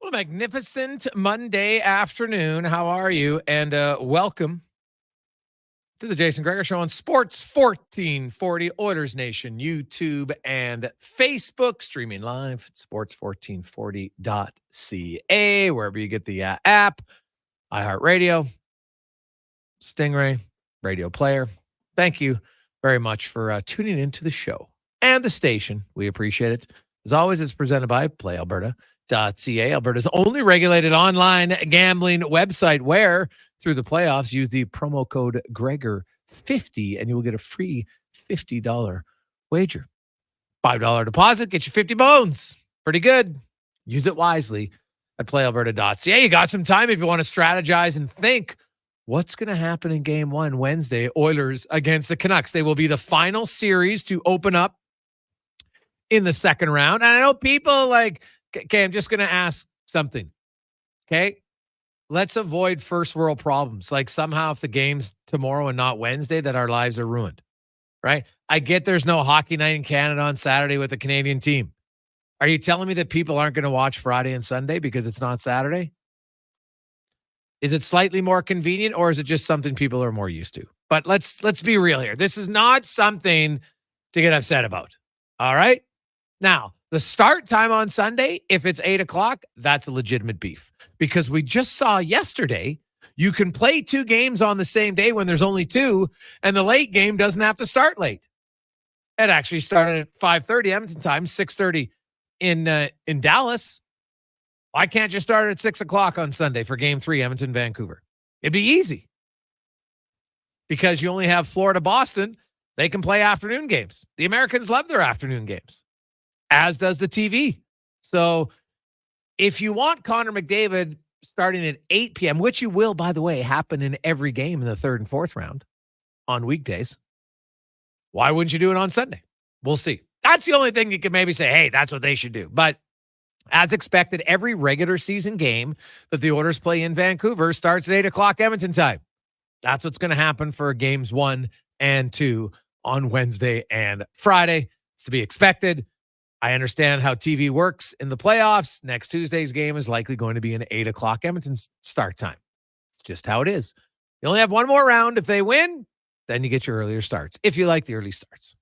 Well, magnificent Monday afternoon. How are you? And welcome to the Jason Gregor Show on Sports 1440 Oilers Nation, YouTube and Facebook, streaming live at sports1440.ca, wherever you get the app, iHeartRadio, Stingray, Radio Player. Thank you very much for tuning into the show and the station. We appreciate it. As always, it's presented by PlayAlberta.ca, Alberta's only regulated online gambling website, where through the playoffs, use the promo code Gregor50 and you will get a free $50 wager. $5 deposit, get you 50 bones. Pretty good. Use it wisely at PlayAlberta.ca. You got some time if you want to strategize and think what's going to happen in game one Wednesday, Oilers against the Canucks. They will be the final series to open up in the second round. And I know people like, okay, I'm just going to ask something. Okay. Let's avoid first world problems. Like somehow if the game's tomorrow and not Wednesday, that our lives are ruined, right? I get there's no hockey night in Canada on Saturday with the Canadian team. Are you telling me that people aren't going to watch Friday and Sunday because it's not Saturday? Is it slightly more convenient, or is it just something people are more used to? But let's be real here. This is not something to get upset about. All right. Now, the start time on Sunday, if it's 8 o'clock, that's a legitimate beef, because we just saw yesterday you can play two games on the same day when there's only two, and the late game doesn't have to start late. It actually started at 5:30 Edmonton time, 6:30 in Dallas. Why can't you start at 6 o'clock on Sunday for game 3, Edmonton, Vancouver? It'd be easy because you only have Florida, Boston. They can play afternoon games. The Americans love their afternoon games, as does the TV. So if you want Connor McDavid starting at 8 p.m., which you will, by the way, happen in every game in the third and fourth round on weekdays, why wouldn't you do it on Sunday? We'll see. That's the only thing you can maybe say, hey, that's what they should do. But as expected, every regular season game that the Oilers play in Vancouver starts at 8 o'clock Edmonton time. That's what's going to happen for games 1 and 2 on Wednesday and Friday. It's to be expected. I understand how TV works in the playoffs. Next Tuesday's game is likely going to be an 8 o'clock Edmonton start time. It's just how it is. You only have one more round. If they win, then you get your earlier starts, if you like the early starts.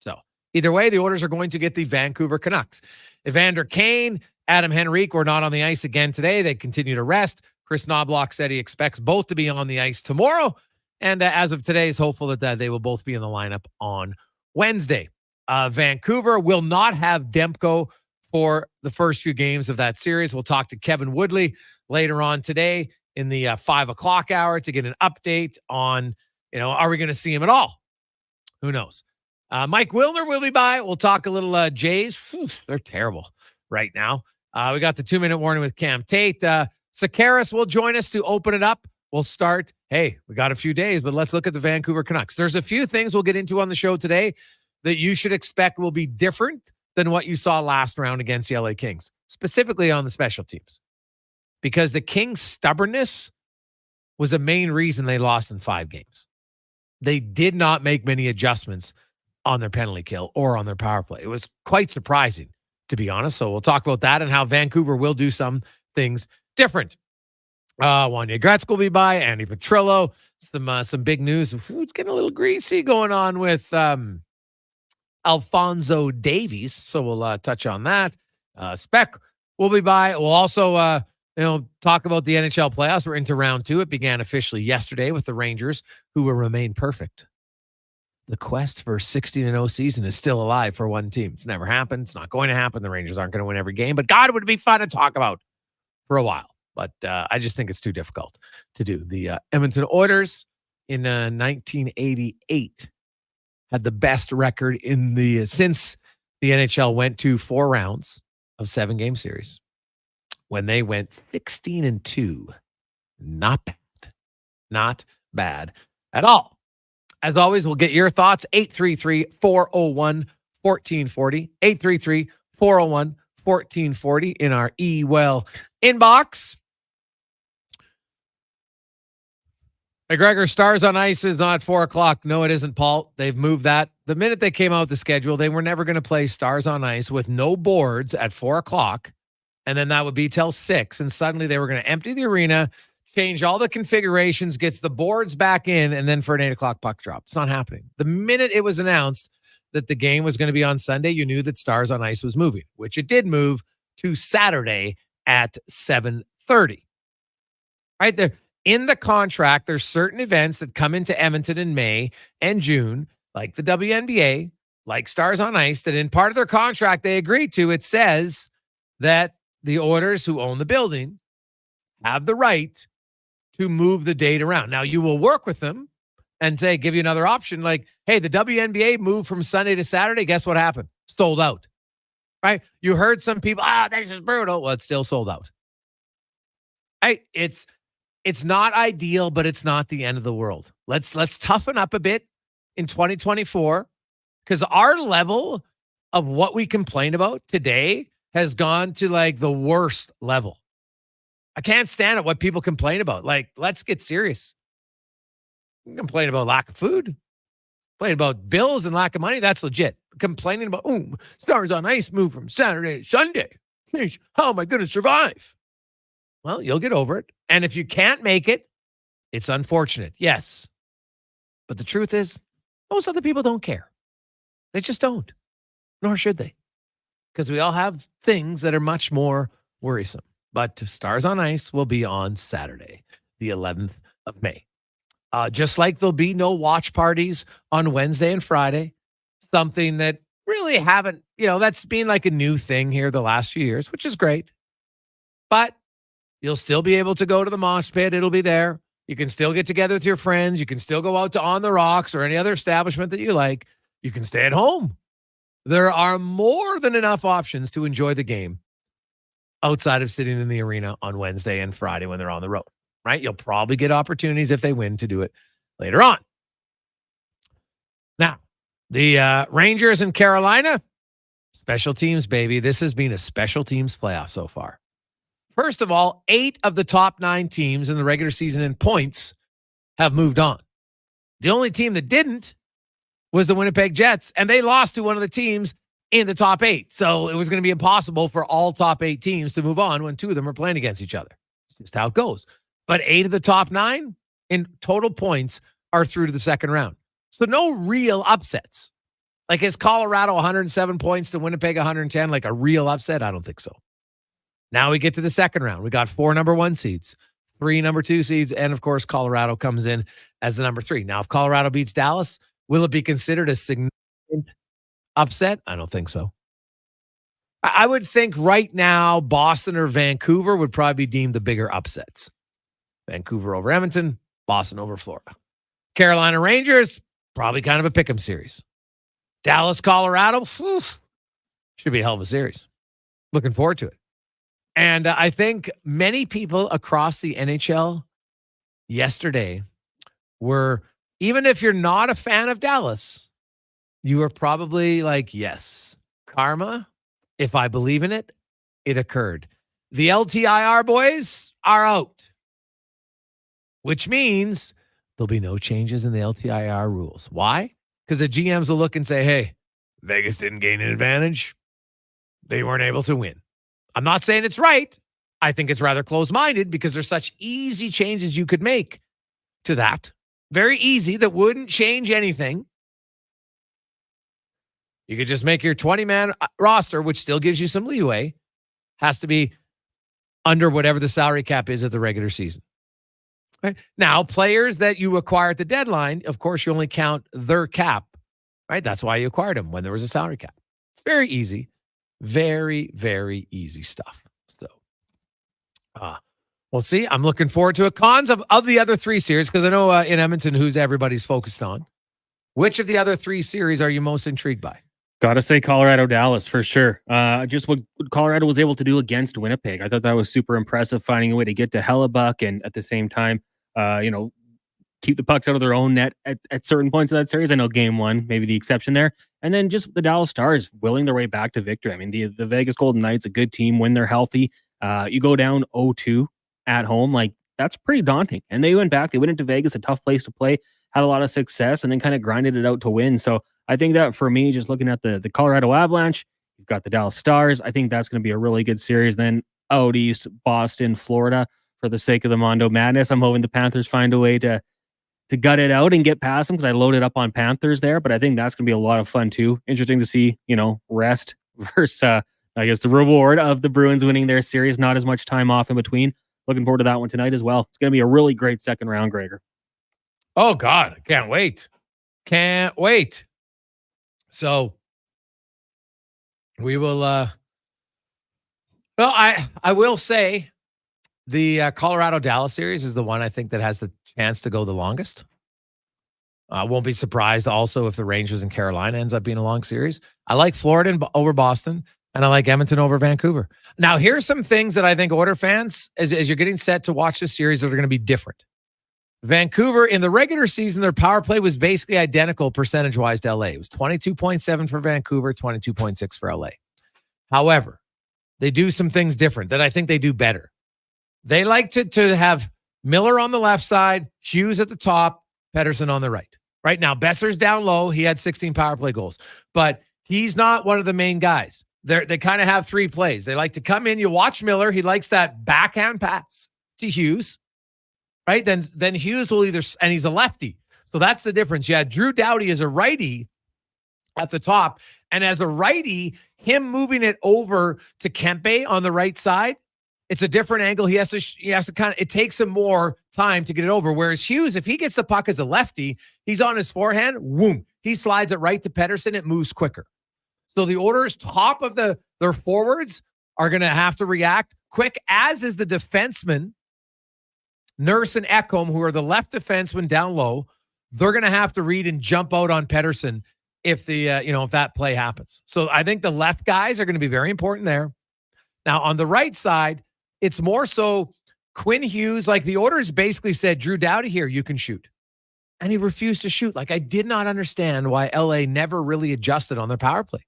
So either way, the Oilers are going to get the Vancouver Canucks. Evander Kane, Adam Henrique were not on the ice again today. They continue to rest. Chris Knobloch said he expects both to be on the ice tomorrow. And as of today, is hopeful that they will both be in the lineup on Wednesday. Vancouver will not have Demko for the first few games of that series. We'll talk to Kevin Woodley later on today in the 5 o'clock hour to get an update on, are we going to see him at all? Who knows? Mike Wilner will be by. We'll talk a little Jays. Whew, they're terrible right now. We got the 2-minute warning with Cam Tate. Sekeres will join us to open it up. We'll start. Hey, we got a few days, but let's look at the Vancouver Canucks. There's a few things we'll get into on the show today that you should expect will be different than what you saw last round against the LA Kings, specifically on the special teams, because the Kings' stubbornness was a main reason they lost in 5 games. They did not make many adjustments on their penalty kill or on their power play. It was quite surprising, to be honest. So we'll talk about that and how Vancouver will do some things different. Wanye Gretz will be by. Andy Petrillo. Some big news. It's getting a little greasy going on with Alphonso Davies. So we'll touch on that. Spec will be by. We'll also talk about the NHL playoffs. We're into round 2. It began officially yesterday with the Rangers, who will remain perfect. The quest for a 16-0 season is still alive for one team. It's never happened. It's not going to happen. The Rangers aren't going to win every game, but God, it would be fun to talk about for a while. But I just think it's too difficult to do. The Edmonton Oilers in 1988 had the best record since the NHL went to 4 rounds of 7-game series. when they went 16-2. Not bad. Not bad at all. As always, we'll get your thoughts. 833-401-1440. 833-401-1440 in our eWell inbox. McGregor, Stars on Ice is on at 4 o'clock. No, it isn't, Paul. They've moved that. The minute they came out with the schedule, they were never going to play Stars on Ice with no boards at 4 o'clock. And then that would be till 6. And suddenly they were going to empty the arena, change all the configurations, gets the boards back in, and then for an 8 o'clock puck drop. It's not happening. The minute it was announced that the game was going to be on Sunday, you knew that Stars on Ice was moving, which it did move to Saturday at 7:30. Right there. In the contract, there's certain events that come into Edmonton in May and June, like the WNBA, like Stars on Ice, that in part of their contract they agreed to, it says that the Oilers who own the building have the right to move the date around. Now, you will work with them and say, give you another option, like, hey, the WNBA moved from Sunday to Saturday. Guess what happened? Sold out. Right? You heard some people, this is brutal. Well, it's still sold out. Right? It's not ideal, but it's not the end of the world. Let's toughen up a bit in 2024, because our level of what we complain about today has gone to like the worst level. I can't stand it what people complain about. Like, let's get serious. You complain about lack of food, complain about bills and lack of money. That's legit. Complaining about, Stars on Ice move from Saturday to Sunday. How am I going to survive? Well, you'll get over it. And if you can't make it, it's unfortunate. Yes. But the truth is, most other people don't care. They just don't. Nor should they. Because we all have things that are much more worrisome. But Stars on Ice will be on Saturday, the 11th of May. Just like there'll be no watch parties on Wednesday and Friday. Something that really haven't, that's been like a new thing here the last few years, which is great. But you'll still be able to go to the mosh pit. It'll be there. You can still get together with your friends. You can still go out to On the Rocks or any other establishment that you like. You can stay at home. There are more than enough options to enjoy the game outside of sitting in the arena on Wednesday and Friday when they're on the road, right? You'll probably get opportunities if they win to do it later on. Now, the Rangers in Carolina, special teams, baby. This has been a special teams playoff so far. First of all, 8 of the top 9 teams in the regular season in points have moved on. The only team that didn't was the Winnipeg Jets, and they lost to one of the teams in the top 8. So it was going to be impossible for all top 8 teams to move on when 2 of them are playing against each other. It's just how it goes. But 8 of the top 9 in total points are through to the second round. So no real upsets. Like, is Colorado 107 points to Winnipeg 110 like a real upset? I don't think so. Now we get to the second round. We got 4 number 1 seeds, 3 number 2 seeds, and of course, Colorado comes in as the number 3. Now, if Colorado beats Dallas, will it be considered a significant upset? I don't think so. I would think right now, Boston or Vancouver would probably be deemed the bigger upsets. Vancouver over Edmonton, Boston over Florida. Carolina Rangers, probably kind of a pick'em series. Dallas, Colorado, should be a hell of a series. Looking forward to it. And I think many people across the NHL yesterday were, even if you're not a fan of Dallas, you were probably like, yes, karma, if I believe in it, it occurred. The LTIR boys are out, which means there'll be no changes in the LTIR rules. Why? Because the GMs will look and say, hey, Vegas didn't gain an advantage. They weren't able to win. I'm not saying it's right. I think it's rather close-minded because there's such easy changes you could make to that. Very easy, that wouldn't change anything. You could just make your 20-man roster, which still gives you some leeway, has to be under whatever the salary cap is at the regular season. Right? Now, players that you acquire at the deadline, of course, you only count their cap. Right? That's why you acquired them, when there was a salary cap. It's very easy. Very, very easy stuff. So, we'll see. I'm looking forward to it. Cons of the other 3 series, because I know in Edmonton, who's everybody's focused on. Which of the other 3 series are you most intrigued by? Got to say Colorado, Dallas for sure. Just what Colorado was able to do against Winnipeg. I thought that was super impressive, finding a way to get to Hellebuck and at the same time, keep the pucks out of their own net at certain points of that series. I know game one, maybe the exception there. And then just the Dallas Stars willing their way back to victory. I mean, the Vegas Golden Knights, a good team when they're healthy. You go down 0-2 at home, like that's pretty daunting. And they went back, they went into Vegas, a tough place to play, had a lot of success, and then kind of grinded it out to win. So I think that for me, just looking at the Colorado Avalanche, you've got the Dallas Stars. I think that's going to be a really good series. Then out east, Boston, Florida, for the sake of the Mondo Madness. I'm hoping the Panthers find a way to gut it out and get past them because I loaded up on Panthers there. But I think that's going to be a lot of fun too. Interesting to see, rest versus, I guess, the reward of the Bruins winning their series. Not as much time off in between. Looking forward to that one tonight as well. It's going to be a really great second round, Gregor. Oh, God. I can't wait. Can't wait. So we will, I will say the Colorado-Dallas series is the one I think that has the chance to go the longest. I won't be surprised also if the Rangers and Carolina ends up being a long series. I like Florida over Boston, and I like Edmonton over Vancouver. Now, here's some things that I think Oiler fans, as you're getting set to watch this series, that are going to be different. Vancouver, in the regular season, their power play was basically identical percentage-wise to LA. It was 22.7 for Vancouver, 22.6 for LA. However, they do some things different that I think they do better. They like to have Miller on the left side, Hughes at the top, Pettersson on the right. Right now, Besser's down low. He had 16 power play goals, but he's not one of the main guys. They kind of have three plays. They like to come in. You watch Miller. He likes that backhand pass to Hughes. Right? Then Hughes will and he's a lefty. So that's the difference. Yeah, Drew Doughty is a righty at the top. And as a righty, him moving it over to Kempe on the right side, it's a different angle. He has to kind of, it takes him more time to get it over. Whereas Hughes, if he gets the puck as a lefty, he's on his forehand, whoom, he slides it right to Pettersson. It moves quicker. So the Oilers, top of their forwards, are going to have to react quick, as is the defenseman, Nurse and Ekholm, who are the left defenseman down low. They're going to have to read and jump out on Pettersson if if that play happens. So I think the left guys are going to be very important there. Now on the right side, it's more so Quinn Hughes. Like the Oilers basically said, Drew Doughty here, you can shoot. And he refused to shoot. Like I did not understand why LA never really adjusted on their power play.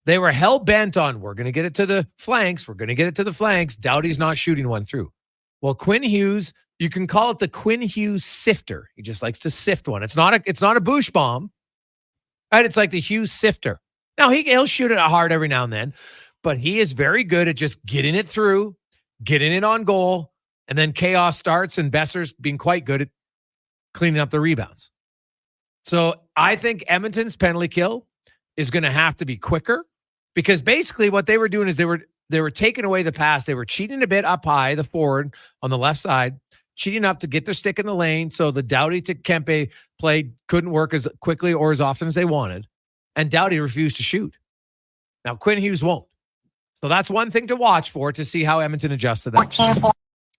They were hell-bent on, we're going to get it to the flanks. We're going to get it to the flanks. Doughty's not shooting one through. Well, Quinn Hughes, you can call it the Quinn Hughes sifter. He just likes to sift one. It's not a Bush bomb, right? It's like the Hughes sifter. Now, he'll shoot it hard every now and then, but he is very good at just getting it through, getting it on goal, and then chaos starts, and Besser's being quite good at cleaning up the rebounds. So I think Edmonton's penalty kill is going to have to be quicker, because basically what they were doing is they were taking away the pass. They were cheating a bit up high, the forward on the left side, cheating up to get their stick in the lane. So the Doughty to Kempe play couldn't work as quickly or as often as they wanted. And Doughty refused to shoot. Now, Quinn Hughes won't. So that's one thing to watch for, to see how Edmonton adjusts to that.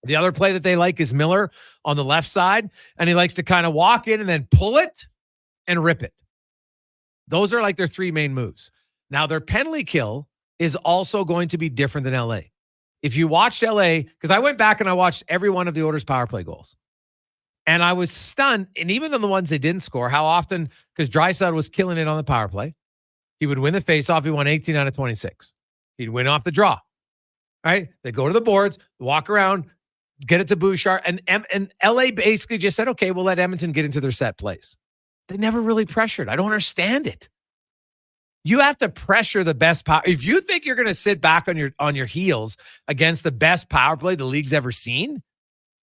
The other play that they like is Miller on the left side. And he likes to kind of walk in and then pull it and rip it. Those are like their three main moves. Now, their penalty kill is also going to be different than LA. If you watched LA, because I went back and I watched every one of the Oilers' power play goals. And I was stunned, and even on the ones they didn't score, how often, because Draisaitl was killing it on the power play. He would win the faceoff. He won 18 out of 26. He'd win off the draw. Right? They go to the boards, walk around, get it to Bouchard, and LA basically just said, okay, we'll let Edmonton get into their set plays. They never really pressured. I don't understand it. You have to pressure the best power. If you think you're going to sit back on your heels against the best power play the league's ever seen,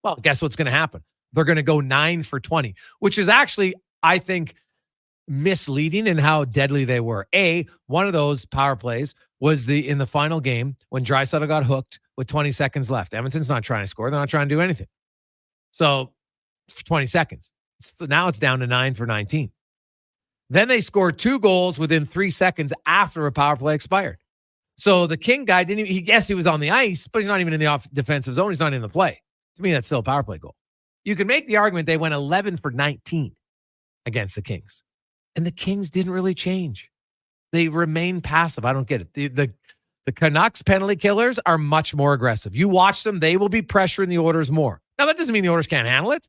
well, guess what's going to happen? They're going to go 9 for 20, which is actually, I think, misleading in how deadly they were. One of those power plays was in the final game when Draisaitl got hooked with 20 seconds left. Edmonton's not trying to score. They're not trying to do anything. So for 20 seconds. So now it's down to 9 for 19. Then they scored 2 goals within 3 seconds after a power play expired. So the King guy he was on the ice, but he's not even in the defensive zone. He's not in the play. To me, that's still a power play goal. You can make the argument they went 11 for 19 against the Kings. And the Kings didn't really change. They remain passive. I don't get it. The Canucks penalty killers are much more aggressive. You watch them, they will be pressuring the Oilers more. Now, that doesn't mean the Oilers can't handle it,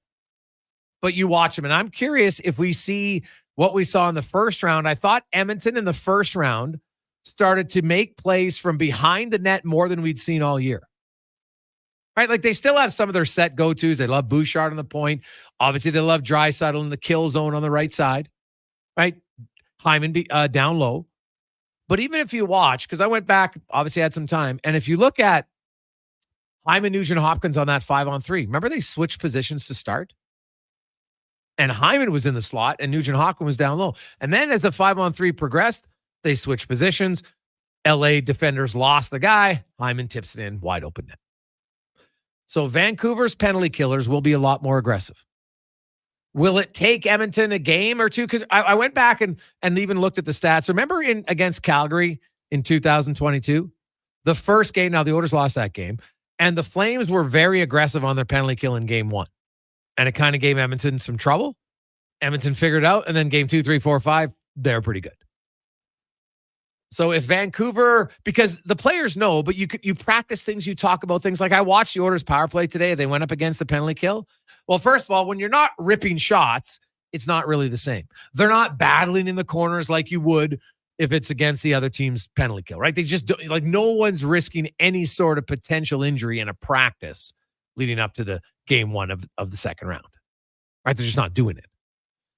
but you watch them. And I'm curious if we see what we saw in the first round. I thought Edmonton in the first round started to make plays from behind the net more than we'd seen all year. Right? Like, they still have some of their set go-tos. They love Bouchard on the point. Obviously, they love Draisaitl in the kill zone on the right side. Right? Hyman down low. But even if you watch, because I went back, obviously had some time, and if you look at Hyman, Nugent Hopkins on that 5-on-3, remember they switched positions to start? And Hyman was in the slot, and Nugent Hopkins was down low. And then as the 5-on-3 progressed, they switched positions. LA defenders lost the guy. Hyman tips it in, wide open net. So Vancouver's penalty killers will be a lot more aggressive. Will it take Edmonton a game or two? Because I went back and even looked at the stats. Remember against Calgary in 2022? The first game, now the Oilers lost that game, and the Flames were very aggressive on their penalty kill in game 1. And it kind of gave Edmonton some trouble. Edmonton figured it out, and then game 2, 3, 4, 5, they're pretty good. So if Vancouver, because the players know, but you practice things, you talk about things. Like I watched the Oilers power play today. They went up against the penalty kill. Well, first of all, when you're not ripping shots, it's not really the same. They're not battling in the corners like you would if it's against the other team's penalty kill, right? They just don't, like, no one's risking any sort of potential injury in a practice leading up to the game 1 of the second round, right? They're just not doing it.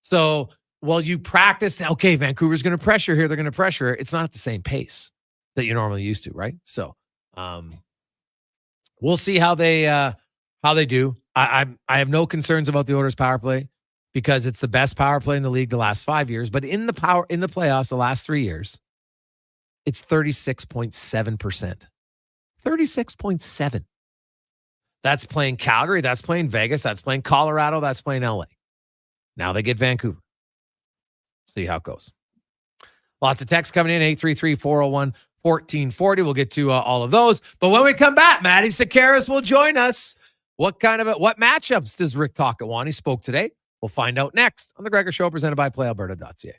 So, well, you practice, okay, Vancouver's going to pressure here. They're going to pressure. It's not at the same pace that you're normally used to, right? So, we'll see how they do. I have no concerns about the Oilers power play because it's the best power play in the league the last 5 years. But in the playoffs the last 3 years, it's 36.7%. 36.7. That's playing Calgary. That's playing Vegas. That's playing Colorado. That's playing LA. Now they get Vancouver. See how it goes. Lots of texts coming in, 833-401-1440. We'll get to all of those. But when we come back, Matt Sekeres will join us. What matchups does Rick talk at Wanye spoke today? We'll find out next on The Gregor Show, presented by PlayAlberta.ca.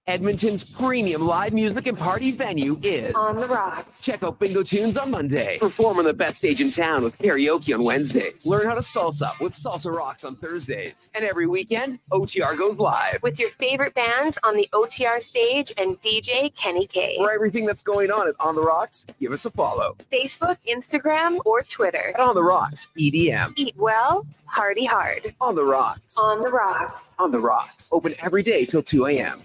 Edmonton's premium live music and party venue is On the Rocks. Check out Bingo Tunes on Monday. Perform on the best stage in town with karaoke on Wednesdays. Learn how to salsa with Salsa Rocks on Thursdays. And every weekend, OTR goes live. With your favorite bands on the OTR stage and DJ Kenny K. For everything that's going on at On the Rocks, give us a follow. Facebook, Instagram, or Twitter. At On the Rocks, EDM. Eat well, party hard. On the Rocks. On the Rocks. On the Rocks. Open every day till 2 a.m.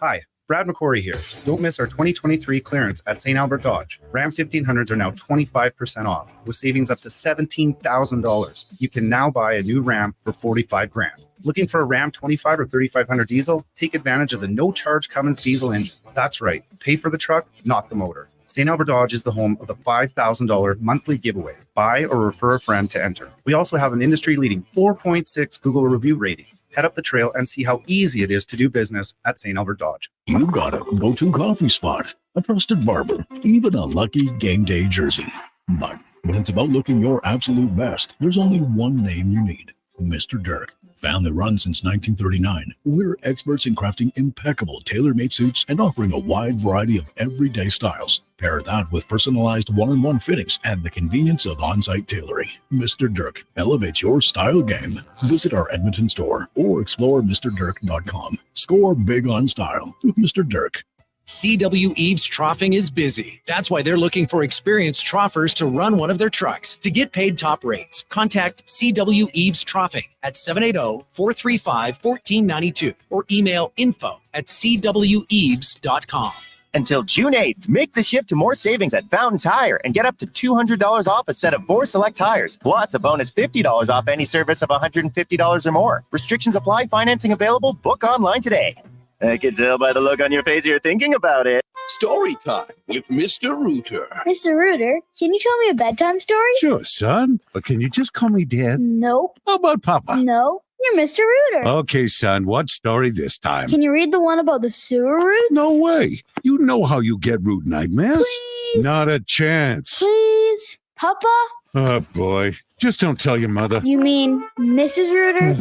Hi, Brad McCory here. Don't miss our 2023 clearance at St. Albert Dodge. Ram 1500s are now 25% off, with savings up to $17,000. You can now buy a new Ram for $45,000. Looking for a Ram 25 or 3500 diesel? Take advantage of the no-charge Cummins diesel engine. That's right. Pay for the truck, not the motor. St. Albert Dodge is the home of the $5,000 monthly giveaway. Buy or refer a friend to enter. We also have an industry-leading 4.6 Google review rating. Head up the trail and see how easy it is to do business at St. Albert Dodge. You got a go-to coffee spot, a trusted barber, even a lucky game day jersey. But when it's about looking your absolute best, there's only one name you need: Mr. Dirk. Family run since 1939, we're experts in crafting impeccable tailor-made suits and offering a wide variety of everyday styles. Pair that with personalized one-on-one fittings and the convenience of on-site tailoring. Mr. Dirk elevates your style game. Visit our Edmonton store or explore MrDirk.com. Score big on style with Mr. Dirk. CW Eves Troughing is busy. That's why they're looking for experienced troughers to run one of their trucks. To get paid top rates, contact CW Eves Troughing at 780-435-1492 or email info@cweves.com. Until June 8th, make the shift to more savings at Fountain Tire and get up to $200 off a set of 4 select tires, plus a bonus $50 off any service of $150 or more. Restrictions apply. Financing available. Book online today. I can tell by the look on your face you're thinking about it. Story time with Mr. Rooter. Mr. Rooter, can you tell me a bedtime story? Sure, son. But can you just call me Dad? Nope. How about Papa? No, you're Mr. Rooter. Okay, son. What story this time? Can you read the one about the sewer route? No way. You know how you get root nightmares. Please. Not a chance. Please. Papa? Oh, boy. Just don't tell your mother. You mean Mrs. Rooter?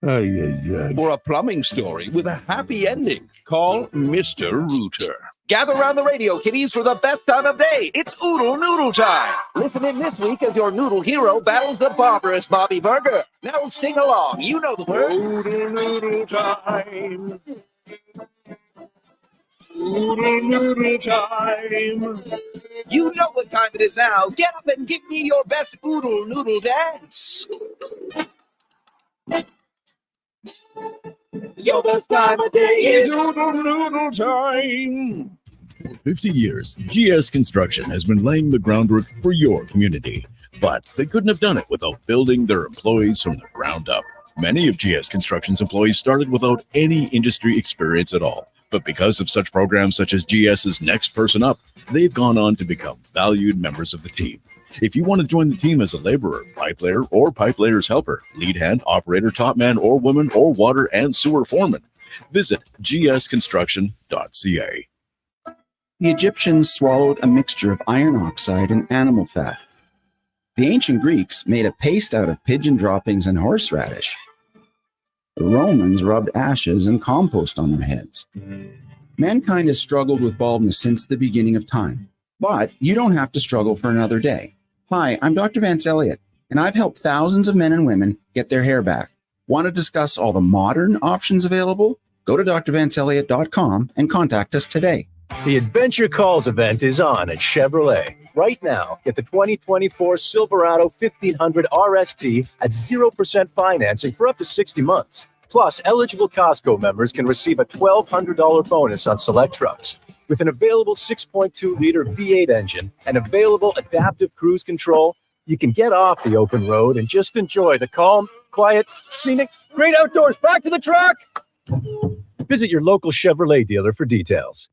For a plumbing story with a happy ending, call Mr. Rooter. Gather around the radio, kiddies, for the best time of day. It's Oodle Noodle time. Listen in this week as your noodle hero battles the barbarous Bobby Burger. Now sing along. You know the words. Oodle Noodle time. Oodle Noodle time. You know what time it is now. Get up and give me your best Oodle Noodle dance. Your best time of day is Oodle Noodle time. For 50 years, GS Construction has been laying the groundwork for your community. But they couldn't have done it without building their employees from the ground up. Many of GS Construction's employees started without any industry experience at all. But because of such programs such as GS's Next Person Up, they've gone on to become valued members of the team. If you want to join the team as a laborer, pipe layer, or pipe layer's helper, lead hand, operator, top man, or woman, or water and sewer foreman, visit gsconstruction.ca. The Egyptians swallowed a mixture of iron oxide and animal fat. The ancient Greeks made a paste out of pigeon droppings and horseradish. The Romans rubbed ashes and compost on their heads. Mankind has struggled with baldness since the beginning of time, but you don't have to struggle for another day. Hi, I'm Dr. Vance Elliott, and I've helped thousands of men and women get their hair back. Want to discuss all the modern options available? Go to drvanceelliott.com and contact us today. The Adventure Calls event is on at Chevrolet. Right now, get the 2024 Silverado 1500 RST at 0% financing for up to 60 months. Plus, eligible Costco members can receive a $1,200 bonus on select trucks. With an available 6.2-liter V8 engine and available adaptive cruise control, you can get off the open road and just enjoy the calm, quiet, scenic, great outdoors. Back to the truck! Visit your local Chevrolet dealer for details.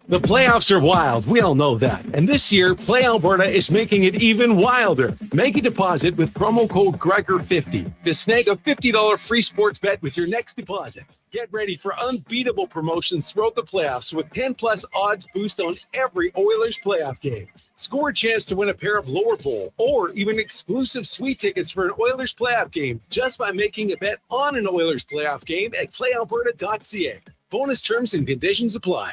The playoffs are wild. We all know that. And this year, Play Alberta is making it even wilder. Make a deposit with promo code Gregor50 to snag a $50 free sports bet with your next deposit. Get ready for unbeatable promotions throughout the playoffs with 10-plus odds boost on every Oilers playoff game. Score a chance to win a pair of lower bowl or even exclusive sweet tickets for an Oilers playoff game just by making a bet on an Oilers playoff game at playalberta.ca. Bonus terms and conditions apply.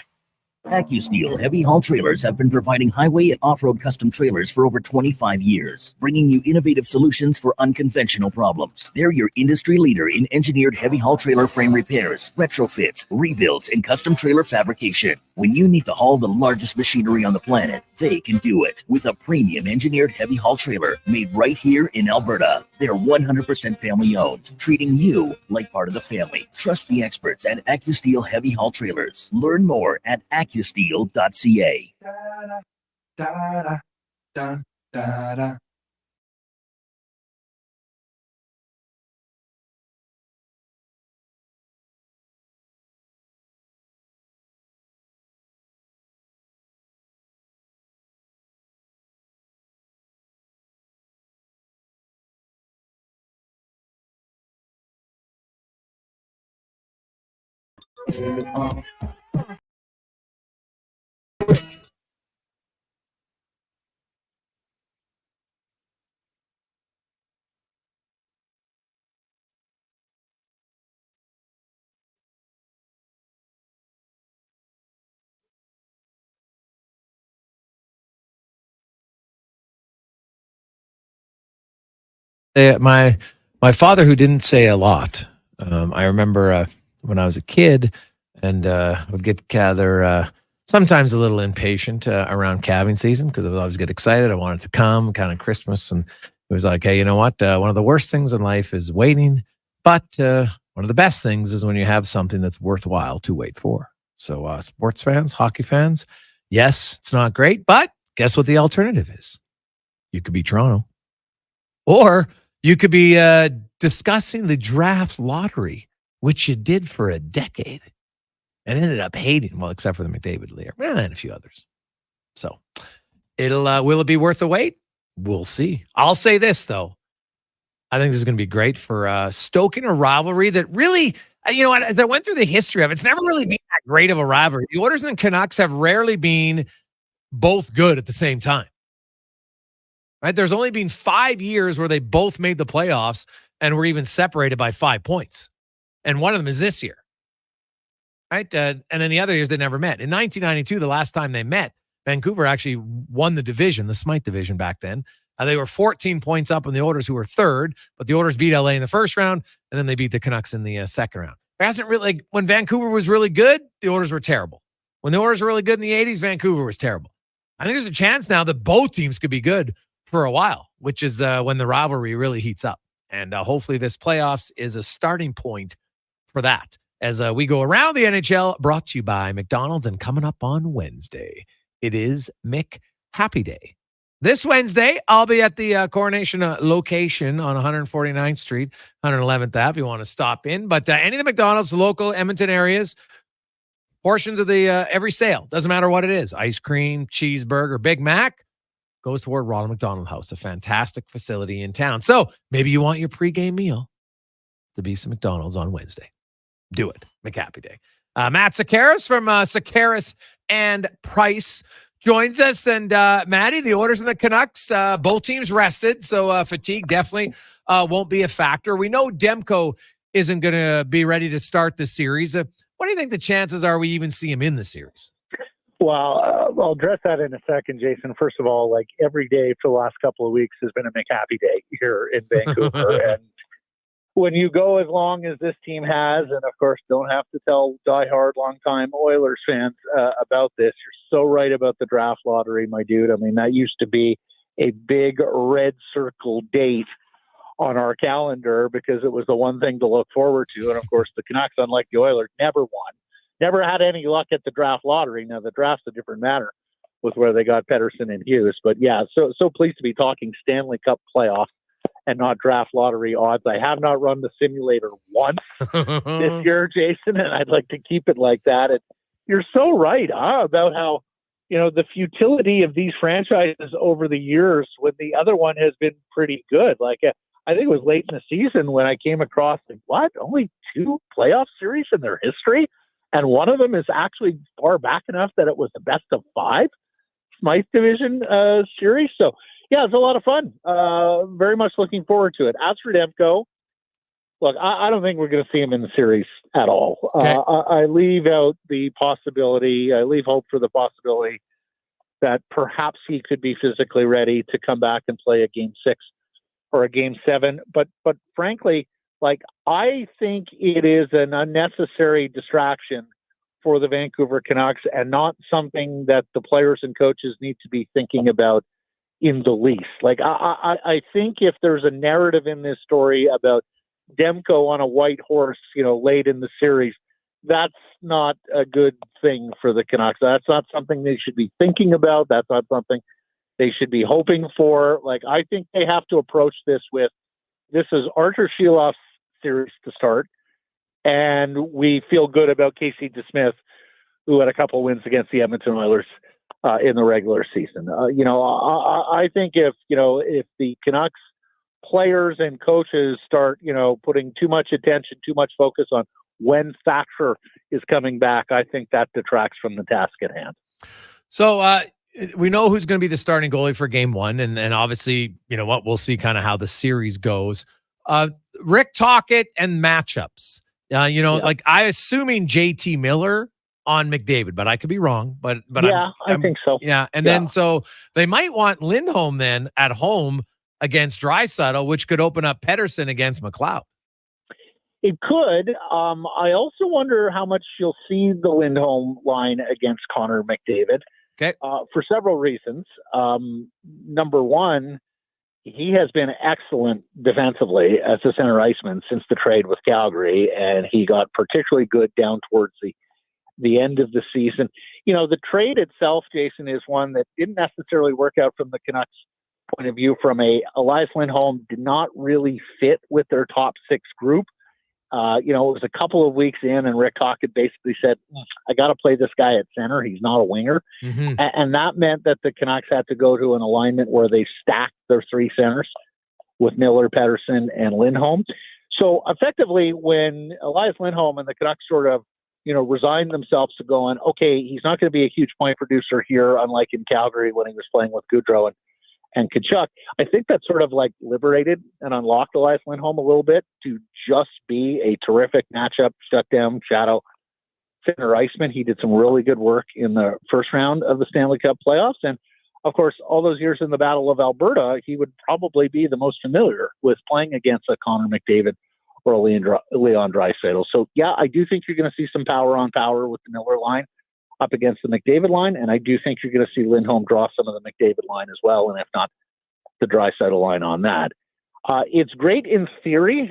AccuSteel Heavy Haul Trailers have been providing highway and off-road custom trailers for over 25 years, bringing you innovative solutions for unconventional problems. They're your industry leader in engineered heavy haul trailer frame repairs, retrofits, rebuilds, and custom trailer fabrication. When you need to haul the largest machinery on the planet, they can do it with a premium engineered heavy haul trailer made right here in Alberta. They're 100% family owned, treating you like part of the family. Trust the experts at AccuSteel Heavy Haul Trailers. Learn more at accusteel.ca. My father, who didn't say a lot. I remember when I was a kid and would get gather sometimes a little impatient around calving season because I would always get excited. I wanted to come, kind of Christmas, and it was like, hey, you know what? One of the worst things in life is waiting, but one of the best things is when you have something that's worthwhile to wait for. So, sports fans, hockey fans, yes, it's not great, but guess what the alternative is? You could be Toronto, or you could be discussing the draft lottery, which you did for a decade and ended up hating, well, except for the McDavid Lear and a few others. So will it be worth the wait? We'll see. I'll say this, though. I think this is going to be great for stoking a rivalry that really, you know what, as I went through the history of it, it's never really been that great of a rivalry. The Oilers and Canucks have rarely been both good at the same time. Right? There's only been 5 years where they both made the playoffs and were even separated by 5 points. And one of them is this year. right? And then the other years they never met. In 1992, the last time they met, Vancouver actually won the division, the Smythe division back then. They were 14 points up on the Oilers, who were third, but the Oilers beat LA in the first round, and then they beat the Canucks in the second round. There hasn't really, like, when Vancouver was really good, the Oilers were terrible. When the Oilers were really good in the 80s, Vancouver was terrible. I think there's a chance now that both teams could be good for a while, which is when the rivalry really heats up. And hopefully this playoffs is a starting point for that. As we go around the NHL, brought to you by McDonald's, and coming up on Wednesday, it is Mick Happy Day. This Wednesday, I'll be at the Coronation location on 149th Street, 111th Ave. If you want to stop in. But any of the McDonald's, local Edmonton areas, portions of the every sale, doesn't matter what it is, ice cream, cheeseburger, Big Mac, goes toward Ronald McDonald House, a fantastic facility in town. So maybe you want your pregame meal to be some McDonald's on Wednesday. Do it. McHappy Day. Matt Sekeres from Sekeres and Price joins us. And Matty, the Oilers and the Canucks, both teams rested, so fatigue definitely won't be a factor. We know Demko isn't going to be ready to start the series. What do you think the chances are we even see him in the series? Well, I'll address that in a second, Jason. First of all, like, every day for the last couple of weeks has been a McHappy Day here in Vancouver. And when you go as long as this team has, and of course don't have to tell diehard longtime Oilers fans about this, you're so right about the draft lottery, my dude. I mean, that used to be a big red circle date on our calendar because it was the one thing to look forward to. And of course, the Canucks, unlike the Oilers, never won. Never had any luck at the draft lottery. Now, the draft's a different matter with where they got Pettersson and Hughes. But yeah, so pleased to be talking Stanley Cup playoffs and not draft lottery odds. I have not run the simulator once this year, Jason, and I'd like to keep it like that. And you're so right about how, the futility of these franchises over the years when the other one has been pretty good. Like, I think it was late in the season when I came across, only 2 playoff series in their history? And one of them is actually far back enough that it was the best of 5 Smythe Division series. So, yeah, it's a lot of fun. Very much looking forward to it. As for Demko, look, I don't think we're going to see him in the series at all. Okay. I leave out the possibility, I leave hope for the possibility that perhaps he could be physically ready to come back and play a Game 6 or a Game 7. But frankly, I think it is an unnecessary distraction for the Vancouver Canucks and not something that the players and coaches need to be thinking about in the least. I think if there's a narrative in this story about Demko on a white horse, late in the series, that's not a good thing for the Canucks. That's not something they should be thinking about. That's not something they should be hoping for. I think they have to approach this this is Arthur Shilov's series to start, and we feel good about Casey DeSmith, who had a couple wins against the Edmonton Oilers in the regular season. I think if the Canucks players and coaches start, putting too much attention, too much focus on when Thatcher is coming back, I think that detracts from the task at hand. So we know who's going to be the starting goalie for Game 1, and obviously, we'll see kind of how the series goes. Rick Tocchet and matchups. I assuming JT Miller on McDavid, but I could be wrong. But yeah, I think so. Yeah, and then so they might want Lindholm then at home against Draisaitl, which could open up Pettersson against McLeod. It could. I also wonder how much you'll see the Lindholm line against Connor McDavid. Okay. For several reasons. Number one, he has been excellent defensively as a center iceman since the trade with Calgary, and he got particularly good down towards the end of the season. The trade itself, Jason, is one that didn't necessarily work out from the Canucks' point of view. From Elias Lindholm did not really fit with their top 6 group. It was a couple of weeks in, and Rick Tocchet basically said, I got to play this guy at center. He's not a winger. Mm-hmm. And that meant that the Canucks had to go to an alignment where they stacked their 3 centers with Miller, Pettersson, and Lindholm. So effectively, when Elias Lindholm and the Canucks sort of, resigned themselves to going, okay, he's not going to be a huge point producer here, unlike in Calgary when he was playing with Goudreau and Tkachuk. I think that sort of liberated and unlocked Elias Lindholm a little bit to just be a terrific matchup, shutdown, shadow center iceman. He did some really good work in the first round of the Stanley Cup playoffs. And, of course, all those years in the Battle of Alberta, he would probably be the most familiar with playing against a Connor McDavid or a Leon Draisaitl. So, yeah, I do think you're going to see some power on power with the Miller line up against the McDavid line, and I do think you're going to see Lindholm draw some of the McDavid line as well, and if not, the Draisaitl line on that. It's great in theory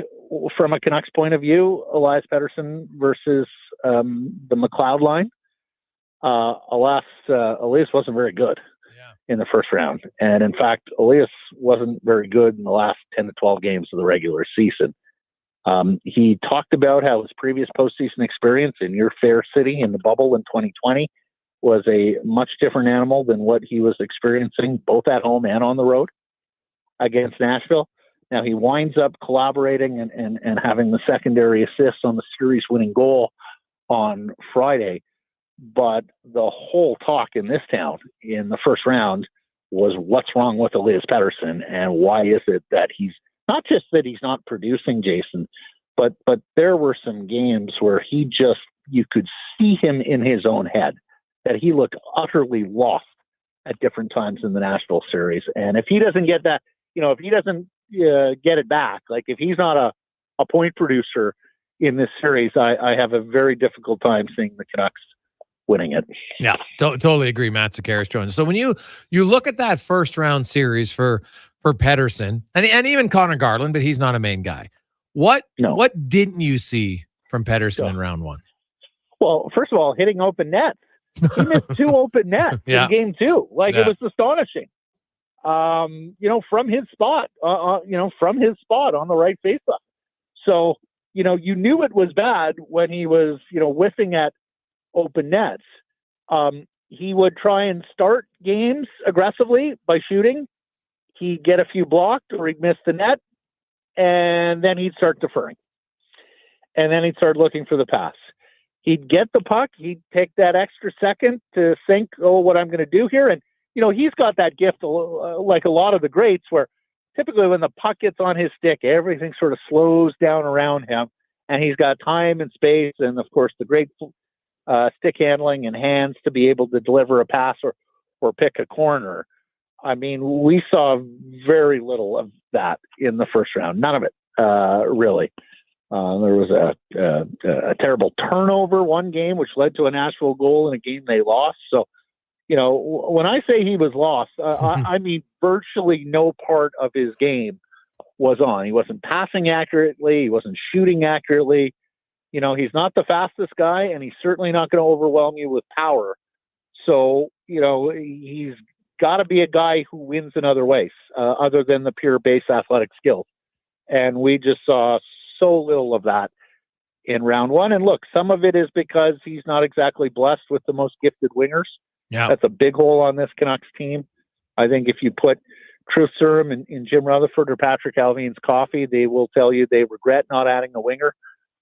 from a Canucks point of view, Elias Pettersson versus the McLeod line. Alas, Elias wasn't very good in the first round. And in fact, Elias wasn't very good in the last 10 to 12 games of the regular season. He talked about how his previous postseason experience in your fair city in the bubble in 2020 was a much different animal than what he was experiencing both at home and on the road against Nashville. Now he winds up collaborating and having the secondary assist on the series winning goal on Friday. But the whole talk in this town in the first round was what's wrong with Elias Pettersson and why is it that he's not just that he's not producing, Jason, but there were some games where he just, you could see him in his own head, that he looked utterly lost at different times in the Nashville series. And if he doesn't get that, if he doesn't get it back, like if he's not a point producer in this series, I have a very difficult time seeing the Canucks winning it. Yeah, totally agree. Matt Sekeres joins. So when you look at that first round series for Pettersson and even Connor Garland, but he's not a main guy. What didn't you see from Pettersson in round one? Well, first of all, hitting open nets. He missed 2 open nets in game 2. It was astonishing. From his spot, on the right faceoff. So, you knew it was bad when he was, whiffing at open nets. He would try and start games aggressively by shooting. He'd get a few blocked or he'd miss the net, and then he'd start deferring. And then he'd start looking for the pass. He'd get the puck. He'd take that extra second to think, what I'm going to do here. And, he's got that gift like a lot of the greats where typically when the puck gets on his stick, everything sort of slows down around him and he's got time and space. And of course, the great stick handling and hands to be able to deliver a pass or pick a corner. I mean, we saw very little of that in the first round. None of it, really. There was a terrible turnover one game, which led to a Nashville goal in a game they lost. So, when I say he was lost, I mean virtually no part of his game was on. He wasn't passing accurately. He wasn't shooting accurately. He's not the fastest guy, and he's certainly not going to overwhelm you with power. So, he's got to be a guy who wins in other ways, other than the pure base athletic skills. And we just saw so little of that in round one. And look, some of it is because he's not exactly blessed with the most gifted wingers. Yeah, that's a big hole on this Canucks team. I think if you put Truth Serum in Jim Rutherford or Patrick Alvin's coffee, they will tell you they regret not adding a winger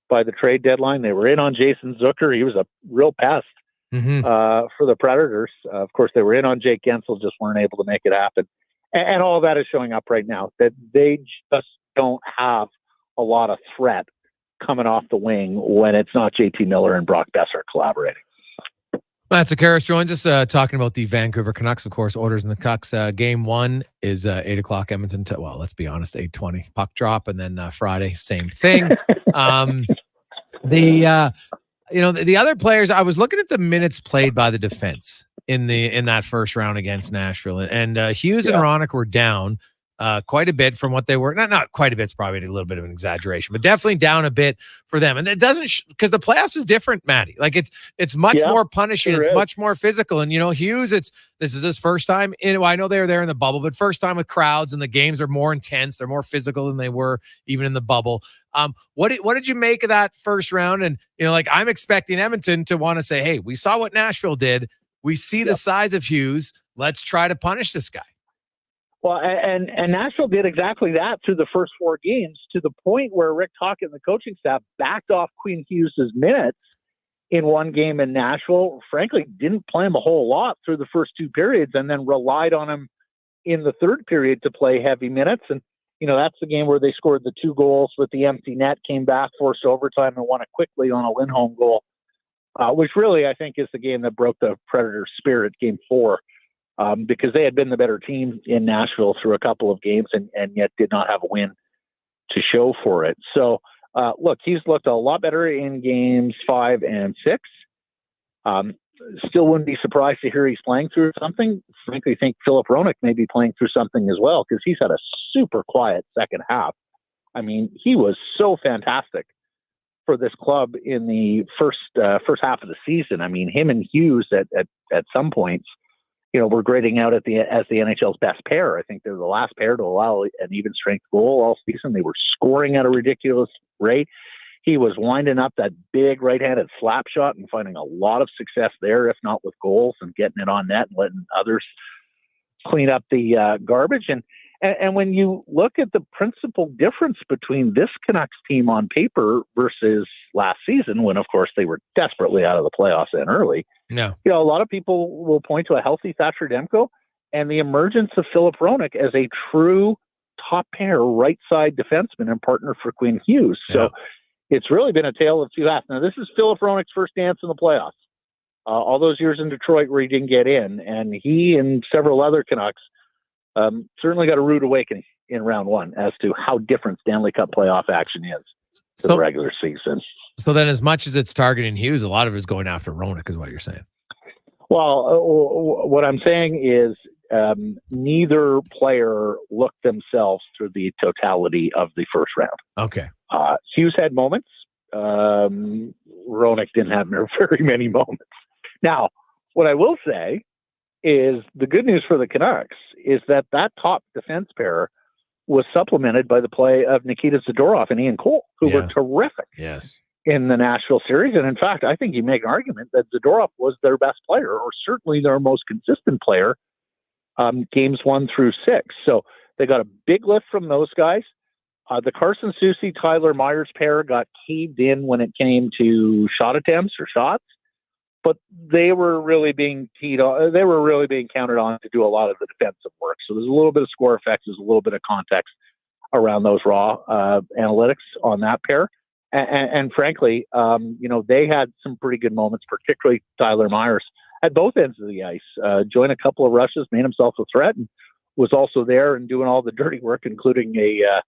by the trade deadline. They were in on Jason Zucker. He was a real pest for the Predators. Of course, they were in on Jake Gensel, just weren't able to make it happen. And all of that is showing up right now, that they just don't have a lot of threat coming off the wing when it's not JT Miller and Brock Besser collaborating. Matt Sekeres joins us talking about the Vancouver Canucks, of course, Oilers and the Canucks. Game 1 is 8 o'clock Edmonton. Well, let's be honest, 8:20 puck drop. And then Friday, same thing. The other players, I was looking at the minutes played by the defense in that first round against Nashville. And Hughes and Ronick were down quite a bit from what they were. Not quite a bit. It's probably a little bit of an exaggeration, but definitely down a bit for them. And it doesn't because the playoffs is different, Matty. Like it's much more punishing. It's much more physical. And Hughes, this is his first time in. Well, I know they were there in the bubble, but first time with crowds, and the games are more intense. They're more physical than they were even in the bubble. What did you make of that first round? And I'm expecting Edmonton to want to say, hey, we saw what Nashville did. We see the size of Hughes. Let's try to punish this guy. Well, and Nashville did exactly that through the first 4 games, to the point where Rick Tocchet and the coaching staff backed off Quinn Hughes' minutes in one game in Nashville. Frankly, didn't play him a whole lot through the first 2 periods, and then relied on him in the third period to play heavy minutes. And, that's the game where they scored the 2 goals with the empty net, came back, forced overtime, and won it quickly on a Lindholm goal which really I think is the game that broke the Predators' spirit, Game 4, because they had been the better team in Nashville through a couple of games and yet did not have a win to show for it. So, look, he's looked a lot better in Games 5 and 6. Still wouldn't be surprised to hear he's playing through something. Frankly, think Philip Roenick may be playing through something as well, because he's had a super quiet second half. I mean, he was so fantastic for this club in the first half of the season. I mean, him and Hughes at some points, were grading out as the NHL's best pair. I think they're the last pair to allow an even strength goal all season. They were scoring at a ridiculous rate. He was winding up that big right-handed slap shot and finding a lot of success there, if not with goals, and getting it on net and letting others clean up the garbage. And when you look at the principal difference between this Canucks team on paper versus last season, when, of course, they were desperately out of the playoffs and early, no. A lot of people will point to a healthy Thatcher Demko and the emergence of Philip Roenick as a true top pair right-side defenseman and partner for Quinn Hughes. So it's really been a tale of two halves. Now, this is Philip Roenick's first dance in the playoffs. All those years in Detroit where he didn't get in, and he and several other Canucks certainly got a rude awakening in round one as to how different Stanley Cup playoff action is to the regular season. So then, as much as it's targeting Hughes, a lot of it is going after Roenick, is what you're saying. Well, what I'm saying is neither player looked themselves through the totality of the first round. Okay. Hughes had moments. Roenick didn't have very many moments. Now, what I will say is the good news for the Canucks is that top defense pair was supplemented by the play of Nikita Zadorov and Ian Cole, who were terrific in the Nashville series. And in fact, I think you make an argument that Zadorov was their best player, or certainly their most consistent player, games 1 through 6. So they got a big lift from those guys. The Carson Soucy, Tyler Myers pair got caved in when it came to shot attempts or shots, but they were really being they were really being counted on to do a lot of the defensive work. So there's a little bit of score effects, there's a little bit of context around those raw analytics on that pair. And frankly, they had some pretty good moments, particularly Tyler Myers at both ends of the ice. Joined a couple of rushes, made himself a threat, and was also there and doing all the dirty work, including a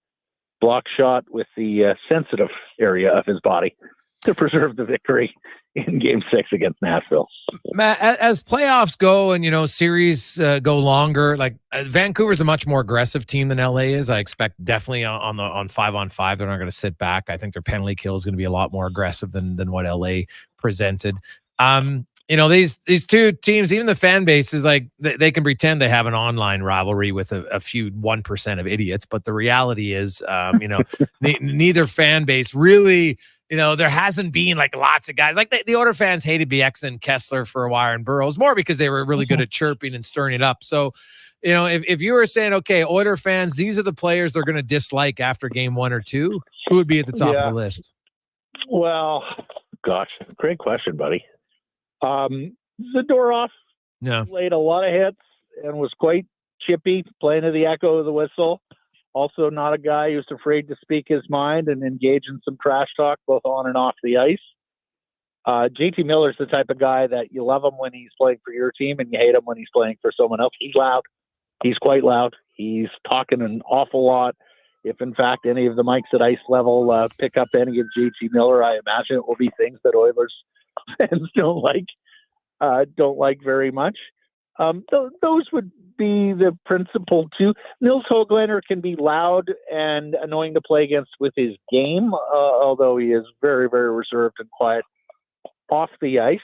block shot with the sensitive area of his body to preserve the victory in Game 6 against Nashville. Matt, as playoffs go and, series go longer, like Vancouver's a much more aggressive team than LA is. I expect definitely on 5-on-5, they're not going to sit back. I think their penalty kill is going to be a lot more aggressive than what LA presented. These two teams, even the fan bases, like they can pretend they have an online rivalry with a few 1% of idiots, but the reality is, neither fan base really, there hasn't been like lots of guys like the Oilers fans hated BX and Kessler for a while and Burrows more because they were really good at chirping and stirring it up. So, if you were saying, okay, Oilers fans, these are the players they're going to dislike after game 1 or 2, who would be at the top of the list? Well, gosh, great question, buddy. Zadorov laid a lot of hits and was quite chippy, playing to the echo of the whistle. Also not a guy who's afraid to speak his mind and engage in some trash talk, both on and off the ice. JT Miller's the type of guy that you love him when he's playing for your team and you hate him when he's playing for someone else. He's loud. He's quite loud. He's talking an awful lot. If, in fact, any of the mics at ice level pick up any of JT Miller, I imagine it will be things that Oilers fans don't like very much. Those would be the principal two. Nils Höglander can be loud and annoying to play against with his game, although he is very, very reserved and quiet off the ice.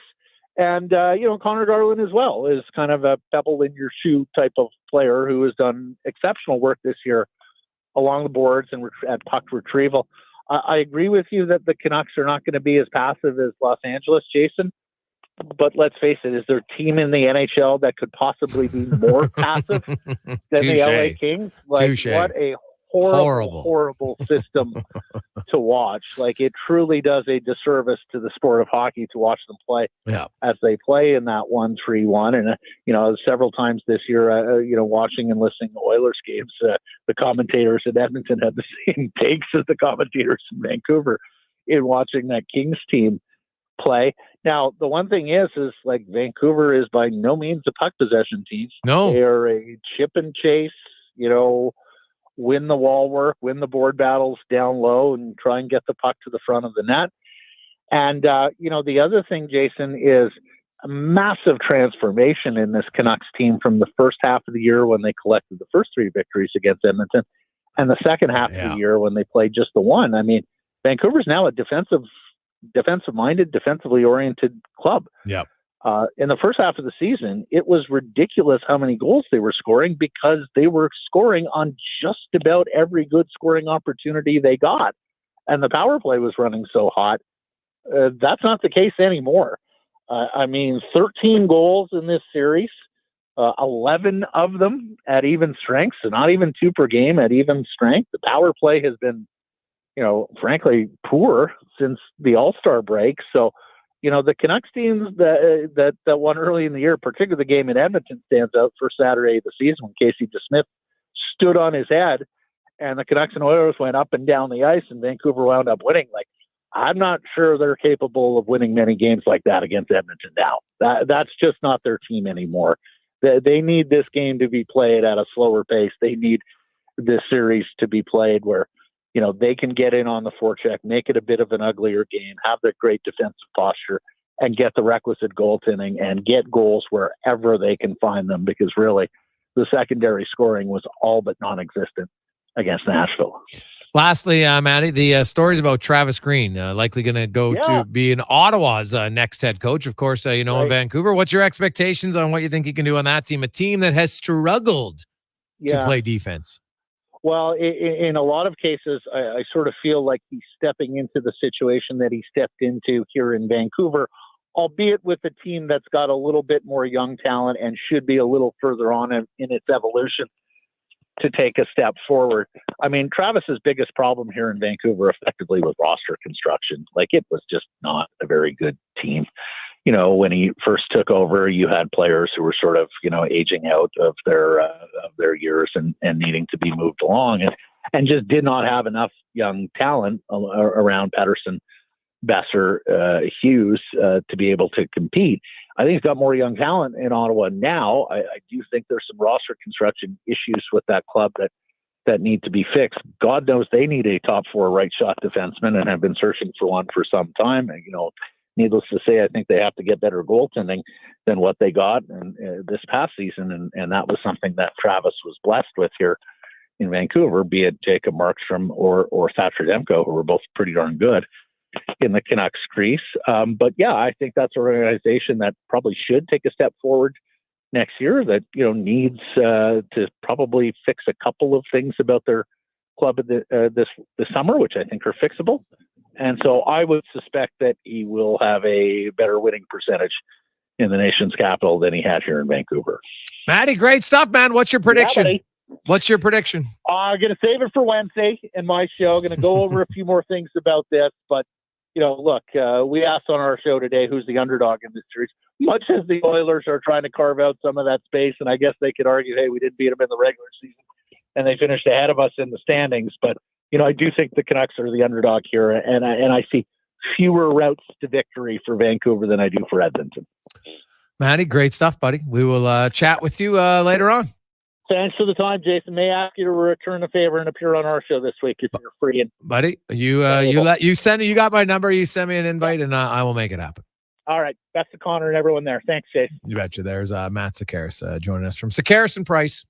And, Connor Garland as well is kind of a pebble in your shoe type of player who has done exceptional work this year along the boards and at puck retrieval. I agree with you that the Canucks are not going to be as passive as Los Angeles, Jason. But let's face it, is there a team in the NHL that could possibly be more passive than the LA Kings? What a horrible system to watch. Like, it truly does a disservice to the sport of hockey to watch them play as they play in that 1-3-1. And, several times this year, watching and listening to Oilers games, the commentators in Edmonton had the same takes as the commentators in Vancouver in watching that Kings team play. Now, the one thing is like Vancouver is by no means a puck possession team. No. They are a chip and chase, win the wall work, win the board battles down low, and try and get the puck to the front of the net. And, the other thing, Jason, is a massive transformation in this Canucks team from the first half of the year when they collected the first 3 victories against Edmonton and the second half of the year when they played just the one. I mean, Vancouver's now a defensive-minded, defensively oriented club. Yeah. In the first half of the season, it was ridiculous how many goals they were scoring because they were scoring on just about every good scoring opportunity they got. And the power play was running so hot. That's not the case anymore. 13 goals in this series, 11 of them at even strength, so not even 2 per game at even strength. The power play has been, frankly, poor since the All-Star break. So, the Canucks teams that won early in the year, particularly the game in Edmonton, stands out for Saturday of the season when Casey DeSmith stood on his head and the Canucks and Oilers went up and down the ice and Vancouver wound up winning. Like, I'm not sure they're capable of winning many games like that against Edmonton now. That's just not their team anymore. They need this game to be played at a slower pace. They need this series to be played where, they can get in on the forecheck, make it a bit of an uglier game, have the great defensive posture, and get the requisite goaltending and get goals wherever they can find them, because really the secondary scoring was all but non-existent against Nashville. Lastly, Matty, the stories about Travis Green likely going to go to be in Ottawa's next head coach. Of course, in Vancouver. What's your expectations on what you think he can do on that team? A team that has struggled to play defense. Well, in a lot of cases, I sort of feel like he's stepping into the situation that he stepped into here in Vancouver, albeit with a team that's got a little bit more young talent and should be a little further on in its evolution to take a step forward. I mean, Travis's biggest problem here in Vancouver effectively was roster construction. Like, it was just not a very good team. When he first took over, you had players who were sort of, aging out of their years and needing to be moved along and just did not have enough young talent around Pettersson, Besser, Hughes to be able to compete. I think he's got more young talent in Ottawa now. I do think there's some roster construction issues with that club that need to be fixed. God knows they need a top 4 right shot defenseman and have been searching for one for some time. And, needless to say, I think they have to get better goaltending than what they got this past season. And that was something that Travis was blessed with here in Vancouver, be it Jacob Markstrom or Thatcher Demko, who were both pretty darn good in the Canucks crease. But yeah, I think that's an organization that probably should take a step forward next year, that, needs to probably fix a couple of things about their club this summer, which I think are fixable. And so I would suspect that he will have a better winning percentage in the nation's capital than he had here in Vancouver. Matty, great stuff, man. What's your prediction? Yeah, What's your prediction? I'm going to save it for Wednesday in my show. Going to go over a few more things about this. But, look, we asked on our show today who's the underdog in this series. Much as the Oilers are trying to carve out some of that space, and I guess they could argue, hey, we didn't beat them in the regular season, and they finished ahead of us in the standings. But, I do think the Canucks are the underdog here, and I see fewer routes to victory for Vancouver than I do for Edmonton. Matty, great stuff, buddy. We will chat with you later on. Thanks for the time, Jason. May I ask you to return the favor and appear on our show this week if you're free? Buddy, you got my number. You send me an invite, and I will make it happen. All right. Best to Connor and everyone there. Thanks, Jason. You betcha. There's Matt Sekeres joining us from Sekeres and Price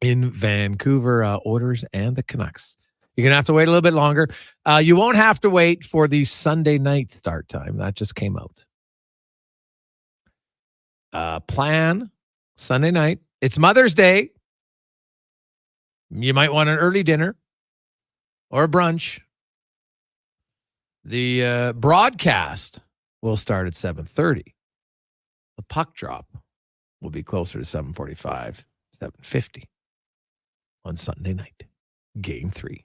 in Vancouver, Oilers and the Canucks. You're going to have to wait a little bit longer. You won't have to wait for the Sunday night start time. That just came out. Plan Sunday night. It's Mother's Day. You might want an early dinner or a brunch. The broadcast will start at 7:30. The puck drop will be closer to 7:45, 7:50 on Sunday night. Game 3.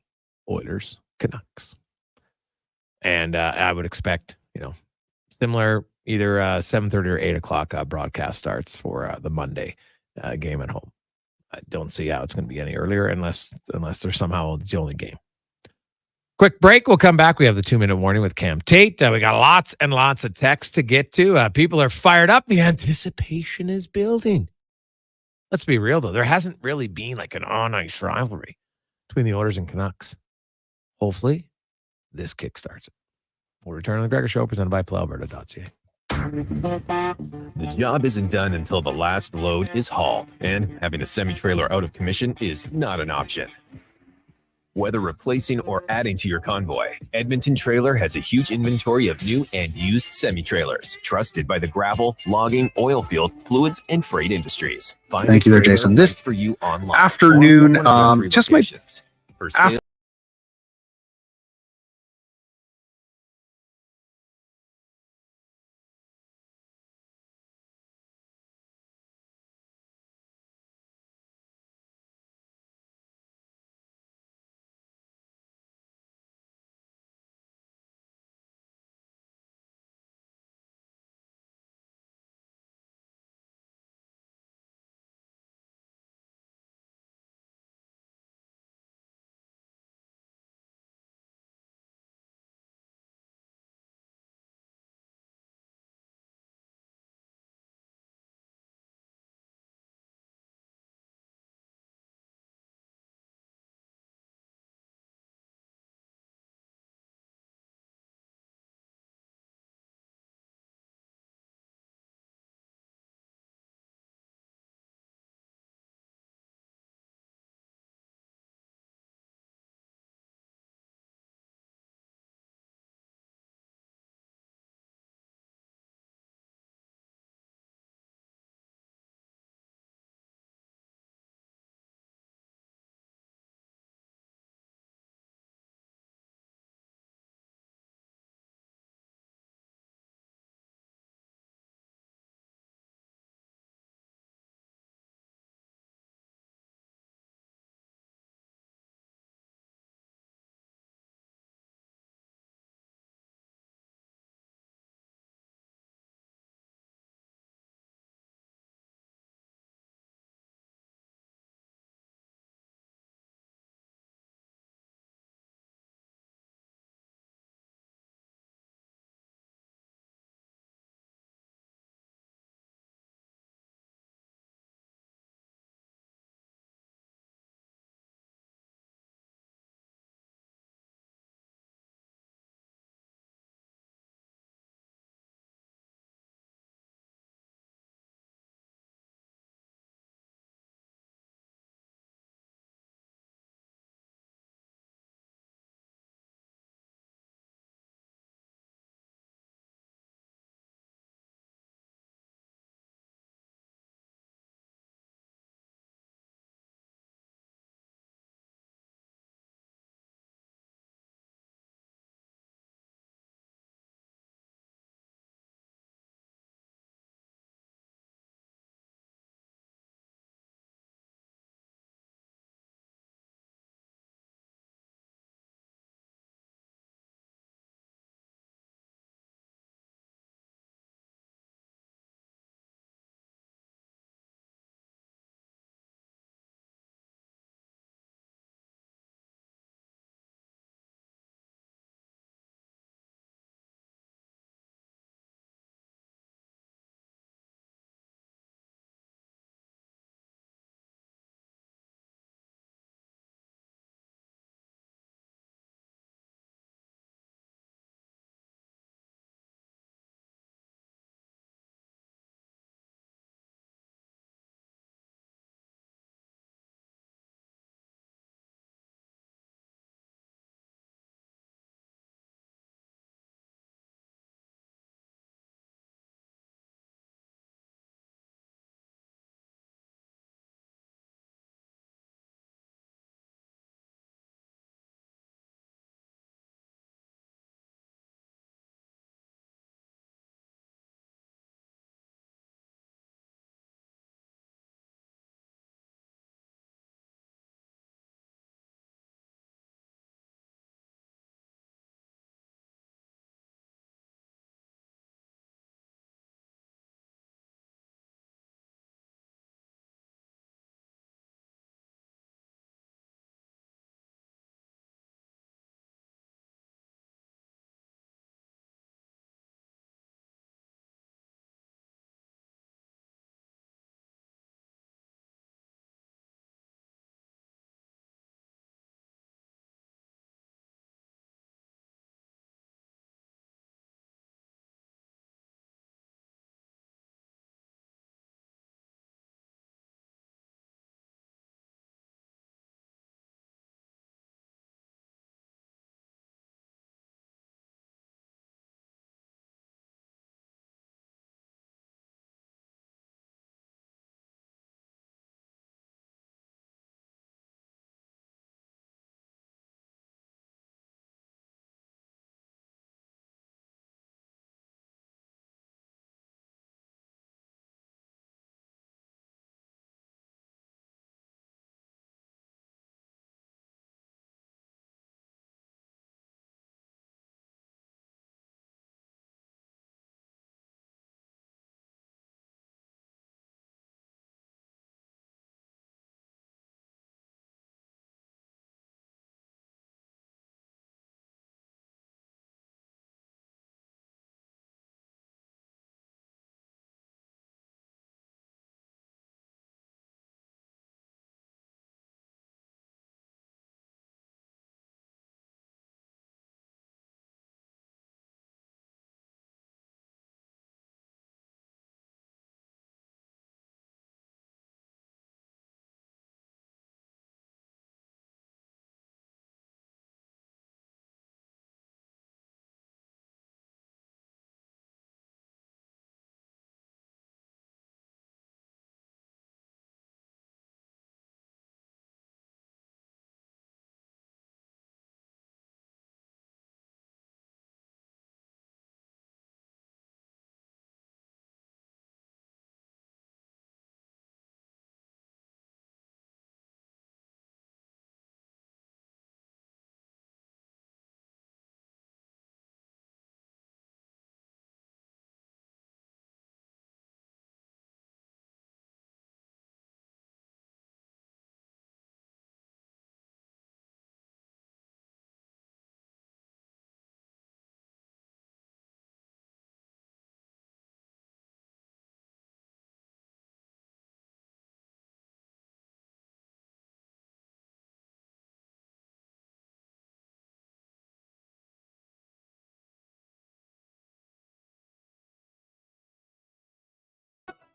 Oilers, Canucks. And I would expect, similar either 7:30 or 8 o'clock broadcast starts for the Monday game at home. I don't see how it's going to be any earlier unless there's somehow the only game. Quick break. We'll come back. We have the 2-minute warning with Cam Tate. We got lots and lots of texts to get to. People are fired up. The anticipation is building. Let's be real, though. There hasn't really been like an on-ice rivalry between the Oilers and Canucks. Hopefully, this kickstarts it. We'll return on the Gregor Show, presented by PlayAlberta.ca. The job isn't done until the last load is hauled, and having a semi-trailer out of commission is not an option. Whether replacing or adding to your convoy, Edmonton Trailer has a huge inventory of new and used semi-trailers, trusted by the gravel, logging, oil field, fluids, and freight industries. Find Thank you there, trailer Jason. This right for you online afternoon, or one of our 3 just my locations. For sale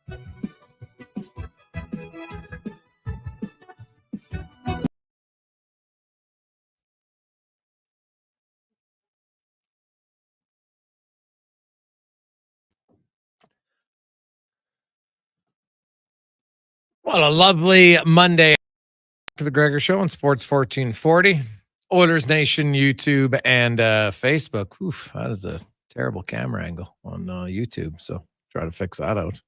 Well, a lovely Monday to the Gregor Show on Sports 1440, Oilers Nation, YouTube, and Facebook. Oof, that is a terrible camera angle on YouTube, so try to fix that out.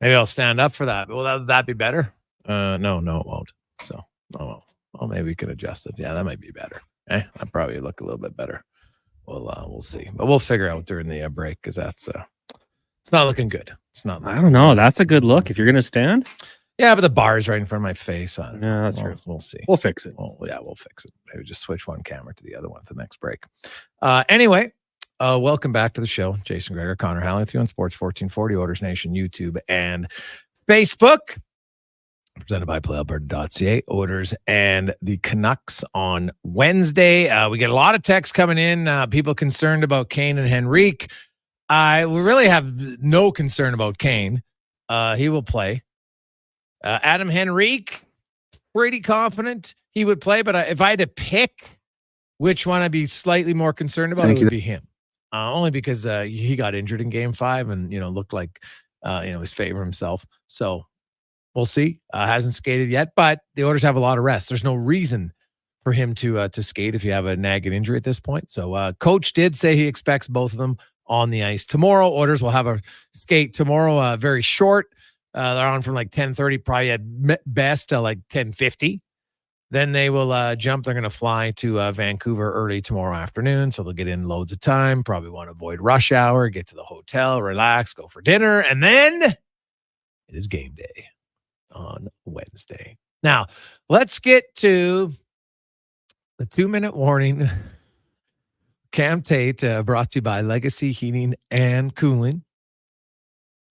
Maybe I'll stand up for that. Will that be better? No, it won't. So, well, maybe we can adjust it. Yeah, that might be better. That probably look a little bit better. We'll see, but we'll figure out during the break because that's it's not looking good. It's not. I don't know. That's a good look if you're gonna stand. Yeah, but the bar's right in front of my face. Yeah, that's true. We'll see. We'll fix it. Well, yeah, we'll fix it. Maybe just switch one camera to the other one at the next break. Anyway, welcome back to the show. Jason Gregor, Connor Halley with you on Sports 1440, Oilers Nation, YouTube, and Facebook. Presented by PlayAlberta.ca, Oilers and the Canucks on Wednesday. We get a lot of texts coming in. People concerned about Kane and Henrique. We really have no concern about Kane. He will play. Adam Henrique, pretty confident he would play, but if I had to pick which one I'd be slightly more concerned about, it would be him. Only because he got injured in Game 5 and looked like he's favoring himself. So we'll see. Hasn't skated yet, but the Oilers have a lot of rest. There's no reason for him to skate if you have a nagging injury at this point. So coach did say he expects both of them on the ice tomorrow. Oilers will have a skate tomorrow, very short. They're on from like 10:30, probably at best to like 10:50. Then they will jump. They're going to fly to Vancouver early tomorrow afternoon. So they'll get in loads of time, probably want to avoid rush hour, get to the hotel, relax, go for dinner. And then it is game day on Wednesday. Now, let's get to the 2-minute warning. Cam Tate, brought to you by Legacy Heating and Cooling.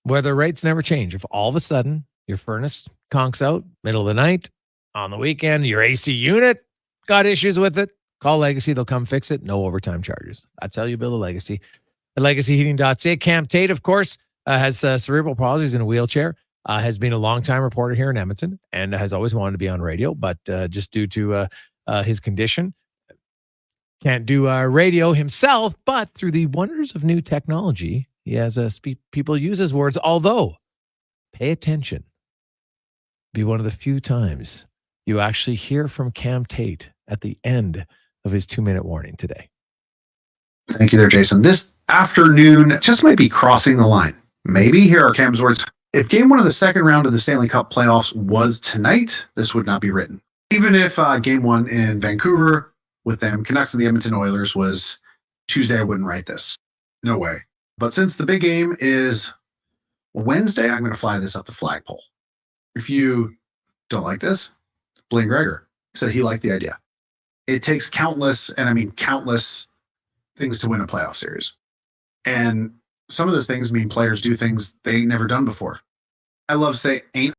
Weather rates never change. If all of a sudden your furnace conks out middle of the night, on the weekend, your AC unit got issues with it, call Legacy. They'll come fix it. No overtime charges. That's how you build a Legacy. At legacyheating.ca. Cam Tate, of course, has cerebral palsy. He's in a wheelchair. Has been a long-time reporter here in Edmonton and has always wanted to be on radio, but just due to his condition, can't do radio himself. But through the wonders of new technology, he has people use his words. Although, pay attention. Be one of the few times you actually hear from Cam Tate at the end of his 2-minute warning today. Thank you there, Jason. This afternoon just might be crossing the line. Maybe here are Cam's words. If game 1 of the second round of the Stanley Cup playoffs was tonight, this would not be written. Even if game 1 in Vancouver with them Canucks and the Edmonton Oilers was Tuesday, I wouldn't write this. No way. But since the big game is Wednesday, I'm going to fly this up the flagpole. If you don't like this, Blaine Gregor said he liked the idea. It takes countless, and I mean countless, things to win a playoff series. And some of those things mean players do things they ain't never done before. I love to say ain't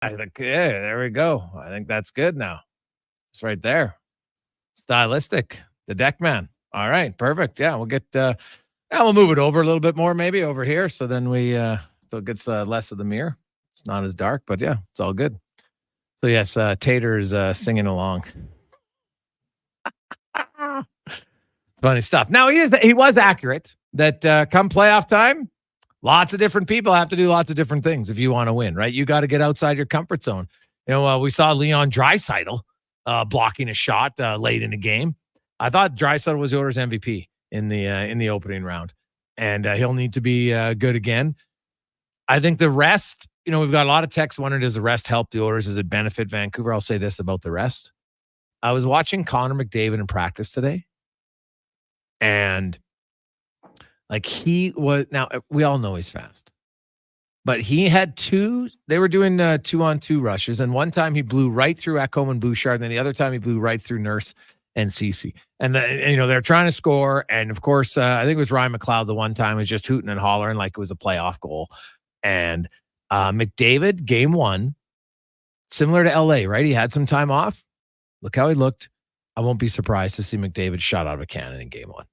I think, yeah, there we go. I think that's good now. It's right there. Stylistic. The deck man. All right, perfect. Yeah, we'll get, we'll move it over a little bit more, maybe over here. So then we, so it gets less of the mirror. It's not as dark, but yeah, it's all good. So yes, Tater's singing along. Funny stuff. Now he was accurate that come playoff time, lots of different people have to do lots of different things if you want to win, right? You got to get outside your comfort zone. You know, we saw Leon Draisaitl blocking a shot late in the game. I thought Draisaitl was the Oilers MVP in the opening round, and he'll need to be good again. I think the rest, you know, we've got a lot of texts wondering, does the rest help the Oilers? Does it benefit Vancouver? I'll say this about the rest. I was watching Connor McDavid in practice today, and like he was, now we all know he's fast, but he had they were doing 2-on-2 rushes, and one time he blew right through Ekholm and Bouchard, and then the other time he blew right through Nurse and Ceci. And you know, they're trying to score, and of course, I think it was Ryan McLeod the one time was just hooting and hollering like it was a playoff goal. And McDavid, game one, similar to LA, right? He had some time off. Look how he looked. I won't be surprised to see McDavid shot out of a cannon in game one.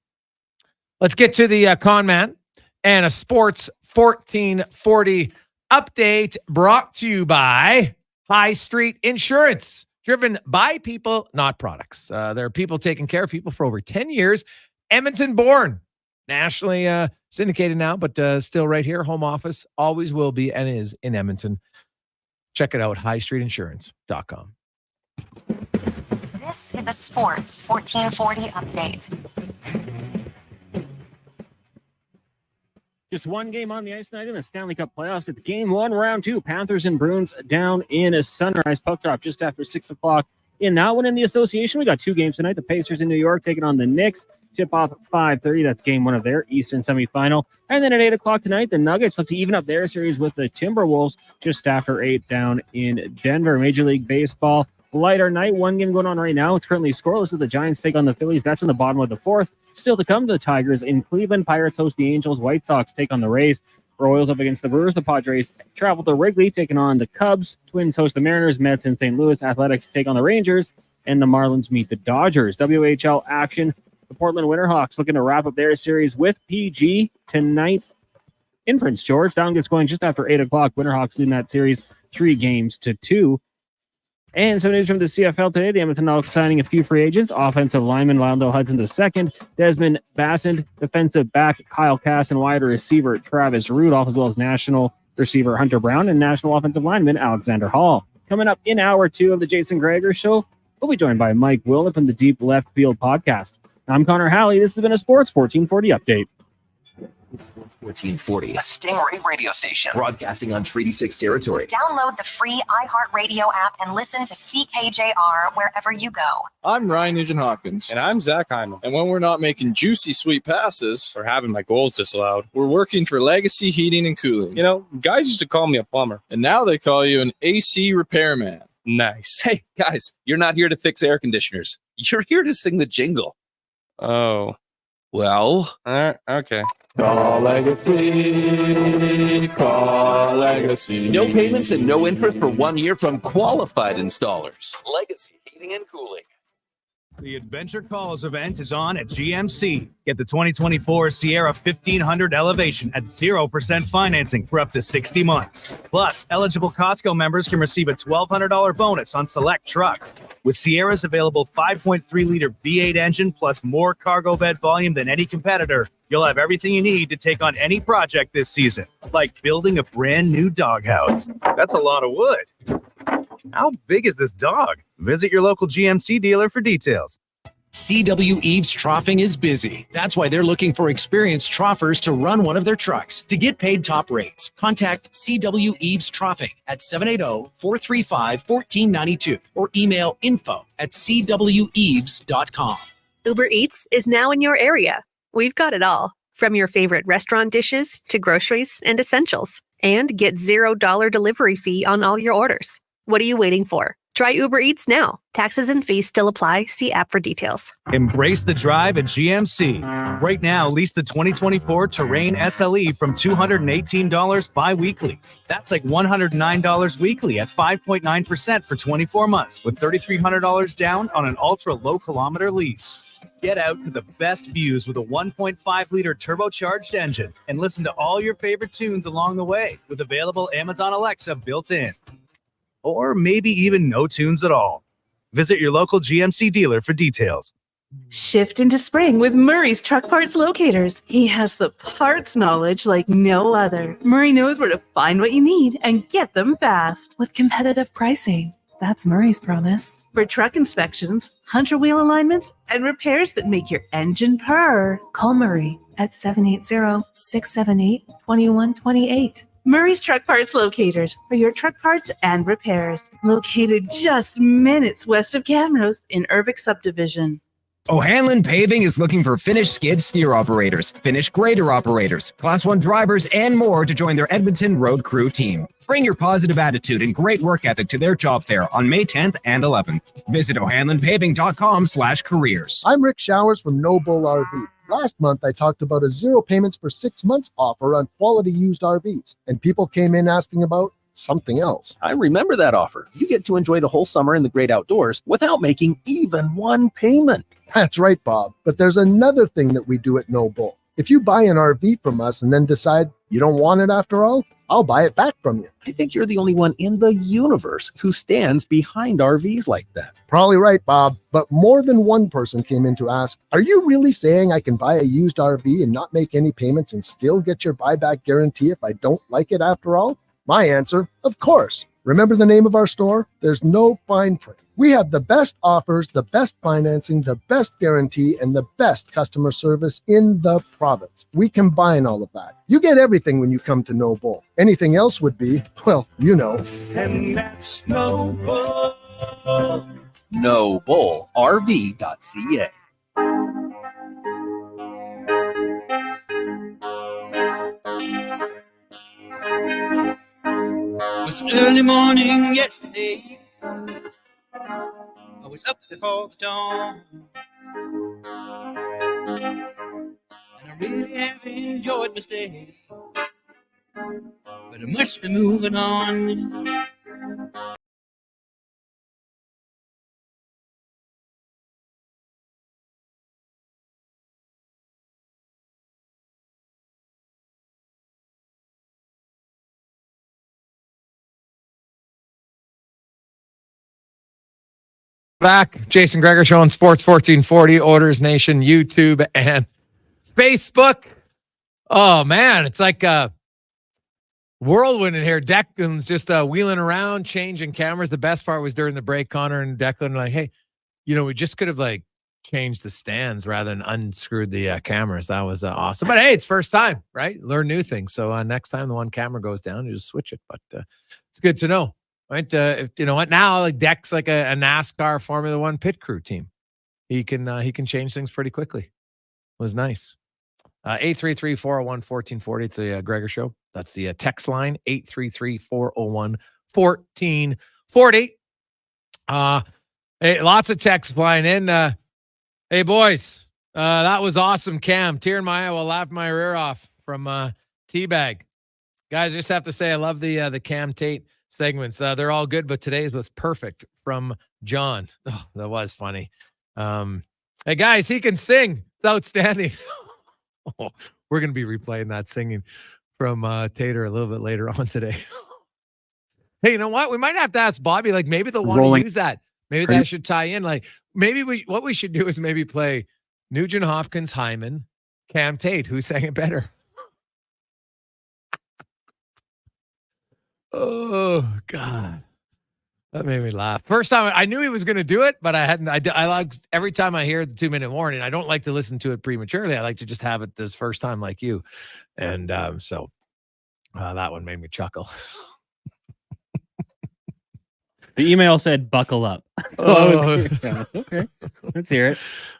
Let's get to the con man and a sports 1440 update brought to you by High Street Insurance, driven by people, not products. There are people taking care of people for over 10 years. Edmonton born, nationally syndicated now, but still right here. Home office always will be and is in Edmonton. Check it out, highstreetinsurance.com. This is a sports 1440 update. Just one game on the ice tonight in the Stanley Cup playoffs. It's game one, round two. Panthers and Bruins down in a Sunrise. Puck drop just after 6 o'clock. In that one in the association, we got two games tonight. The Pacers in New York taking on the Knicks. Tip off at 5:30. That's game one of their Eastern semifinal. And then at 8 o'clock tonight, the Nuggets look to even up their series with the Timberwolves just after 8 down in Denver. Major League Baseball. Lighter night. One game going on right now. It's currently scoreless as the Giants take on the Phillies. That's in the bottom of the fourth. Still to come, the Tigers in Cleveland. Pirates host the Angels. White Sox take on the Rays. Royals up against the Brewers. The Padres travel to Wrigley, taking on the Cubs. Twins host the Mariners. Mets in St. Louis. Athletics take on the Rangers. And the Marlins meet the Dodgers. WHL action. The Portland Winterhawks looking to wrap up their series with PG tonight in Prince George. That one gets going just after 8 o'clock. Winterhawks leading that series 3-2. And some news from the CFL today. The Edmonton Elks signing a few free agents. Offensive lineman Lando Hudson II, Desmond Bassett, defensive back Kyle Cass, and wide receiver Travis Rudolph, as well as national receiver Hunter Brown and national offensive lineman Alexander Hall. Coming up in hour 2 of the Jason Gregor Show, we'll be joined by Mike Wilner from the Deep Left Field podcast. I'm Connor Halley. This has been a Sports 1440 update. Sports 1440, a Stingray radio station broadcasting on Treaty 6 territory. Download the free iHeartRadio app and listen to CKJR wherever you go. I'm Ryan Nugent-Hopkins. And I'm Zach Hyman. And when we're not making juicy, sweet passes or having my goals disallowed, we're working for Legacy Heating and Cooling. You know, guys used to call me a plumber, and now they call you an AC repairman. Nice. Hey, guys, you're not here to fix air conditioners. You're here to sing the jingle. Oh. Well, okay. Call Legacy, call Legacy. No payments and no interest for 1 year from qualified installers. Legacy Heating and Cooling. The Adventure Calls event is on at GMC. Get the 2024 Sierra 1500 Elevation at 0% financing for up to 60 months. Plus, eligible Costco members can receive a $1,200 bonus on select trucks. With Sierra's available 5.3-liter V8 engine plus more cargo bed volume than any competitor, you'll have everything you need to take on any project this season, like building a brand new doghouse. That's a lot of wood. How big is this dog? Visit your local GMC dealer for details. CW Eves Troughing is busy. That's why they're looking for experienced troughers to run one of their trucks. To get paid top rates, contact CW Eves Troughing at 780-435-1492 or email info@cweves.com. Uber Eats is now in your area. We've got it all, from your favorite restaurant dishes to groceries and essentials. And get $0 delivery fee on all your orders. What are you waiting for? Try Uber Eats now. Taxes and fees still apply. See app for details. Embrace the drive at GMC. Right now, lease the 2024 Terrain SLE from $218 bi-weekly. That's like $109 weekly at 5.9% for 24 months with $3,300 down on an ultra-low-kilometer lease. Get out to the best views with a 1.5-liter turbocharged engine and listen to all your favorite tunes along the way with available Amazon Alexa built in. Or maybe even no tunes at all. Visit your local GMC dealer for details. Shift into spring with Murray's Truck Parts Locators. He has the parts knowledge like no other. Murray knows where to find what you need and get them fast with competitive pricing. That's Murray's promise. For truck inspections, hunter wheel alignments, and repairs that make your engine purr, call Murray at 780-678-2128. Murray's Truck Parts Locators for your truck parts and repairs. Located just minutes west of Camrose in Irvik Subdivision. O'Hanlon Paving is looking for finished skid steer operators, finished grader operators, Class 1 drivers, and more to join their Edmonton road crew team. Bring your positive attitude and great work ethic to their job fair on May 10th and 11th. Visit o'hanlonpaving.com/careers. I'm Rick Showers from No Bull RV. Last month, I talked about a 0 payments for 6 months offer on quality used RVs, and people came in asking about something else. I remember that offer. You get to enjoy the whole summer in the great outdoors without making even one payment. That's right, Bob. But there's another thing that we do at No Bull. If you buy an RV from us and then decide you don't want it after all, I'll buy it back from you. I think you're the only one in the universe who stands behind RVs like that. Probably right, Bob. But more than one person came in to ask, are you really saying I can buy a used RV and not make any payments and still get your buyback guarantee if I don't like it after all? My answer, of course. Remember the name of our store? There's no fine print. We have the best offers, the best financing, the best guarantee, and the best customer service in the province. We combine all of that. You get everything when you come to No Bull. Anything else would be, well, you know. And that's No Bull. NoBullRV.ca. It was early morning yesterday. I was up before the dawn, and I really have enjoyed my stay, but I must be moving on. Back, Jason Gregor Show on Sports 1440, Oilers Nation, YouTube, and Facebook. Oh, man, it's like a whirlwind in here. Declan's just wheeling around, changing cameras. The best part was during the break, Connor and Declan like, hey, we just could have changed the stands rather than unscrewed the cameras. That was awesome. But hey, it's first time, right? Learn new things. So next time the one camera goes down, you just switch it. But it's good to know. Right, if, you know what now? Deck's like a NASCAR Formula One pit crew team. He can change things pretty quickly. It was nice. 833-401-1440. It's a Gregor Show. That's the text line. 833-401-1440. Hey, lots of texts flying in. Hey boys, that was awesome. Cam, tear in my eye will laugh my rear off from Teabag. Guys, I just have to say I love the Cam Tate segments. They're all good, but today's was perfect from John. Oh, that was funny. Hey guys, he can sing. It's outstanding. Oh, we're going to be replaying that singing from Tater a little bit later on today. Hey, you know what? We might have to ask Bobby, maybe they'll want to use that. Maybe that should tie in. Maybe what we should do is maybe play Nugent Hopkins, Hyman, Cam Tate. Who sang it better? Oh God, that made me laugh. First time I knew he was going to do it, but I hadn't. I like every time I hear the 2-minute warning. I don't like to listen to it prematurely. I like to just have it this first time, like you. And so that one made me chuckle. The email said, "Buckle up." Okay, let's hear it.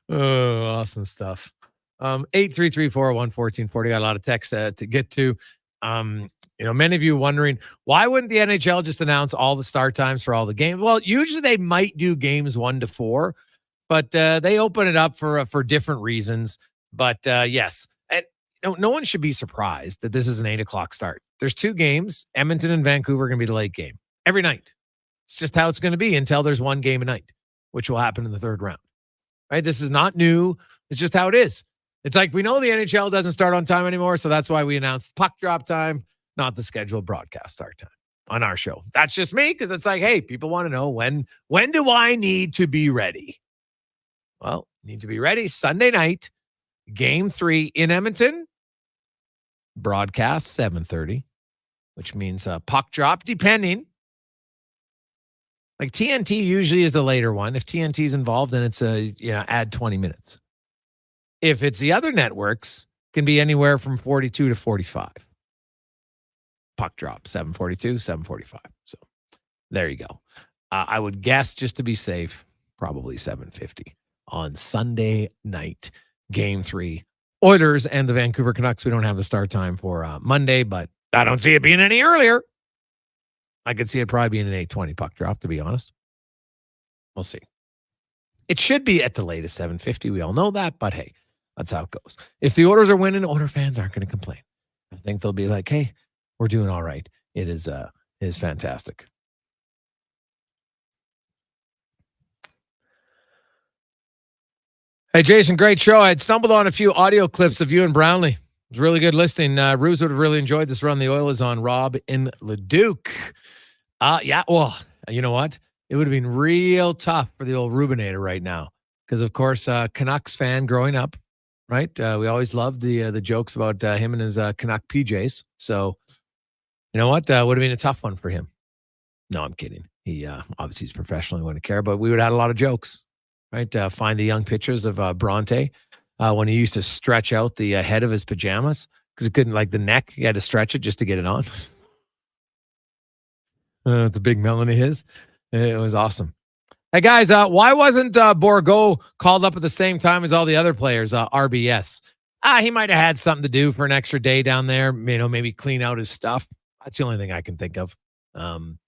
Oh, awesome stuff. 833-401-1440. Got a lot of text to get to. Many of you wondering, why wouldn't the NHL just announce all the start times for all the games? Well, usually they might do games 1 to 4, but they open it up for different reasons. But yes, and no one should be surprised that this is an 8 o'clock start. There's 2 games. Edmonton and Vancouver are going to be the late game every night. It's just how it's going to be until there's 1 game a night, which will happen in the 3rd round. Right? This is not new. It's just how it is. It's like we know the NHL doesn't start on time anymore, so that's why we announced puck drop time, not the scheduled broadcast start time on our show. That's just me, because it's like, hey, people want to know when do I need to be ready? Well, need to be ready Sunday night, game 3 in Edmonton, broadcast 7:30, which means puck drop, depending. Like TNT usually is the later one. If TNT is involved, then it's add 20 minutes. If it's the other networks, can be anywhere from 42 to 45. Puck drop, 7:42, 7:45. So there you go. I would guess, just to be safe, probably 7:50 on Sunday night, game 3. Oilers and the Vancouver Canucks. We don't have the start time for Monday, but I don't see it being any earlier. I could see it probably being an 8:20 puck drop, to be honest. We'll see. It should be at the latest 7:50. We all know that, but hey, that's how it goes. If the Oilers are winning, Oilers fans aren't going to complain. I think they'll be like, hey, we're doing all right. It is fantastic. Hey, Jason, great show. I had stumbled on a few audio clips of you and Brownlee. It was really good listening. Ruse would have really enjoyed this run the Oilers on Rob in Leduc. Yeah, well, you know what? It would have been real tough for the old Rubinator right now. Because, of course, Canucks fan growing up, right? We always loved the jokes about him and his Canuck PJs. So, you know what? Would have been a tough one for him. No, I'm kidding. He obviously he's professional. He wouldn't care, but we would have had a lot of jokes, right? Find the young pictures of Bronte when he used to stretch out the head of his pajamas because he couldn't, like the neck. He had to stretch it just to get it on. The big melon of his. It was awesome. Hey, guys, why wasn't Bourgault called up at the same time as all the other players, RBS? He might have had something to do for an extra day down there, maybe clean out his stuff. That's the only thing I can think of. The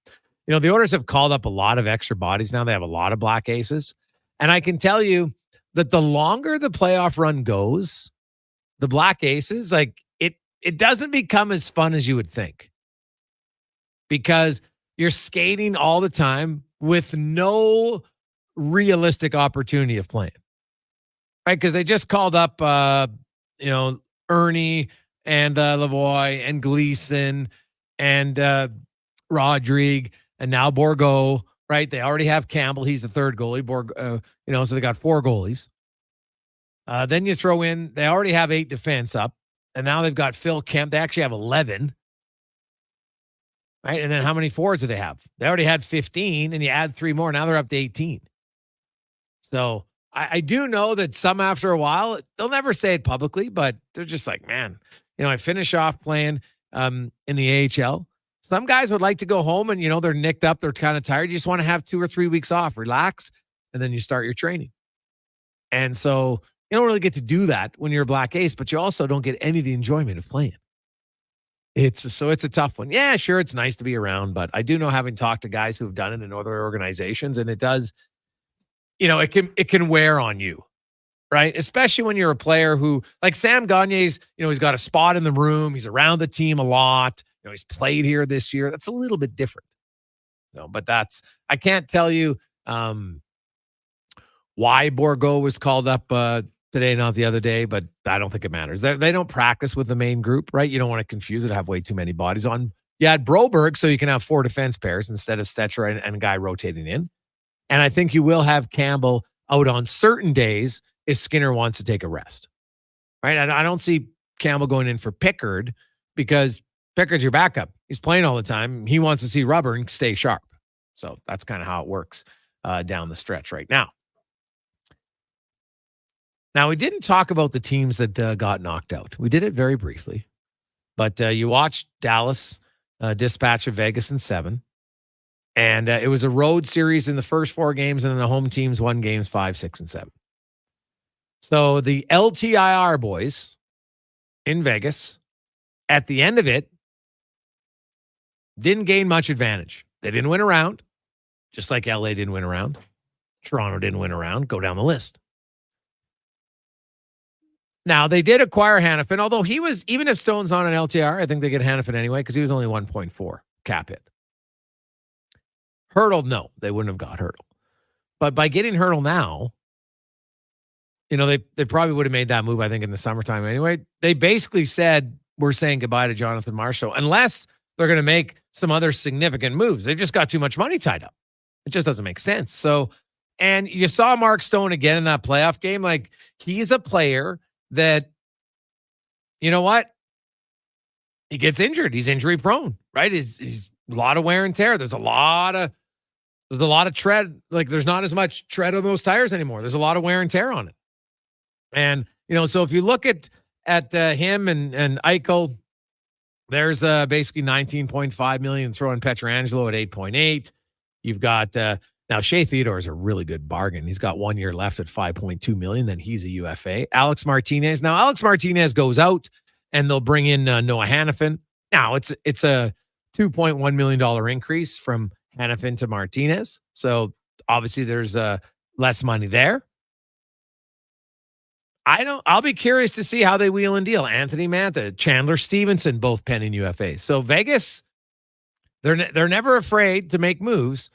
Oilers have called up a lot of extra bodies now. They have a lot of black aces. And I can tell you that the longer the playoff run goes, the black aces, like it doesn't become as fun as you would think. Because you're skating all the time with no realistic opportunity of playing. Right? Because they just called up, Ernie and Lavoie and Gleason and Rodrigue and now Bourgault, right? They already have Campbell. He's the 3rd goalie. So they got 4 goalies. Then you throw in, they already have 8 defense up. And now they've got Phil Kemp. They actually have 11. Right? And then how many forwards do they have? They already had 15, and you add 3 more. Now they're up to 18. So I do know that some after a while, they'll never say it publicly, but they're just like, man, I finish off playing in the AHL. Some guys would like to go home and, they're nicked up. They're kind of tired. You just want to have 2 or 3 weeks off, relax, and then you start your training. And so you don't really get to do that when you're a black ace, but you also don't get any of the enjoyment of playing. It's a tough one. Yeah, sure, it's nice to be around, but I do know, having talked to guys who have done it in other organizations, and it does, it can wear on you, right? Especially when you're a player who, like Sam Gagne's, he's got a spot in the room. He's around the team a lot. He's played here this year. That's a little bit different. But I can't tell you why Bourgault was called up today, not the other day, but I don't think it matters. They don't practice with the main group, right? You don't want to confuse it, have way too many bodies on. You had Broberg, so you can have 4 defense pairs instead of Stetcher and a guy rotating in. And I think you will have Campbell out on certain days if Skinner wants to take a rest, right? I don't see Campbell going in for Pickard because Pickard's your backup. He's playing all the time. He wants to see rubber and stay sharp. So that's kind of how it works down the stretch right now. Now, we didn't talk about the teams that got knocked out. We did it very briefly. But you watched Dallas dispatch of Vegas in 7. And it was a road series in the first 4 games, and then the home teams won games 5, 6, and 7. So the LTIR boys in Vegas, at the end of it, Didn't gain much advantage. They didn't win a round, just like LA didn't win a round. Toronto didn't win a round. Go down the list. Now, they did acquire Hannafin, although he was, even if Stone's on an LTR, I think they get Hannafin anyway because he was only 1.4 cap hit. Hurdle, no, they wouldn't have got Hurdle. But by getting Hurdle now, they probably would have made that move, I think, in the summertime anyway. They basically said, we're saying goodbye to Jonathan Marchessault, unless they're going to make some other significant moves. They've just got too much money tied up. It just doesn't make sense. So, and you saw Mark Stone again in that playoff game. Like, he's a player that, you know what? He gets injured. He's injury prone, right? He's a lot of wear and tear. There's a lot of tread. Like, there's not as much tread on those tires anymore. There's a lot of wear and tear on it. And, so if you look at him and Eichel, there's basically $19.5 million throwing Pietrangelo at 8.8. You've got now Shea Theodore is a really good bargain. He's got 1 year left at $5.2 million. Then he's a UFA. Alex Martinez. Now Alex Martinez goes out, and they'll bring in Noah Hannafin. Now it's a $2.1 million increase from Hannafin to Martinez. So obviously there's less money there. I'll be curious to see how they wheel and deal. Anthony Mantha, Chandler Stevenson, both pending UFA. So Vegas, they're never afraid to make moves,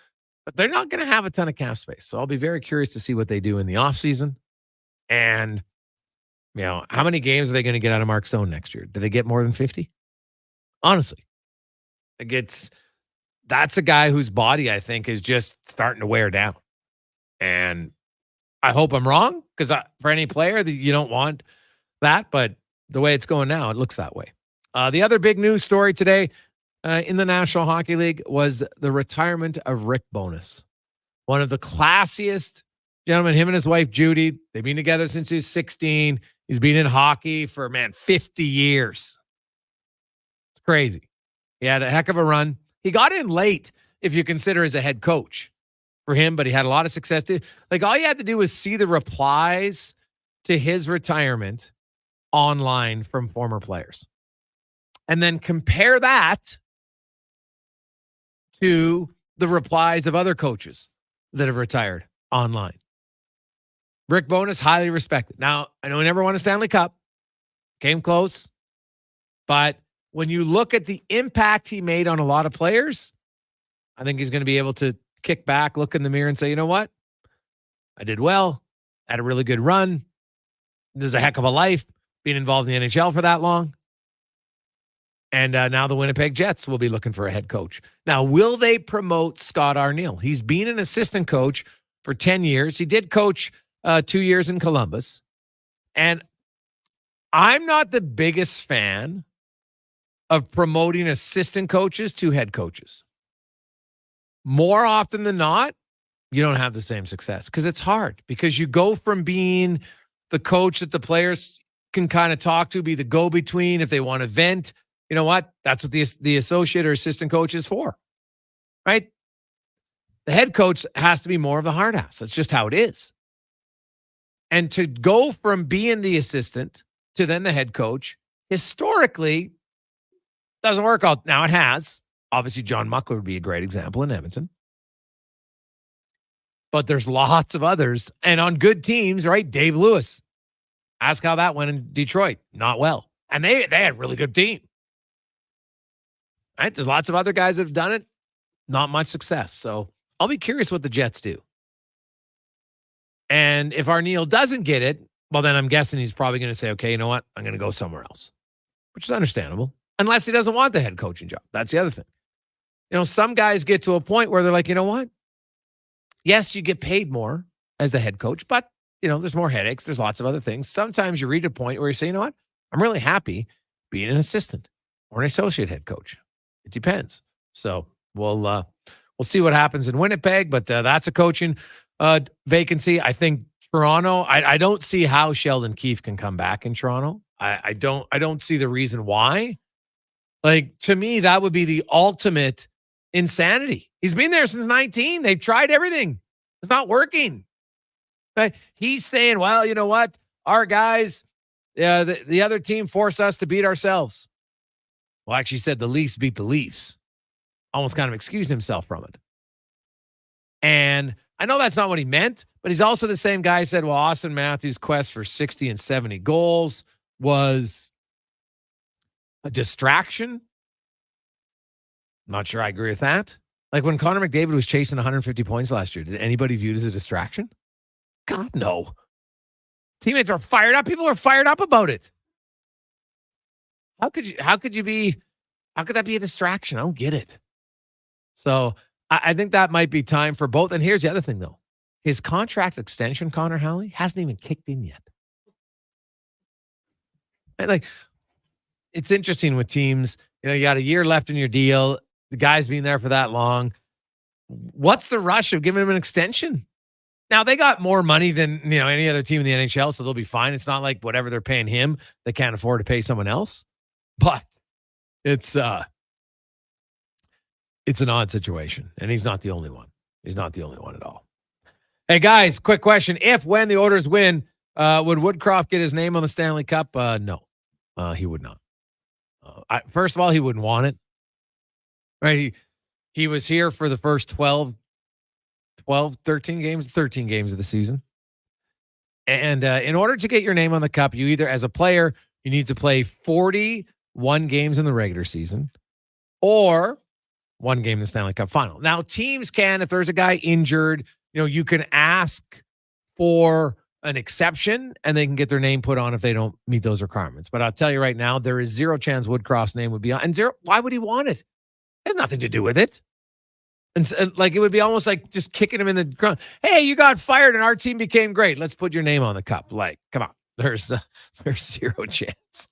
but they're not going to have a ton of cap space. So I'll be very curious to see what they do in the offseason. And, how many games are they going to get out of Mark Stone next year? Do they get more than 50? Honestly. That's a guy whose body, I think, is just starting to wear down. And I hope I'm wrong, because for any player, you don't want that. But the way it's going now, it looks that way. The other big news story today in the National Hockey League was the retirement of Rick Bowness, one of the classiest gentlemen. Him and his wife, Judy, they've been together since he was 16. He's been in hockey for, 50 years. It's crazy. He had a heck of a run. He got in late, if you consider as a head coach for him, but he had a lot of success. Like, all you had to do was see the replies to his retirement online from former players. And then compare that to the replies of other coaches that have retired online. Rick Bowness, highly respected. Now, I know he never won a Stanley Cup. Came close. But when you look at the impact he made on a lot of players, I think he's going to be able to kick back, look in the mirror, and say, you know what? I did well. Had a really good run. There's a heck of a life being involved in the NHL for that long. And now the Winnipeg Jets will be looking for a head coach. Now, will they promote Scott Arniel? He's been an assistant coach for 10 years. He did coach 2 years in Columbus. And I'm not the biggest fan of promoting assistant coaches to head coaches. More often than not, you don't have the same success because it's hard, because you go from being the coach that the players can kind of talk to, be the go-between if they want to vent. You know what? That's what the associate or assistant coach is for, right? The head coach has to be more of the hard ass. That's just how it is. And to go from being the assistant to then the head coach, historically, doesn't work out. Now it has. Obviously, John Muckler would be a great example in Edmonton. But there's lots of others. And on good teams, right? Dave Lewis. Ask how that went in Detroit. Not well. And they had a really good team. Right? There's lots of other guys that have done it. Not much success. So I'll be curious what the Jets do. And if Arniel doesn't get it, well, then I'm guessing he's probably going to say, okay, you know what? I'm going to go somewhere else. Which is understandable. Unless he doesn't want the head coaching job. That's the other thing. Some guys get to a point where they're like, you know what? Yes, you get paid more as the head coach, but, there's more headaches. There's lots of other things. Sometimes you reach a point where you say, you know what? I'm really happy being an assistant or an associate head coach. It depends. So we'll see what happens in Winnipeg, but that's a coaching vacancy. I think Toronto, I don't see how Sheldon Keefe can come back in Toronto. I don't see the reason why. Like, to me, that would be the ultimate insanity. He's been there since 19. They've tried everything. It's not working. But he's saying, well, you know what? Our guys, the other team forced us to beat ourselves. Well, actually said the Leafs beat the Leafs. almost kind of excused himself from it. And I know that's not what he meant, but he's also the same guy who said, well, Austin Matthews' quest for 60 and 70 goals was a distraction. Not sure I agree with that. Like when Connor McDavid was chasing 150 points last year, did anybody view it as a distraction? God, no. Teammates are fired up. People are fired up about it. How could that be a distraction? I don't get it. So I think that might be time for both. And here's the other thing, though. His contract extension, Connor Halley, hasn't even kicked in yet. And like, it's interesting with teams. You know, you got a year left in your deal. The guy's been there for that long. What's the rush of giving him an extension? Now, they got more money than, any other team in the NHL, so they'll be fine. It's not like whatever they're paying him, they can't afford to pay someone else. But it's an odd situation, and he's not the only one. He's not the only one at all. Hey, guys, quick question. When the Oilers win, would Woodcroft get his name on the Stanley Cup? No, he would not. First of all, he wouldn't want it. Right? He was here for the first 13 games of the season. And in order to get your name on the cup, you either, as a player, you need to play 41 games in the regular season or 1 game in the Stanley Cup final. Now, teams can, if there's a guy injured, you can ask for an exception and they can get their name put on if they don't meet those requirements. But I'll tell you right now, there is zero chance Woodcroft's name would be on. And zero, why would he want it? It has nothing to do with it. And it would be almost like just kicking him in the ground. Hey, you got fired and our team became great. Let's put your name on the cup. Like, come on. There's zero chance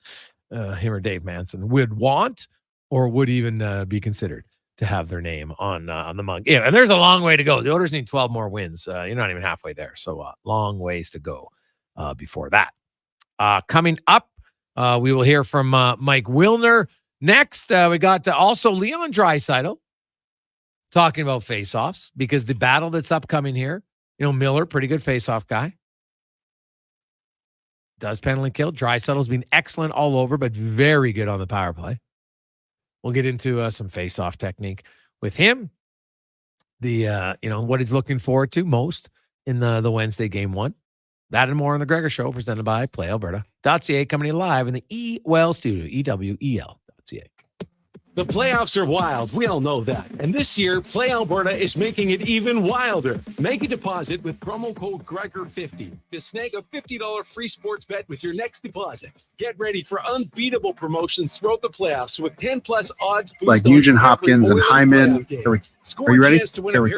him or Dave Manson would want or would even be considered to have their name on the mug. Yeah, and there's a long way to go. The Oilers need 12 more wins. You're not even halfway there. So long ways to go before that. Coming up, we will hear from Mike Wilner. Next, we got also Leon Draisaitl talking about faceoffs because the battle that's upcoming here, Miller, pretty good faceoff guy. Does penalty kill. Draisaitl's been excellent all over, but very good on the power play. We'll get into some face-off technique with him. The what he's looking forward to most in the Wednesday game 1. That and more on the Gregor Show, presented by PlayAlberta.ca, coming live in the E-Well studio, EWEL.ca. The playoffs are wild. We all know that. And this year, Play Alberta is making it even wilder. Make a deposit with promo code Gregor50 to snag a $50 free sports bet with your next deposit. Get ready for unbeatable promotions throughout the playoffs with 10+ odds. Like Nugent Hopkins and Hyman. Are you ready? Here we go.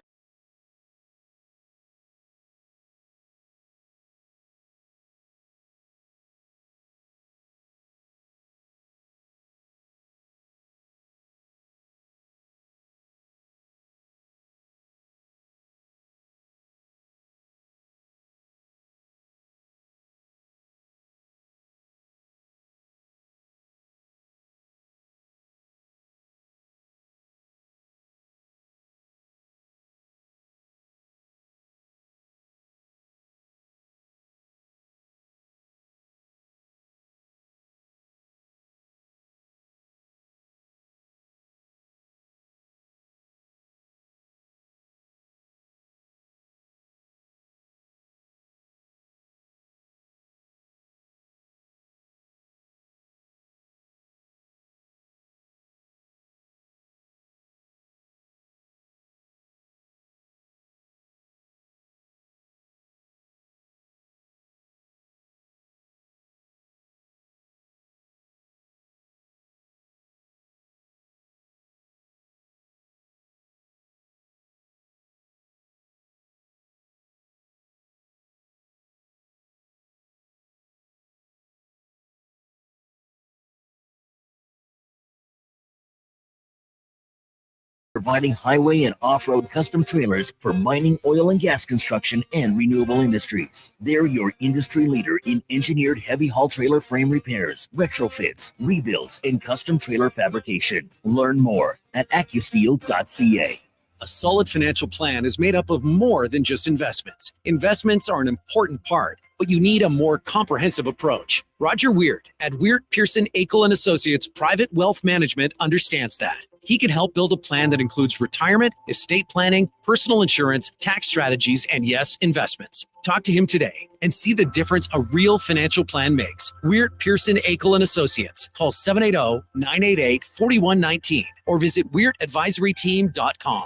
Providing highway and off-road custom trailers for mining, oil and gas construction, and renewable industries. They're your industry leader in engineered heavy haul trailer frame repairs, retrofits, rebuilds, and custom trailer fabrication. Learn more at accusteel.ca. A solid financial plan is made up of more than just investments. Investments are an important part, but you need a more comprehensive approach. Roger Weird at Weird Pearson Akel & Associates Private Wealth Management understands that. He can help build a plan that includes retirement, estate planning, personal insurance, tax strategies, and yes, investments. Talk to him today and see the difference a real financial plan makes. We're Pearson, Akel & Associates. Call 780-988-4119 or visit weirdadvisoryteam.com.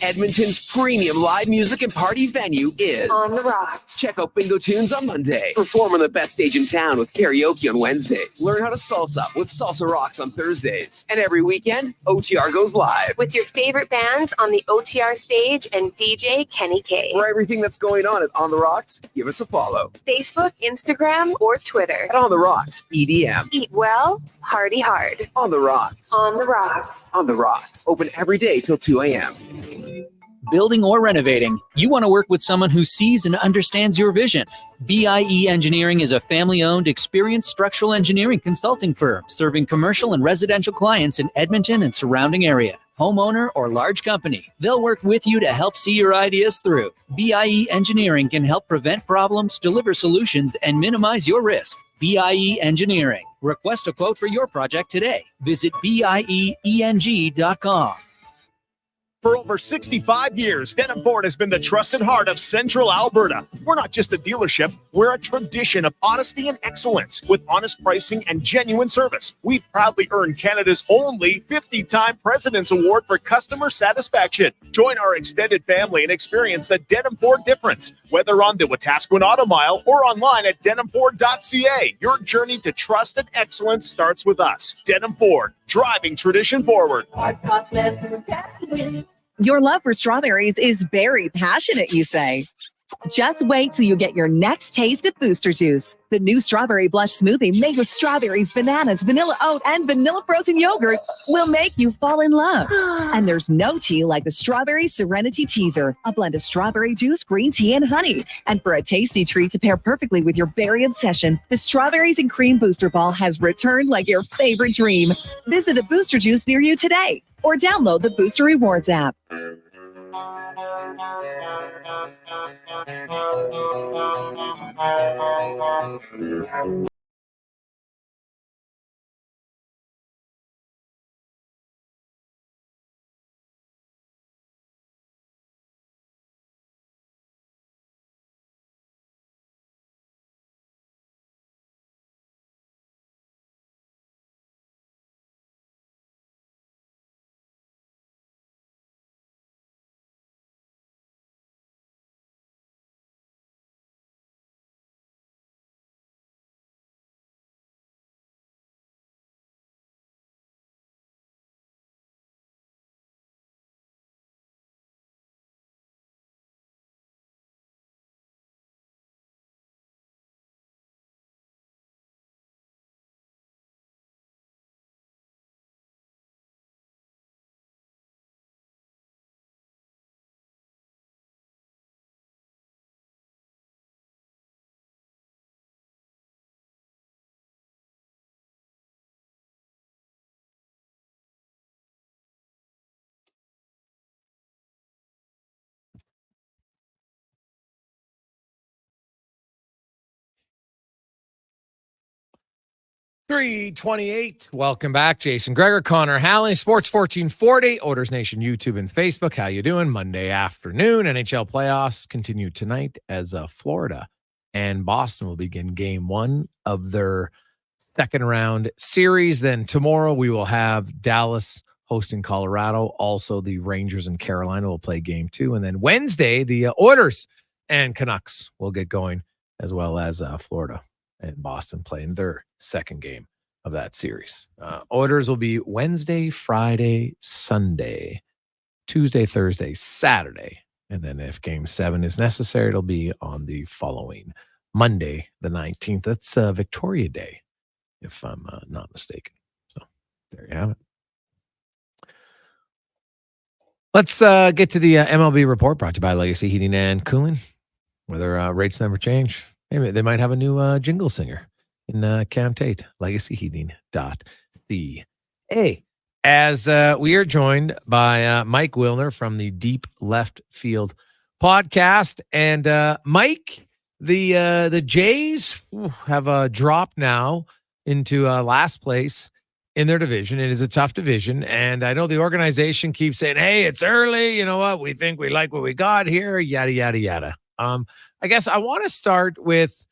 Edmonton's premium live music and party venue is On the Rocks. Check out Bingo Tunes on Monday. Perform on the best stage in town with karaoke on Wednesdays. Learn how to salsa with Salsa Rocks on Thursdays. And every weekend, OTR goes live. With your favorite bands on the OTR stage and DJ Kenny K. For everything that's going on at On the Rocks, give us a follow. Facebook, Instagram, or Twitter. At On the Rocks, EDM. Eat well, party hard. On the Rocks. On the Rocks. On the Rocks. Open every day till 2 a.m. Building or renovating, you want to work with someone who sees and understands your vision. BIE Engineering is a family-owned, experienced structural engineering consulting firm serving commercial and residential clients in Edmonton and surrounding area. Homeowner or large company, they'll work with you to help see your ideas through. BIE Engineering can help prevent problems, deliver solutions, and minimize your risk. BIE Engineering. Request a quote for your project today. Visit bieeng.com. For over 65 years, Denham Ford has been the trusted heart of Central Alberta. We're not just a dealership, we're a tradition of honesty and excellence with honest pricing and genuine service. We've proudly earned Canada's only 50-time President's Award for customer satisfaction. Join our extended family and experience the Denham Ford difference. Whether on the Wetaskiwin Auto Mile or online at denhamford.ca, your journey to trust and excellence starts with us. Denham Ford, driving tradition forward. Your love for strawberries is very passionate, you say. Just wait till you get your next taste of Booster Juice. The new Strawberry Blush smoothie made with strawberries, bananas, vanilla oat, and vanilla frozen yogurt will make you fall in love. And there's no tea like the Strawberry Serenity Teaser, a blend of strawberry juice, green tea, and honey. And for a tasty treat to pair perfectly with your berry obsession, the Strawberries and Cream Booster Ball has returned like your favorite dream. Visit a Booster Juice near you today or download the Booster Rewards app. .328. Welcome back. Jason Gregor, Connor Halley, Sports 1440, Oilers Nation YouTube and Facebook. How you doing? Monday afternoon. NHL playoffs continue tonight as Florida and Boston will begin game one of their second round series. Then tomorrow we will have Dallas hosting Colorado. Also, the Rangers and Carolina will play game two. And then Wednesday, the Oilers and Canucks will get going, as well as Florida and Boston playing their second game of that series. Oilers will be Wednesday, Friday, Sunday, Tuesday, Thursday, Saturday. And then if game 7 is necessary, it'll be on the following Monday, the 19th. That's Victoria Day, if I'm not mistaken. So there you have it. Let's get to the MLB report brought to you by Legacy Heating and Cooling, where their rates never change. Maybe they might have a new jingle singer in Cam Tate, legacyheating.ca. As we are joined by Mike Wilner from the Deep Left Field podcast. And Mike, the Jays have dropped now into last place in their division. It is a tough division. And I know the organization keeps saying, hey, it's early. You know what? We think we like what we got here, yada, yada, yada. I guess I want to start with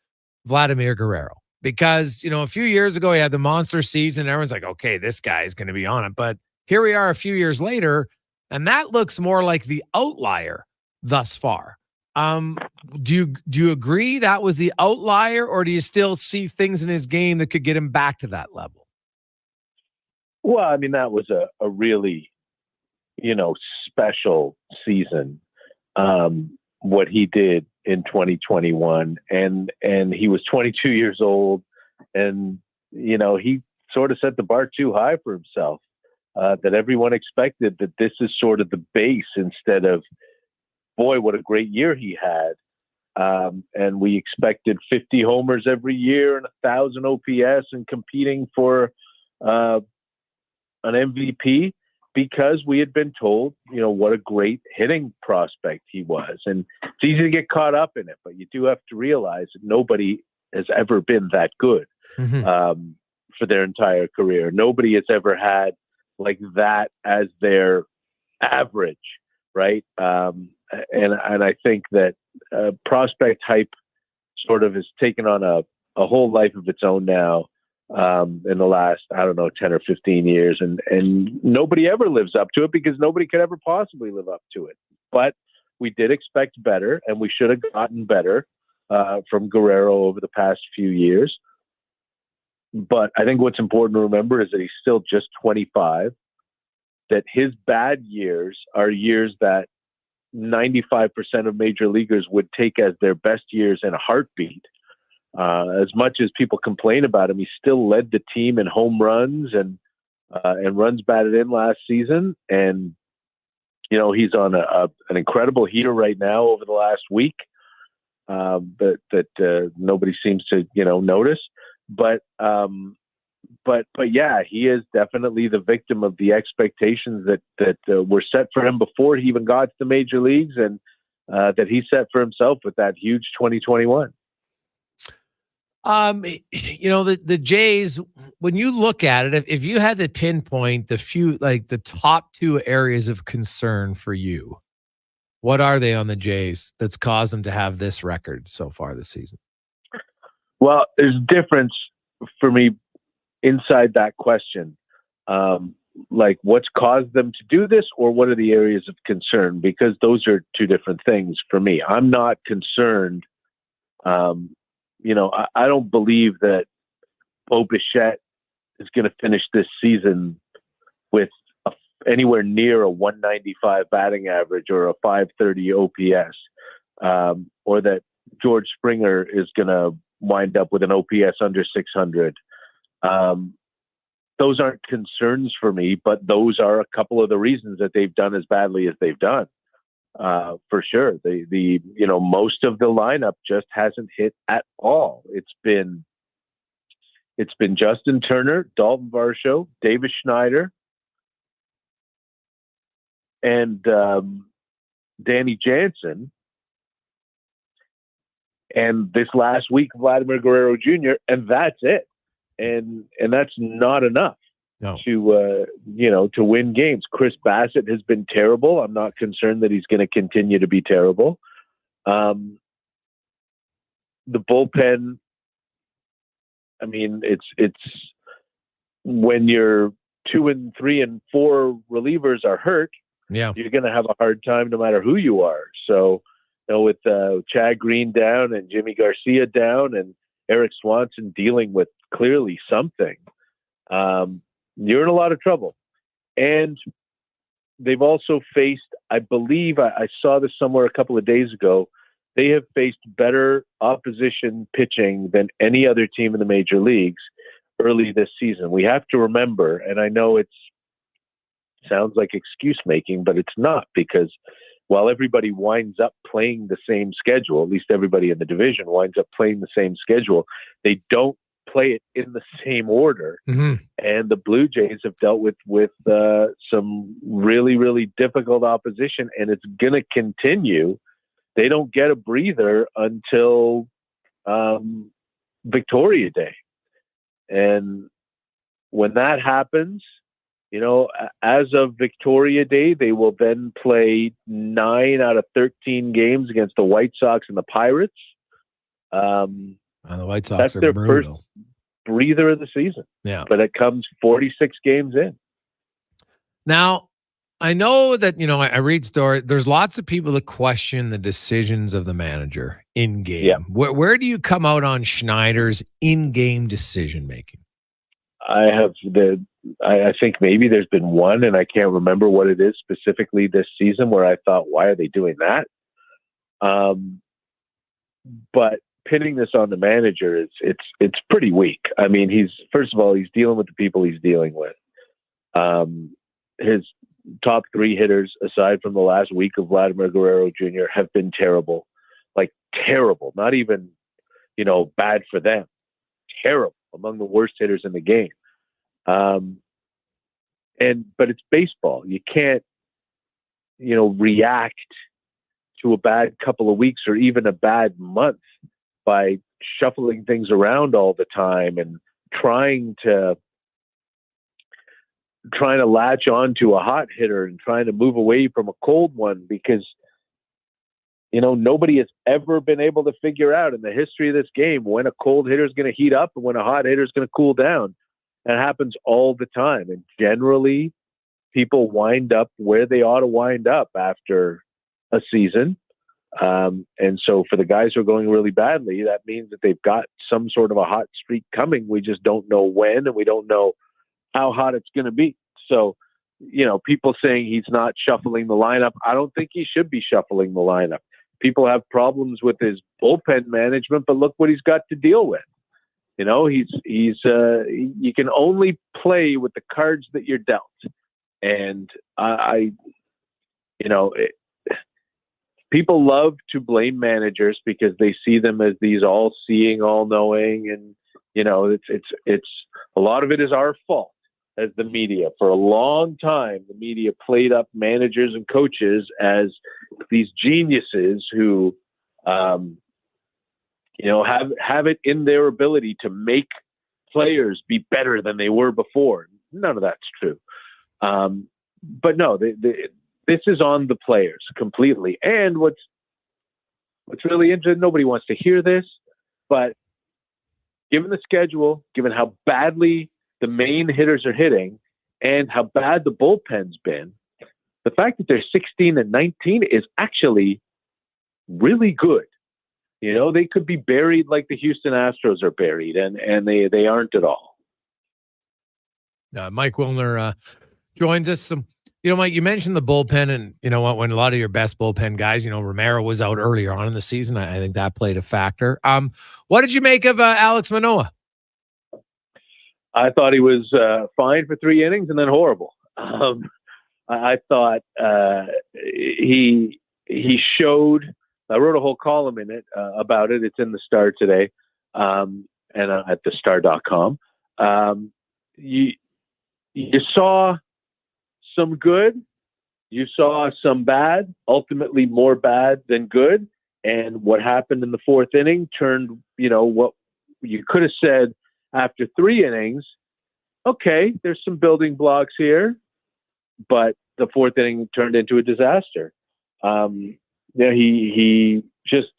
Vladimir Guerrero because, a few years ago, he had the monster season. Everyone's like, okay, this guy is going to be on it. But here we are a few years later, and that looks more like the outlier thus far. Do you agree that was the outlier, or do you still see things in his game that could get him back to that level? Well, I mean, that was a really, special season. What he did in 2021, and he was 22 years old, and he sort of set the bar too high for himself. That everyone expected that this is sort of the base instead of, boy, what a great year he had. And we expected 50 homers every year and 1,000 OPS and competing for an MVP because we had been told, what a great hitting prospect he was. And it's easy to get caught up in it, but you do have to realize that nobody has ever been that good for their entire career. Nobody has ever had like that as their average, right? And I think that prospect hype sort of has taken on a whole life of its own now in the last, 10 or 15 years. And nobody ever lives up to it because nobody could ever possibly live up to it. But we did expect better, and we should have gotten better from Guerrero over the past few years. But I think what's important to remember is that he's still just 25, that his bad years are years that 95% of major leaguers would take as their best years in a heartbeat. As much as people complain about him, he still led the team in home runs and runs batted in last season. And, he's on an incredible heater right now over the last week that nobody seems to, notice. But yeah, he is definitely the victim of the expectations that were set for him before he even got to the major leagues, and that he set for himself with that huge 2021. The Jays, when you look at it, if you had to pinpoint the top two areas of concern for you, what are they on the Jays that's caused them to have this record so far this season? Well, there's a difference for me inside that question. Like what's caused them to do this, or what are the areas of concern? Because those are two different things for me. I'm not concerned. I don't believe that Bo Bichette is going to finish this season with anywhere near a 195 batting average or a 530 OPS, or that George Springer is going to wind up with an OPS under 600. Those aren't concerns for me, but those are a couple of the reasons that they've done as badly as they've done. For sure. The most of the lineup just hasn't hit at all. It's been Justin Turner, Dalton Varsho, Davis Schneider, and Danny Jansen. And this last week, Vladimir Guerrero Jr., and that's it. And that's not enough to win games. Chris Bassett has been terrible. I'm not concerned that he's going to continue to be terrible. The bullpen, I mean, it's when your 2 and 3 and 4 relievers are hurt, you're going to have a hard time no matter who you are. So, with Chad Green down and Jimmy Garcia down and Eric Swanson dealing with clearly something, you're in a lot of trouble. And they've also faced, I believe, I saw this somewhere a couple of days ago, they have faced better opposition pitching than any other team in the major leagues early this season. We have to remember, and I know it sounds like excuse making, but it's not, because while everybody winds up playing the same schedule, at least everybody in the division winds up playing the same schedule, they don't play it in the same order. Mm-hmm. And the Blue Jays have dealt with some really, really difficult opposition, and it's going to continue. They don't get a breather until Victoria Day. And when that happens, as of Victoria Day, they will then play 9 out of 13 games against the White Sox and the Pirates. And the White Sox that's are their brutal. first breather of the season. Yeah. But it comes 46 games in. Now, I know that, I read stories. There's lots of people that question the decisions of the manager in game. Yeah. Where do you come out on Schneider's in-game decision making? I think maybe there's been one, and I can't remember what it is specifically this season, where I thought, why are they doing that? But pinning this on the manager it's pretty weak. I mean, he's dealing with the people he's dealing with. His top 3 hitters, aside from the last week of Vladimir Guerrero Jr., have been terrible. Like terrible. Not even, bad for them. Terrible. Among the worst hitters in the game. But it's baseball. You can't, react to a bad couple of weeks or even a bad month by shuffling things around all the time and trying to latch on to a hot hitter and trying to move away from a cold one, because nobody has ever been able to figure out in the history of this game when a cold hitter is going to heat up and when a hot hitter is going to cool down. That happens all the time. And generally people wind up where they ought to wind up after a season. And so for the guys who are going really badly, that means that they've got some sort of a hot streak coming. We just don't know when, and we don't know how hot it's going to be. So, people saying he's not shuffling the lineup. I don't think he should be shuffling the lineup. People have problems with his bullpen management, but look what he's got to deal with. You can only play with the cards that you're dealt. And people love to blame managers because they see them as these all-seeing, all-knowing, and it's a lot of it is our fault as the media. For a long time, the media played up managers and coaches as these geniuses who, have it in their ability to make players be better than they were before. None of that's true. But no, this is on the players completely. And what's really interesting, nobody wants to hear this, but given the schedule, given how badly the main hitters are hitting and how bad the bullpen's been, the fact that they're 16-19 is actually really good. They could be buried like the Houston Astros are buried, and they aren't at all. Mike Wilner joins us. Mike, you mentioned the bullpen, and when a lot of your best bullpen guys, Romero was out earlier on in the season. I think that played a factor. What did you make of Alex Manoah? I thought he was fine for 3 innings and then horrible. I thought he showed. I wrote a whole column in it about it. It's in the Star today, and at thestar.com. You saw some good, you saw some bad, ultimately more bad than good. And what happened in the 4th inning turned, what you could have said after 3 innings, okay, there's some building blocks here, but the 4th inning turned into a disaster. He just,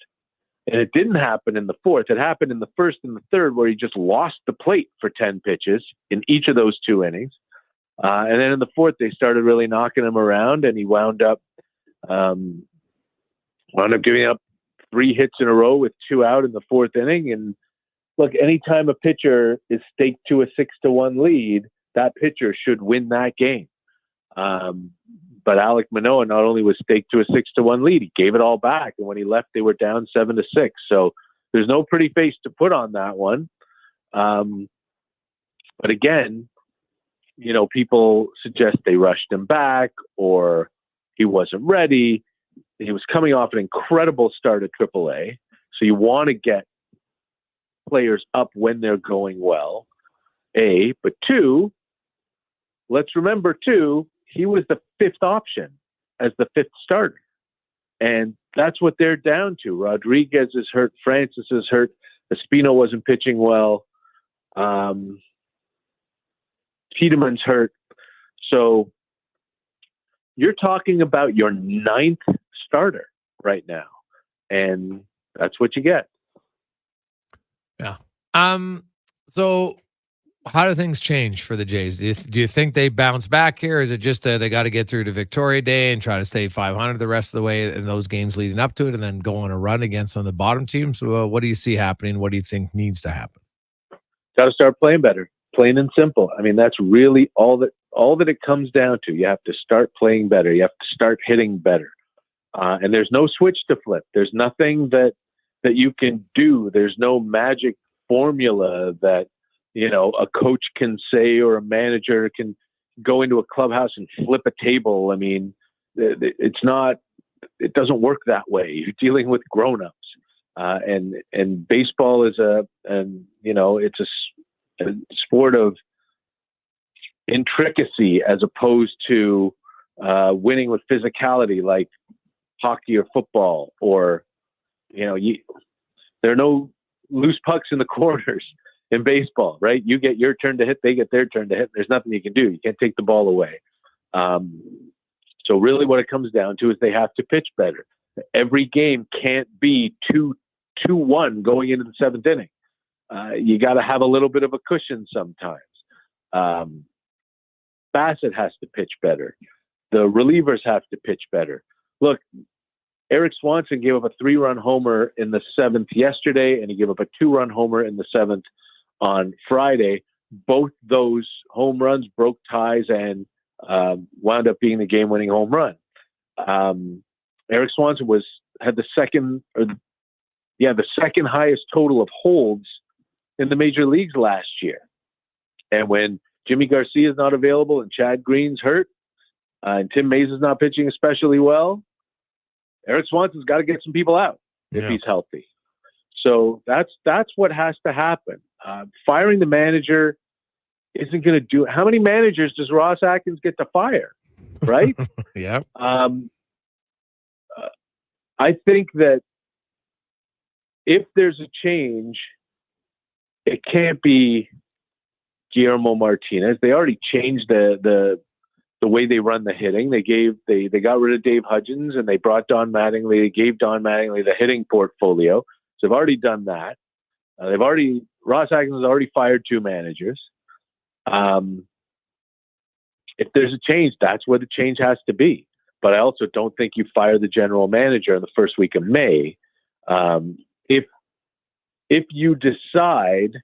and it didn't happen in the 4th. It happened in the 1st and the 3rd, where he just lost the plate for 10 pitches in each of those 2 innings. And then in the 4th, they started really knocking him around, and he wound up giving up 3 hits in a row with 2 out in the 4th inning. And look, anytime a pitcher is staked to a 6-1 lead, that pitcher should win that game. But Alek Manoah not only was staked to a 6-1 lead, he gave it all back. And when he left, they were down 7-6. So there's no pretty face to put on that one. But again, people suggest they rushed him back or he wasn't ready. He was coming off an incredible start at AAA. So you want to get players up when they're going well, A. But 2, let's remember, too, he was the 5th option as the 5th starter. And that's what they're down to. Rodriguez is hurt. Francis is hurt. Espino wasn't pitching well. Tiedeman's hurt. So you're talking about your 9th starter right now, and that's what you get. Yeah. So how do things change for the Jays? Do you think they bounce back here? Is it just they got to get through to Victoria Day and try to stay 500 the rest of the way in those games leading up to it, and then go on a run against some of the bottom teams? What do you see happening? What do you think needs to happen? Got to start playing better, plain and simple. I mean, that's really all that it comes down to. You have to start playing better. You have to start hitting better. And there's no switch to flip. There's nothing that you can do. There's no magic formula that, a coach can say, or a manager can go into a clubhouse and flip a table. I mean, it doesn't work that way. You're dealing with grown-ups. And baseball is it's a sport of intricacy as opposed to winning with physicality like hockey or football, or there are no loose pucks in the corners in baseball, right? You get your turn to hit, they get their turn to hit. There's nothing you can do. You can't take the ball away. So really what it comes down to is they have to pitch better. Every game can't be 2-1 going into the 7th inning. You got to have a little bit of a cushion sometimes. Bassett has to pitch better. The relievers have to pitch better. Look, Eric Swanson gave up a 3-run homer in the 7th yesterday, and he gave up a 2-run homer in the 7th on Friday. Both those home runs broke ties and wound up being the game-winning home run. Eric Swanson had the second highest total of holds in the major leagues last year. And when Jimmy Garcia is not available and Chad Green's hurt, and Tim Mays is not pitching especially well, Eric Swanson's got to get some people out if he's healthy. So that's what has to happen. Firing the manager isn't going to do it. How many managers does Ross Atkins get to fire? Right? Yeah. I think that if there's a change, it can't be Guillermo Martinez. They already changed the way they run the hitting. They got rid of Dave Hudgens and they brought Don Mattingly. They gave Don Mattingly the hitting portfolio. So they've already done that. Ross Atkins has already fired 2 managers. If there's a change, that's where the change has to be. But I also don't think you fire the general manager in the first week of May. If you decide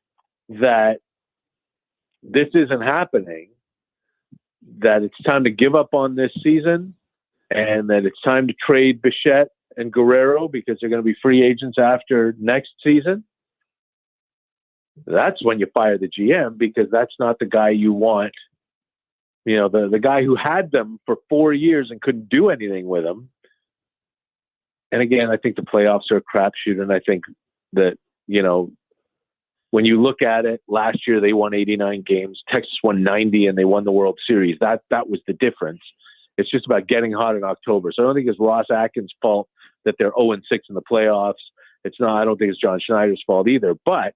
that this isn't happening, that it's time to give up on this season, and that it's time to trade Bichette and Guerrero because they're going to be free agents after next season, that's when you fire the GM, because that's not the guy you want. The guy who had them for 4 years and couldn't do anything with them. And again, I think the playoffs are a crapshoot, and I think that, when you look at it, last year they won 89 games. Texas won 90, and they won the World Series. That was the difference. It's just about getting hot in October. So I don't think it's Ross Atkins' fault that they're 0-6 in the playoffs. I don't think it's John Schneider's fault either. But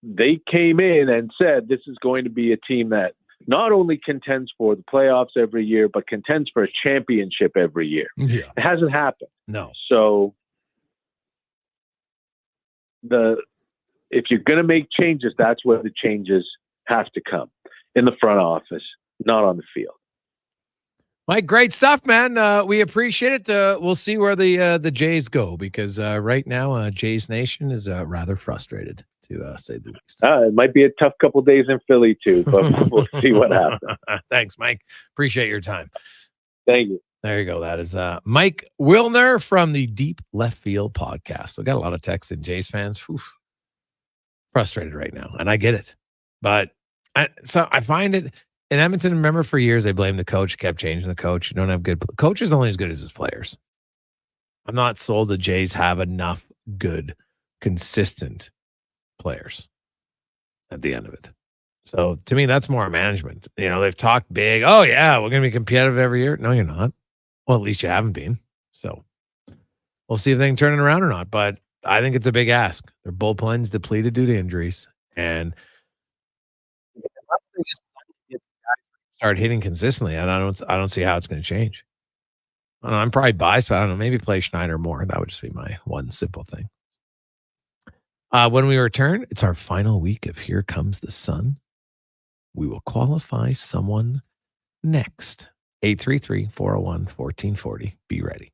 they came in and said this is going to be a team that not only contends for the playoffs every year, but contends for a championship every year. Yeah. It hasn't happened. No. So if you're going to make changes, that's where the changes have to come, in the front office, not on the field. Mike, great stuff, man. We appreciate it. We'll see where the Jays go, because right now Jays Nation is rather frustrated, to say the least. It might be a tough couple days in Philly too, but we'll see what happens. Thanks, Mike. Appreciate your time. Thank you. There you go. That is Mike Wilner from the Deep Left Field podcast. We got a lot of texts in Jays fans. Whew, frustrated right now, and I get it. But I find it in Edmonton. Remember, for years they blamed the coach, kept changing the coach. You don't have good coaches, only as good as his players. I'm not sold the Jays have enough good, consistent players at the end of it. So to me, that's more management. They've talked big. Oh yeah, we're going to be competitive every year. No, you're not. Well, at least you haven't been. So we'll see if they can turn it around or not. But I think it's a big ask. Their bullpen's depleted due to injuries. And start hitting consistently, and I don't see how it's going to change. I don't know, I'm probably biased, but I don't know. Maybe play Schneider more. That would just be my one simple thing. When we return, it's our final week of Here Comes the Sun. We will qualify someone next. 833-401-1440. Be ready.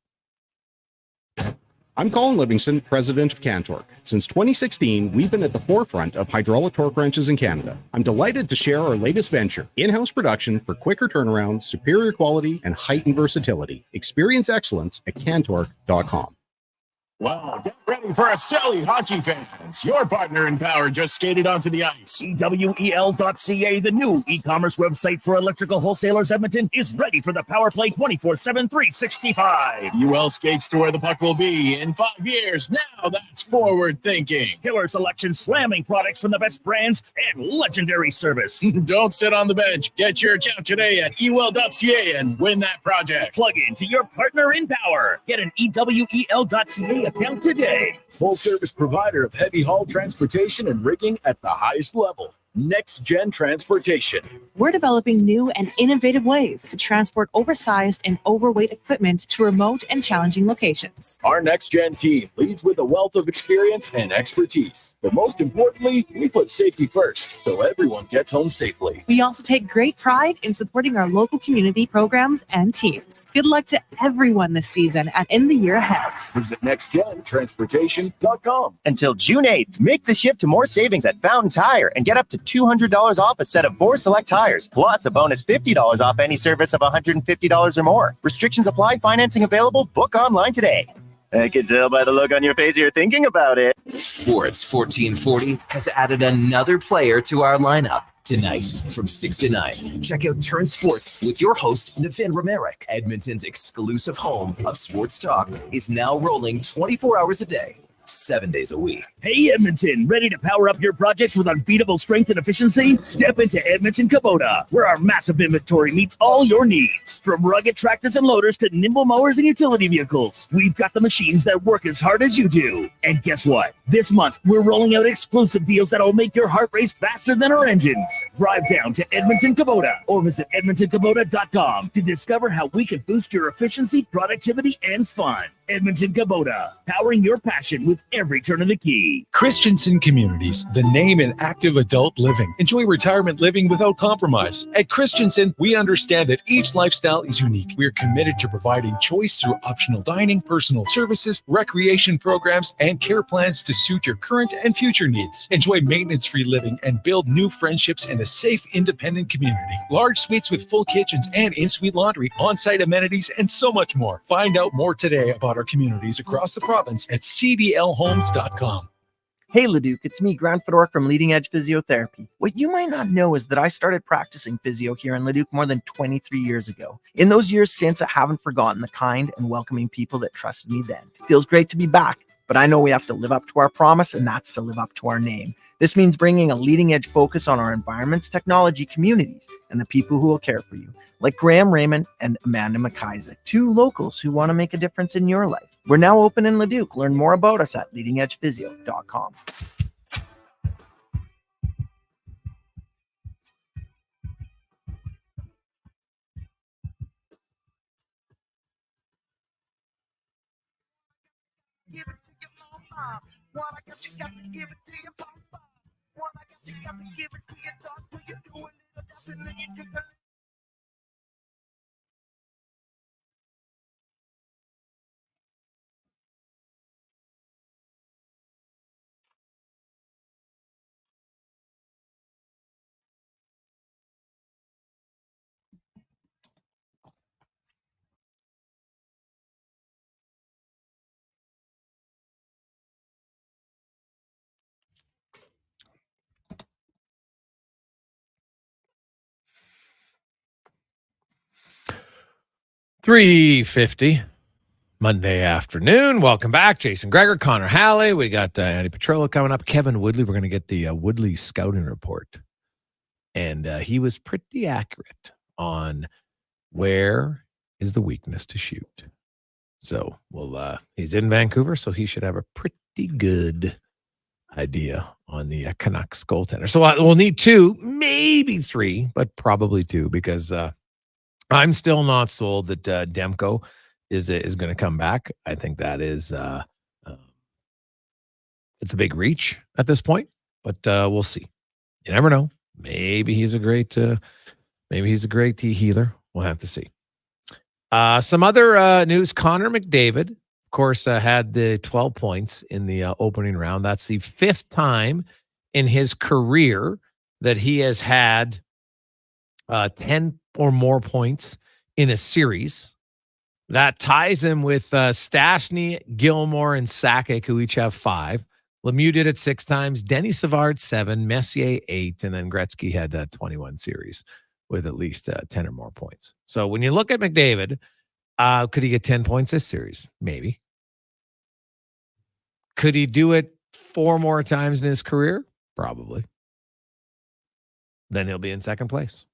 I'm Colin Livingston, president of Cantork. Since 2016, we've been at the forefront of hydraulic torque wrenches in Canada. I'm delighted to share our latest venture, in-house production for quicker turnaround, superior quality, and heightened versatility. Experience excellence at cantork.com. Wow, get ready for a silly hockey fans. Your partner in power just skated onto the ice. EWEL.ca, the new e-commerce website for electrical wholesalers Edmonton, is ready for the power play 24/7, 365. UL skates to where the puck will be in 5 years. Now that's forward thinking. Killer selection, slamming products from the best brands, and legendary service. Don't sit on the bench. Get your account today at EWEL.ca and win that project. Plug into your partner in power. Get an EWEL.ca account today. Full service provider of heavy haul transportation and rigging at the highest level. Next Gen Transportation. We're developing new and innovative ways to transport oversized and overweight equipment to remote and challenging locations. Our Next Gen team leads with a wealth of experience and expertise. But most importantly, we put safety first, so everyone gets home safely. We also take great pride in supporting our local community programs and teams. Good luck to everyone this season and in the year ahead. Visit nextgentransportation.com. Until June 8th, make the shift to more savings at Fountain Tire and get up to $200 off a set of 4 select tires, plus a bonus $50 off any service of $150 or more. Restrictions apply. Financing available. Book online today. I can tell by the look on your face you're thinking about it. Sports 1440 has added another player to our lineup. Tonight, from 6 to 9, check out Turn Sports with your host, Navin Romerick. Edmonton's exclusive home of sports talk is now rolling 24 hours a day, 7 days a week. Hey Edmonton, ready to power up your projects with unbeatable strength and efficiency? Step into Edmonton Kubota, where our massive inventory meets all your needs. From rugged tractors and loaders to nimble mowers and utility vehicles, we've got the machines that work as hard as you do. And guess what? This month, we're rolling out exclusive deals that'll make your heart race faster than our engines. Drive down to Edmonton Kubota or visit EdmontonKubota.com to discover how we can boost your efficiency, productivity, and fun. Edmonton Kubota, powering your passion with every turn of the key. Christensen Communities, the name in active adult living. Enjoy retirement living without compromise. At Christensen, we understand that each lifestyle is unique. We are committed to providing choice through optional dining, personal services, recreation programs, and care plans to suit your current and future needs. Enjoy maintenance-free living and build new friendships in a safe, independent community. Large suites with full kitchens and in-suite laundry, on-site amenities, and so much more. Find out more today about our communities across the province at cdlhomes.com. Hey Leduc, it's me, Grant Fedork from Leading Edge Physiotherapy. What you might not know is that I started practicing physio here in Leduc more than 23 years ago. In those years since, I haven't forgotten the kind and welcoming people that trusted me then. It feels great to be back, but I know we have to live up to our promise, and that's to live up to our name. This means bringing a leading edge focus on our environments, technology, communities, and the people who will care for you, like Graham Raymond and Amanda McIsaac, 2 locals who want to make a difference in your life. We're now open in Leduc. Learn more about us at leadingedgephysio.com. $3:50 Monday afternoon. Welcome back. Jason Gregor, Connor Halley. We got Andy Petrillo coming up. Kevin Woodley. We're going to get the Woodley scouting report. And he was pretty accurate on where is the weakness to shoot. So he's in Vancouver, so he should have a pretty good idea on the Canucks goaltender. So we'll need 2, maybe 3, but probably 2 because I'm still not sold that Demko is going to come back. I think that is it's a big reach at this point, but we'll see. You never know. Maybe he's a great healer. We'll have to see. Some other news. Connor McDavid, of course, had the 12 points in the opening round. That's the 5th time in his career that he has had 10 or more points in a series. That ties him with Stastny, Gilmore, and Sakic, who each have 5. Lemieux did it 6 times. Denny Savard 7, Messier 8, and then Gretzky had 21 series with at least 10 or more points. So when you look at McDavid, could he get 10 points this series? Maybe. Could he do it 4 more times in his career? Probably. Then he'll be in second place.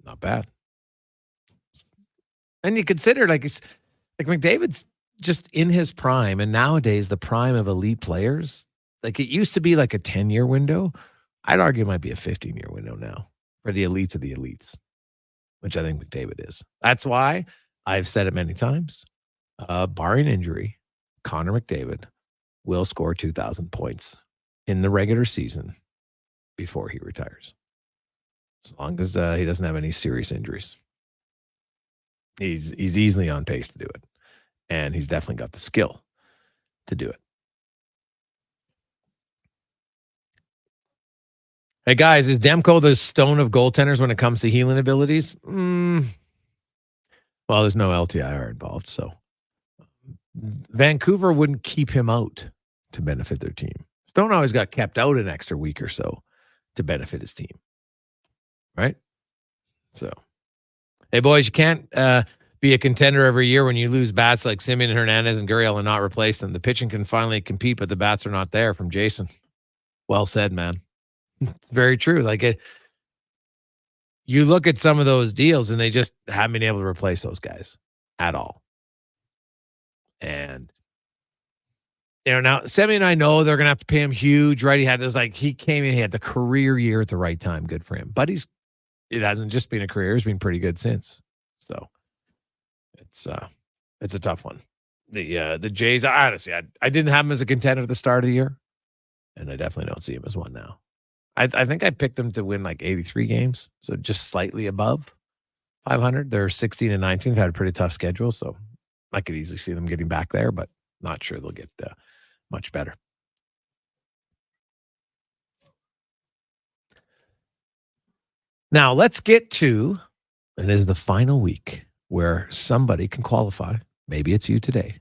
Not bad. And you consider like McDavid's just in his prime, and nowadays the prime of elite players, like it used to be like a 10-year window. I'd argue it might be a 15-year window now for the elites of the elites, which I think McDavid is. That's why I've said it many times, barring injury, Connor McDavid will score 2,000 points in the regular season before he retires. As long as he doesn't have any serious injuries. He's easily on pace to do it. And he's definitely got the skill to do it. Hey, guys, is Demko the stone of goaltenders when it comes to healing abilities? Well, there's no LTIR involved, so Vancouver wouldn't keep him out to benefit their team. Stone always got kept out an extra week or so to benefit his team. Right? So, hey, boys, you can't be a contender every year when you lose bats like Simeon, Hernandez, and Gurriel and not replace them. The pitching can finally compete, but the bats are not there. From Jason. Well said, man. It's very true. Like you look at some of those deals and they just haven't been able to replace those guys at all. And now Simeon, I know they're going to have to pay him huge, right? He came in, he had the career year at the right time. Good for him. But it hasn't just been a career. It's been pretty good since. So it's a tough one. The Jays, honestly, I didn't have him as a contender at the start of the year, and I definitely don't see him as one now. I think I picked them to win like 83 games, so just slightly above 500. They're 16 and 19. They've had a pretty tough schedule, so I could easily see them getting back there, but not sure they'll get much better. Now, let's get to, and it is the final week where somebody can qualify. Maybe it's you today.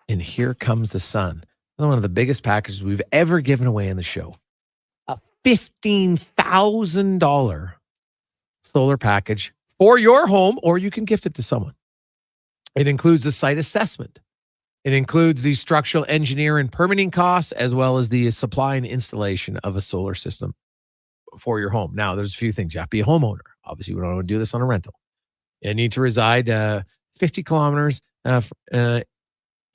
And here comes the sun. One of the biggest packages we've ever given away in the show. A $15,000 solar package for your home, or you can gift it to someone. It includes the site assessment. It includes the structural engineer and permitting costs, as well as the supply and installation of a solar system for your home. Now, there's a few things. You have to be a homeowner. Obviously, we don't want to do this on a rental. You need to reside 50 kilometers in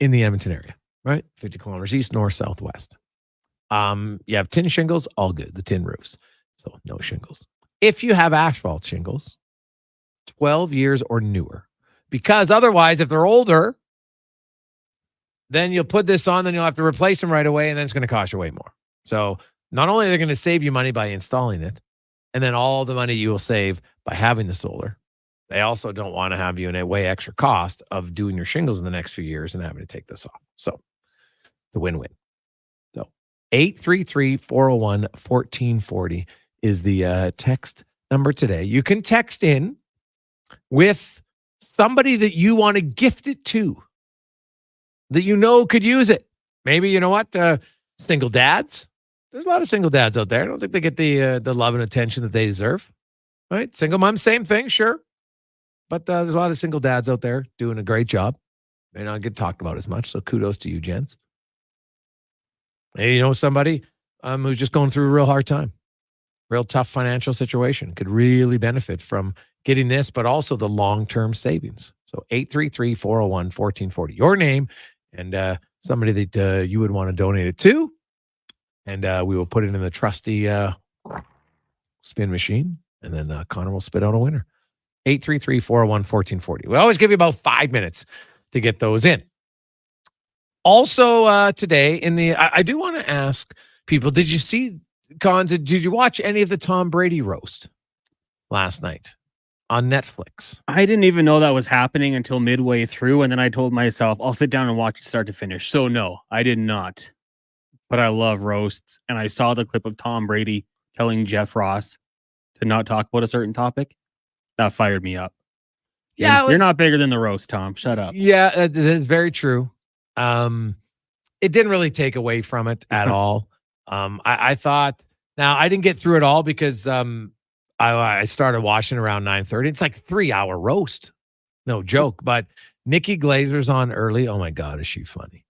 the Edmonton area, right? 50 kilometers east, north, south, west. You have tin shingles, all good. The tin roofs, so no shingles. If you have asphalt shingles, 12 years or newer, because otherwise, if they're older, then you'll put this on, then you'll have to replace them right away, and then it's going to cost you way more. So not only are they going to save you money by installing it, and then all the money you will save by having the solar, they also don't want to have you in a way extra cost of doing your shingles in the next few years and having to take this off. So it's a win-win. So 833-401-1440 is the text number today. You can text in with somebody that you want to gift it to, that you know could use it. Maybe, you know what, single dads. There's a lot of single dads out there. I don't think they get the love and attention that they deserve. Right? Single moms, same thing, sure. But there's a lot of single dads out there doing a great job. May not get talked about as much, so kudos to you, gents. Maybe you know somebody who's just going through a real hard time, real tough financial situation, could really benefit from getting this, but also the long-term savings. So 833-401-1440, your name and somebody that you would want to donate it to. And we will put it in the trusty spin machine, and then Connor will spit out a winner. 833-401-1440. We always give you about 5 minutes to get those in. Also, today I do want to ask people, did you see, Cons, did you watch any of the Tom Brady roast last night on Netflix? I didn't even know that was happening until midway through, and then I told myself, I'll sit down and watch it start to finish. So no, I did not. But I love roasts, and I saw the clip of Tom Brady telling Jeff Ross to not talk about a certain topic. That fired me up. Yeah, you're not bigger than the roast, Tom. Shut up. Yeah, that is very true. It didn't really take away from it at all. I thought, now I didn't get through it all because I started watching around 9:30. It's like 3-hour roast. No joke. But Nikki Glazer's on early. Oh my God, is she funny?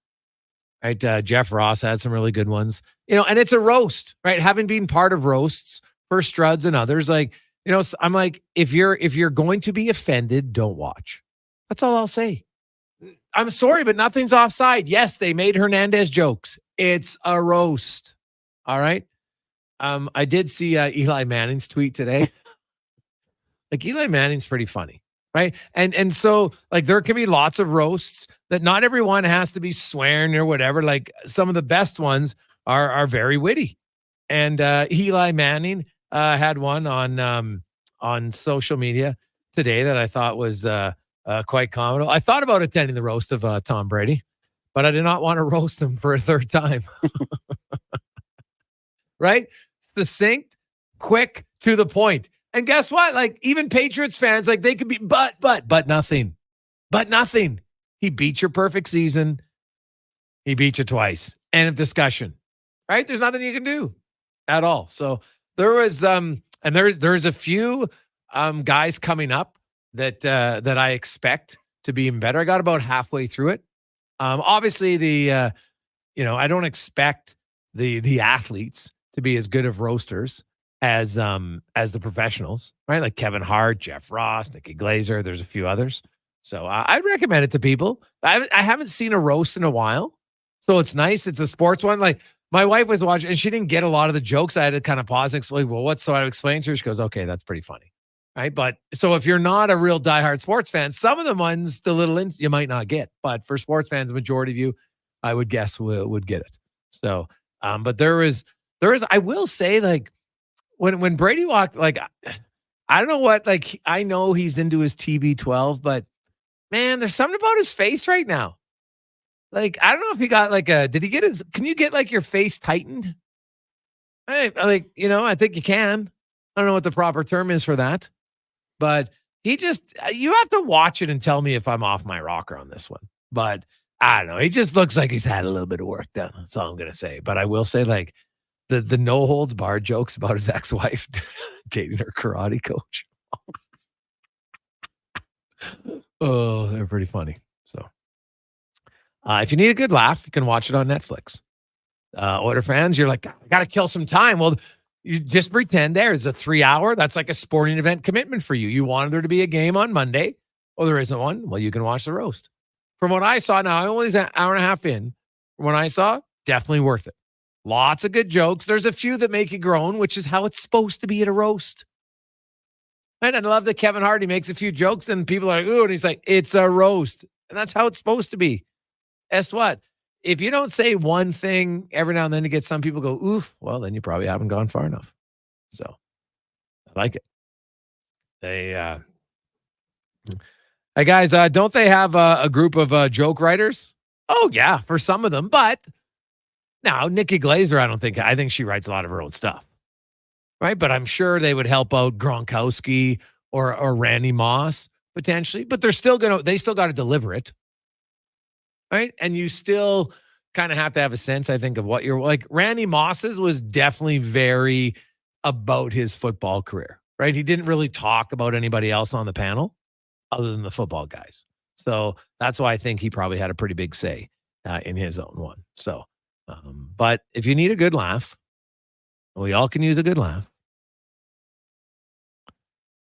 Right. Jeff Ross had some really good ones, and it's a roast, right? Having been part of roasts for Struds and others, I'm like, if you're going to be offended, don't watch. That's all I'll say. I'm sorry, but nothing's offside. Yes, they made Hernandez jokes. It's a roast. All right. I did see Eli Manning's tweet today. Eli Manning's pretty funny, right? And so there can be lots of roasts that not everyone has to be swearing or whatever. Like some of the best ones are very witty. And Eli Manning had one on social media today that I thought was quite comical. I thought about attending the roast of Tom Brady, but I did not want to roast him for a third time. Right? Succinct, quick, to the point. And guess what? Even Patriots fans, they could be, but nothing. But nothing. He beat your perfect season. He beat you twice. End of discussion. Right? There's nothing you can do at all. So there was, and there's a few guys coming up that I expect to be even better. I got about halfway through it. Obviously I don't expect the athletes to be as good of roasters as the professionals, right? Like Kevin Hart, Jeff Ross, Nikki Glazer. There's a few others. So I'd recommend it to people. I haven't seen a roast in a while, so it's nice. It's a sports one. My wife was watching, and she didn't get a lot of the jokes. I had to kind of pause and explain, so I explained to her. She goes, okay, that's pretty funny. Right. But so if you're not a real diehard sports fan, some of the ones, the little you might not get. But for sports fans, the majority of you, I would guess, would get it. So, but there is, I will say, when Brady walked, I don't know what, I know he's into his TB12, but man, there's something about his face right now. I don't know if he got did he get can you get your face tightened? I think you can. I don't know what the proper term is for that. But you have to watch it and tell me if I'm off my rocker on this one. But I don't know. He just looks like he's had a little bit of work done. That's all I'm going to say. But I will say, the no holds barred jokes about his ex-wife dating her karate coach. Oh, they're pretty funny. So if you need a good laugh, you can watch it on Netflix. Oiler fans, you're like, I got to kill some time. Well, you just pretend there's a 3-hour. That's like a sporting event commitment for you. You wanted there to be a game on Monday. Well, there isn't one. Well, you can watch the roast. From what I saw, now I only was an hour and a half in. From what I saw, definitely worth it. Lots of good jokes. There's a few that make you groan, which is how it's supposed to be at a roast. And I love that Kevin Hart, he makes a few jokes and people are like, ooh, and he's like, it's a roast. And that's how it's supposed to be. Guess what? If you don't say one thing every now and then to get some people go, oof, well, then you probably haven't gone far enough. So I like it. Hey, guys, don't they have a group of joke writers? Oh, yeah, for some of them. But now, Nikki Glazer, I think she writes a lot of her own stuff. Right? But I'm sure they would help out Gronkowski or Randy Moss potentially. But they still got to deliver it. Right. And you still kind of have to have a sense, I think, of what you're like. Randy Moss's was definitely very about his football career, right? He didn't really talk about anybody else on the panel other than the football guys. So that's why I think he probably had a pretty big say in his own one. So, but if you need a good laugh, we all can use a good laugh.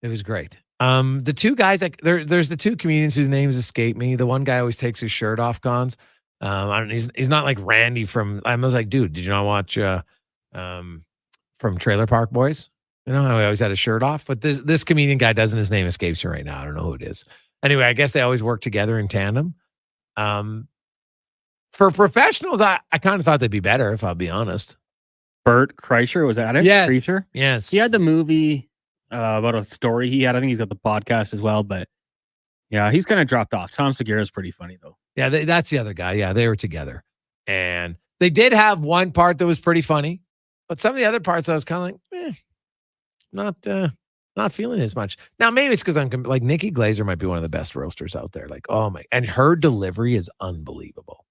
It was great. The two guys, there's the two comedians whose names escape me. The one guy always takes his shirt off, Cons. He's not like Randy from. I was like, dude, did you not watch from Trailer Park Boys. You know how he always had his shirt off, but this comedian guy doesn't. His name escapes me right now. I don't know who it is. Anyway, I guess they always work together in tandem. For professionals, I kind of thought they'd be better, if I'll be honest. Bert Kreischer, was that it? Yes. Kreischer? Yes. He had the movie about a story he had. I think he's got the podcast as well, but yeah, he's kind of dropped off. Tom Segura is pretty funny, though. Yeah, that's the other guy. Yeah, they were together. And they did have one part that was pretty funny, but some of the other parts I was kind of like, not feeling as much. Now, maybe it's because I'm like Nikki Glaser might be one of the best roasters out there. Like, oh my, and her delivery is unbelievable.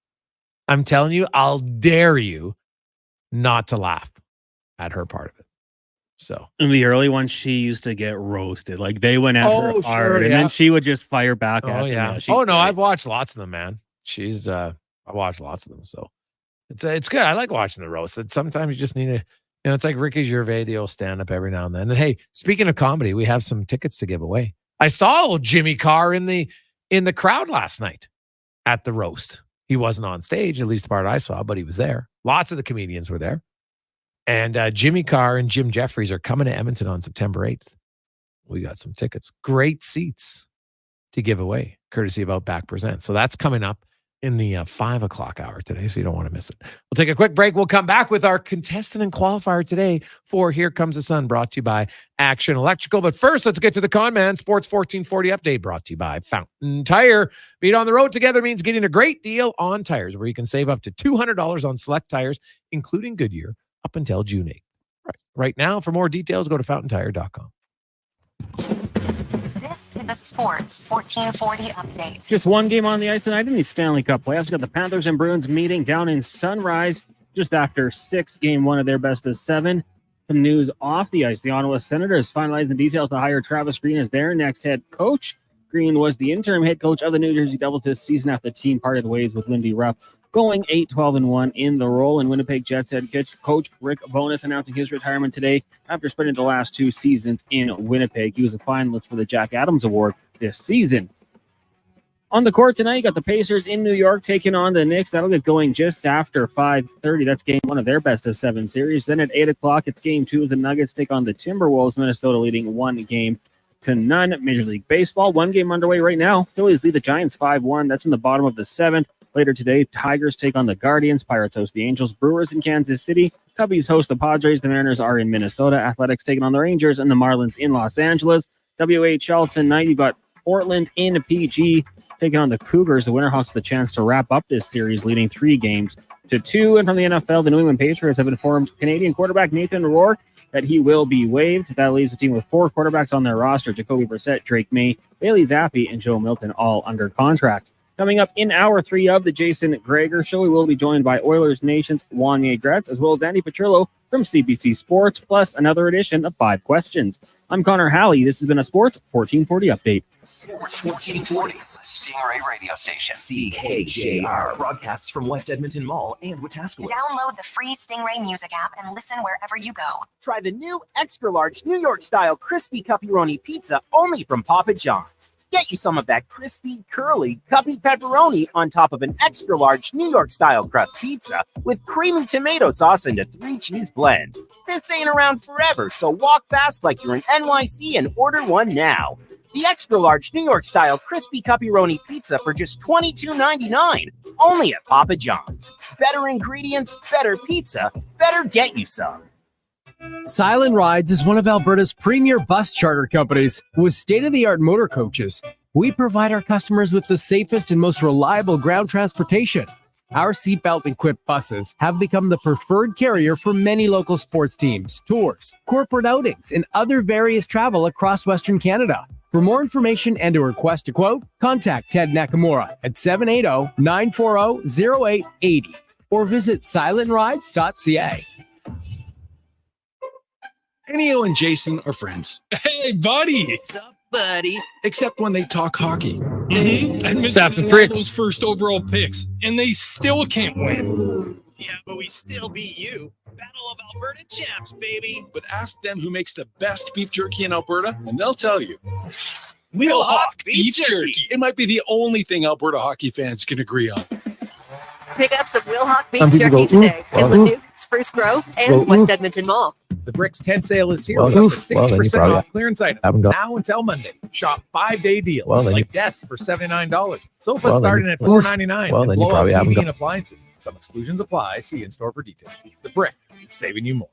I'm telling you, I'll dare you not to laugh at her part of it. So in the early ones, she used to get roasted. Like they went at her hard, and then she would just fire back at them. Yeah. Yeah, No, I've watched lots of them, man. I watched lots of them, so it's good. I like watching the roast. Sometimes you just need to, it's like Ricky Gervais, the old stand up every now and then. And hey, speaking of comedy, we have some tickets to give away. I saw old Jimmy Carr in the crowd last night at the roast. He wasn't on stage, at least the part I saw, but he was there. Lots of the comedians were there. And Jimmy Carr and Jim Jeffries are coming to Edmonton on September 8th. We got some tickets. Great seats to give away, courtesy of Outback Presents. So that's coming up in the 5 o'clock hour today, so you don't want to miss it. We'll take a quick break. We'll come back with our contestant and qualifier today for Here Comes the Sun, brought to you by Action Electrical. But first, let's get to the Con Man Sports 1440 update, brought to you by Fountain Tire. Being on the road together means getting a great deal on tires, where you can save up to $200 on select tires, including Goodyear, up until June 8th. Right now, for more details, go to fountaintire.com. This is the Sports 1440 update. Just one game on the ice tonight in the Stanley Cup playoffs. Got the Panthers and Bruins meeting down in Sunrise just after 6, game 1 of their best of 7. Some news off the ice. The Ottawa Senators finalizing the details to hire Travis Green as their next head coach. Green was the interim head coach of the New Jersey Devils this season after the team parted ways with Lindy Ruff, going 8-12-1 in the role. And Winnipeg Jets head coach Rick Bowness announcing his retirement today after spending the last 2 seasons in Winnipeg. He was a finalist for the Jack Adams Award this season. On the court tonight, you got the Pacers in New York taking on the Knicks. That'll get going just after 5:30. That's game 1 of their best of 7 series. Then at 8 o'clock, it's game 2 as the Nuggets take on the Timberwolves. Minnesota leading 1-0. Major League Baseball, 1 game underway right now. Phillies lead the Giants 5-1. That's in the bottom of the 7th. Later today, Tigers take on the Guardians. Pirates host the Angels. Brewers in Kansas City. Cubbies host the Padres. The Mariners are in Minnesota. Athletics taking on the Rangers, and the Marlins in Los Angeles. WHL tonight, you've got Portland in PG taking on the Cougars. The Winterhawks the chance to wrap up this series, leading 3-2. And from the NFL, the New England Patriots have informed Canadian quarterback Nathan Rourke that he will be waived. That leaves the team with 4 quarterbacks on their roster: Jacoby Brissett, Drake May, Bailey Zappi, and Joe Milton, all under contract. Coming up in hour 3 of the Jason Gregor Show, we will be joined by Oilers Nation's Wanye Gretz, as well as Andy Petrillo from CBC Sports, plus another edition of 5 Questions. I'm Connor Halley. This has been a Sports 1440 update. Sports 1440, Stingray radio station. CKJR broadcasts from West Edmonton Mall and Wetaskiwin. Download the free Stingray music app and listen wherever you go. Try the new extra-large New York-style crispy pepperoni pizza only from Papa John's. Get you some of that crispy, curly, cuppy pepperoni on top of an extra-large New York-style crust pizza with creamy tomato sauce and a 3-cheese blend. This ain't around forever, so walk fast like you're in NYC and order one now. The extra-large New York-style crispy pepperoni pizza for just $22.99, only at Papa John's. Better ingredients, better pizza, better get you some. Silent Rides is one of Alberta's premier bus charter companies with state-of-the-art motor coaches. We provide our customers with the safest and most reliable ground transportation. Our seatbelt-equipped buses have become the preferred carrier for many local sports teams, tours, corporate outings, and other various travel across Western Canada. For more information and to request a quote, contact Ted Nakamura at 780-940-0880 or visit silentrides.ca. Ennio and Jason are friends. Hey, buddy. What's up, buddy? Except when they talk hockey. Mm-hmm. Edmonton had those first overall picks, and they still can't win. Yeah, but we still beat you. Battle of Alberta champs, baby. But ask them who makes the best beef jerky in Alberta, and they'll tell you. We'll Hawk beef jerky. It might be the only thing Alberta hockey fans can agree on. Pick up some Wilhock beef Some people jerky go, today "Ooh, in well, Leduc, Spruce Grove, and West Edmonton Mall. The Bricks tent sale is here. Well, with up to oof. Well, then you 60% probably off clearance items. haven't got- Now until Monday. Shop 5-day deals Well, then like desks for $79. Sofas Well, then starting you- at $4.99. Well, and then you blow-up probably haven't TV got- and appliances. Some exclusions apply. See in-store for details. The Brick is saving you more.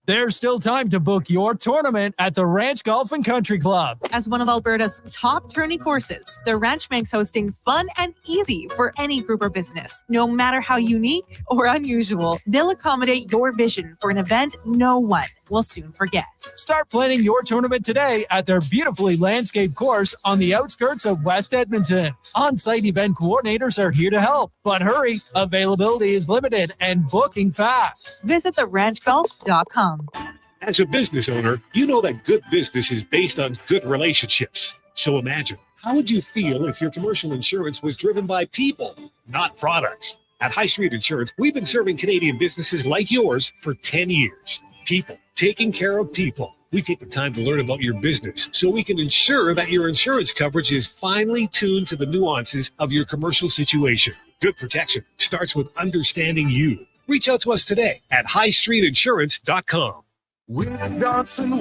There's still time to book your tournament at the Ranch Golf and Country Club. As one of Alberta's top tourney courses, the Ranch makes hosting fun and easy for any group or business. No matter how unique or unusual, they'll accommodate your vision for an event no one will soon forget. Start planning your tournament today at their beautifully landscaped course on the outskirts of West Edmonton. On-site event coordinators are here to help, but hurry, availability is limited and booking fast. Visit theranchgolf.com. As a business owner, you know that good business is based on good relationships. So imagine, how would you feel if your commercial insurance was driven by people, not products? At High Street Insurance, we've been serving Canadian businesses like yours for 10 years. People, taking care of people. We take the time to learn about your business so we can ensure that your insurance coverage is finely tuned to the nuances of your commercial situation. Good protection starts with understanding you. Reach out to us today at highstreetinsurance.com. We're Johnson.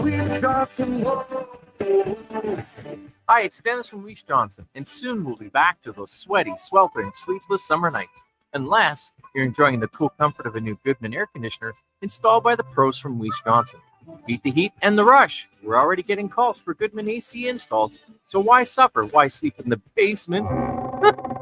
Hi, it's Dennis from Weiss Johnson, and soon we'll be back to those sweaty, sweltering, sleepless summer nights. Unless you're enjoying the cool comfort of a new Goodman air conditioner installed by the pros from Weiss Johnson. Beat the heat and the rush. We're already getting calls for Goodman AC installs, so why suffer? Why sleep in the basement?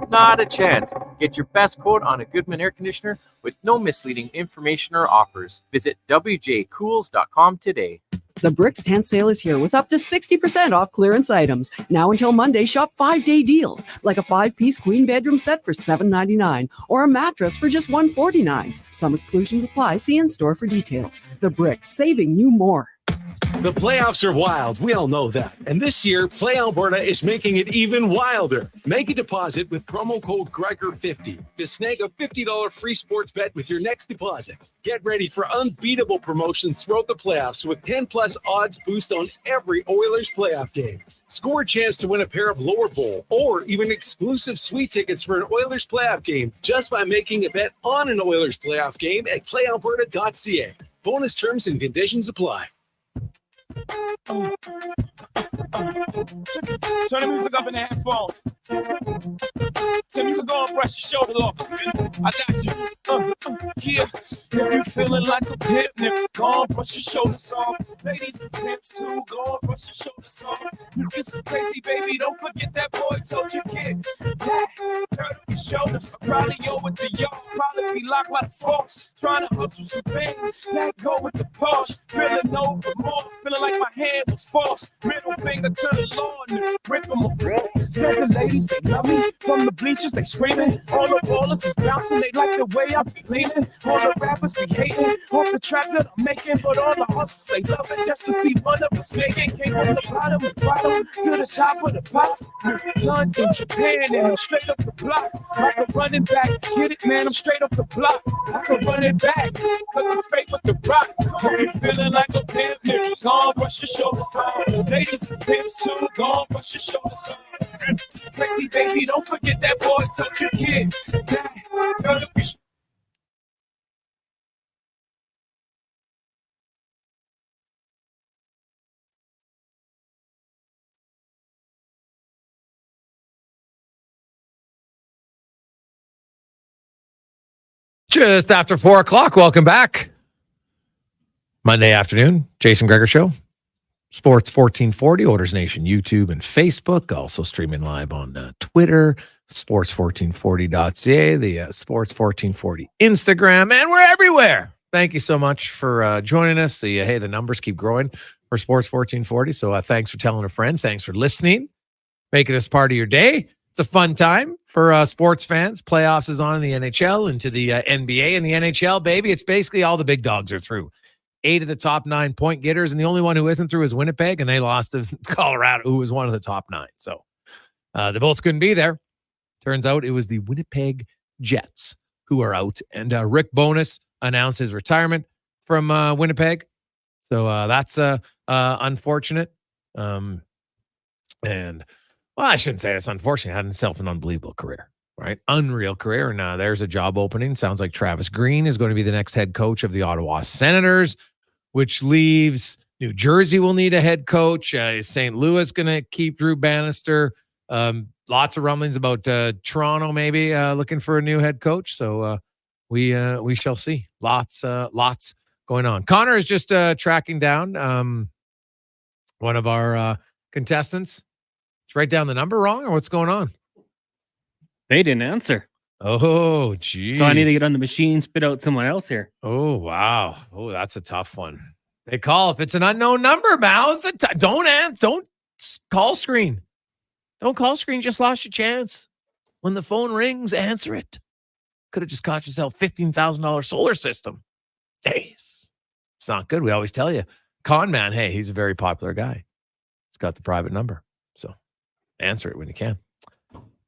Not a chance. Get your best quote on a Goodman air conditioner with no misleading information or offers. Visit wjcools.com today. The Bricks tent sale is here with up to 60% off clearance items. Now until Monday, shop 5-day deals, like a 5-piece queen bedroom set for $7.99 or a mattress for just $149. Some exclusions apply. See in-store for details. The Bricks, saving you more. The playoffs are wild. We all know that. And this year, Play Alberta is making it even wilder. Make a deposit with promo code Gregor50 to snag a $50 free sports bet with your next deposit. Get ready for unbeatable promotions throughout the playoffs with 10+ odds boost on every Oilers playoff game. Score a chance to win a pair of lower bowl or even exclusive sweet tickets for an Oilers playoff game just by making a bet on an Oilers playoff game at playalberta.ca. Bonus terms and conditions apply. Turn the music up in the headphones. Tim, you can go and brush your shoulder off. I got you. Yeah. If you feeling like a pimp, then go and brush your shoulders off. Ladies and pimps too, go and brush your shoulders off. You this is crazy, baby. Don't forget that boy told you, kid. Yeah. Turn up your shoulders. I probably owe it to y'all. Probably be locked by the force. Trying to hustle some things that go with the Porsche. Feeling no remorse. Feeling like my hand was forced. Middle finger to the Lord. Grip them up. Said the ladies, they love me. From the bleachers, they screaming. All the ballers is bouncing. They like the way I be leaning. All the rappers be hating. Off the track that I'm making. But all the hustlers, they love it. Just to see one of us making. Came from the bottom to the top of the pot. London, Japan, and I'm straight up the block. Like a running back. Get it, man, I'm straight off the block. I can run it back. Cause I'm straight with the rock. If you feeling like a pimp, nigga, go on, brush your shoulders off. Ladies and pimps too, go on, brush your shoulders off. This is crazy, baby, don't forget that boy told you, kid. Turn up your Just after 4 o'clock. Welcome back. Monday afternoon, Jason Gregor Show. Sports 1440, Oilers Nation, YouTube and Facebook. Also streaming live on Twitter, sports1440.ca, the Sports 1440 Instagram, and we're everywhere. Thank you so much for joining us. The numbers keep growing for Sports 1440. So thanks for telling a friend. Thanks for listening, making us part of your day. It's a fun time for sports fans. Playoffs is on in the NHL, into the NBA and the NHL, baby. It's basically all the big dogs are through. 8 of the top 9 point getters, and the only one who isn't through is Winnipeg, and they lost to Colorado, who was one of the top 9. So they both couldn't be there. Turns out it was the Winnipeg Jets who are out, and Rick Bowness announced his retirement from Winnipeg. So that's unfortunate. And well, I shouldn't say it's unfortunate. He had himself an unbelievable career. right? Unreal career. And there's a job opening. Sounds like Travis Green is going to be the next head coach of the Ottawa Senators, which leaves New Jersey will need a head coach. Is St. Louis going to keep Drew Bannister? Lots of rumblings about Toronto maybe looking for a new head coach. So we shall see. Lots going on. Connor is just tracking down one of our contestants. Did you write down the number wrong, or what's going on? They didn't answer. Oh, geez. So I need to get on the machine, spit out someone else here. Oh, wow. Oh, that's a tough one. They call if it's an unknown number, Mouse. Don't call screen. Don't call screen. Just lost your chance. When the phone rings, answer it. Could have just cost yourself $15,000 solar system. Days. It's not good. We always tell you. Con man, hey, he's a very popular guy. He's got the private number. So answer it when you can.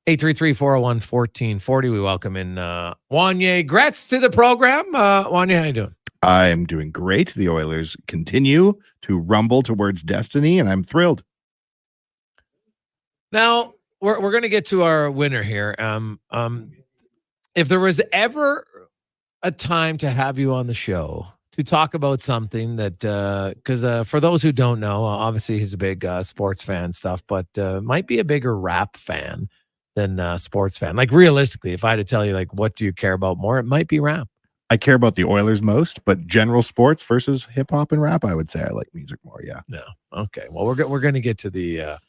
833-401-1440. We welcome in Wanye Gretz to the program. Wanye, how you doing? I am doing great. The Oilers continue to rumble towards destiny, and I'm thrilled. Now, we're going to get to our winner here. If there was ever a time to have you on the show to talk about something that, because for those who don't know, obviously he's a big sports fan stuff, but might be a bigger rap fan than sports fan. Like realistically, if I had to tell you, like, what do you care about more? It might be rap. I care about the Oilers most, but general sports versus hip hop and rap, I would say I like music more. Yeah. No. Okay. Well, we're going to get to the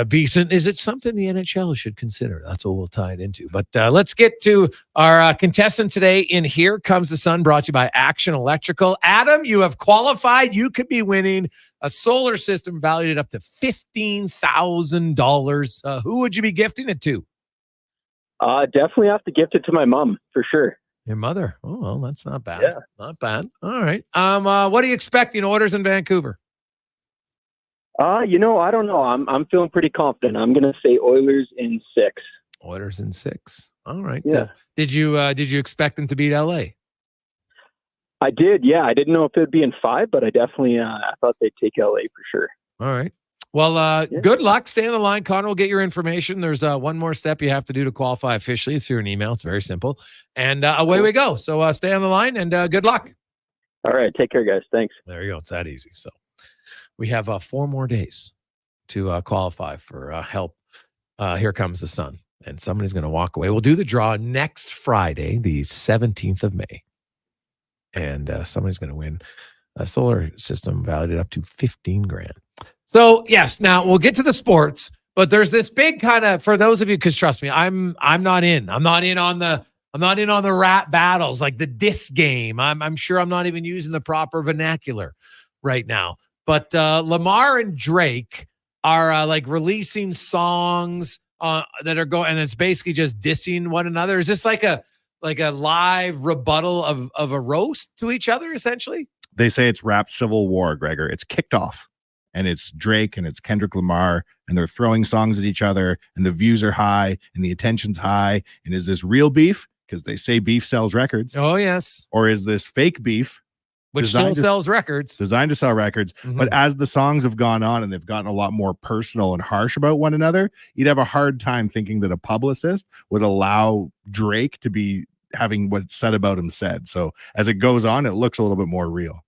beast. Is it something the NHL should consider? That's what we'll tie it into. But let's get to our contestant today in Here Comes the Sun, brought to you by Action Electrical. Adam, you have qualified. You could be winning a solar system valued at up to $15,000. Who would you be gifting it to? Definitely have to gift it to my mom for sure. Your mother. Oh, well, that's not bad. Yeah. Not bad. All right. What are you expecting? Oilers in Vancouver? I don't know. I'm feeling pretty confident. I'm gonna say Oilers in 6. Oilers in 6. All right. Yeah. Did you expect them to beat LA? I did. Yeah. I didn't know if it'd be in 5, but I definitely I thought they'd take LA for sure. All right. Well, good luck. Stay on the line. Connor will get your information. There's one more step you have to do to qualify officially. It's through an email. It's very simple. And away we go. So stay on the line and good luck. All right. Take care, guys. Thanks. There you go. It's that easy. So we have 4 more days to qualify for help. Here Comes the Sun. And somebody's going to walk away. We'll do the draw next Friday, the 17th of May. And somebody's going to win a solar system valued up to $15,000. So yes, now we'll get to the sports, but there's this big kind of, for those of you, because trust me, I'm not in on the rap battles, like the diss game. I'm sure I'm not even using the proper vernacular right now. But Lamar and Drake are like releasing songs that are going, and it's basically just dissing one another. Is this like a live rebuttal of a roast to each other, essentially? They say it's rap civil war, Gregor. It's kicked off. And it's Drake and it's Kendrick Lamar, and they're throwing songs at each other, and the views are high and the attention's high. And is this real beef? Because they say beef sells records. Oh, yes. Or is this fake beef? Which still sells records. Designed to sell records. Mm-hmm. But as the songs have gone on and they've gotten a lot more personal and harsh about one another, you'd have a hard time thinking that a publicist would allow Drake to be having what's said about him said. So as it goes on, it looks a little bit more real.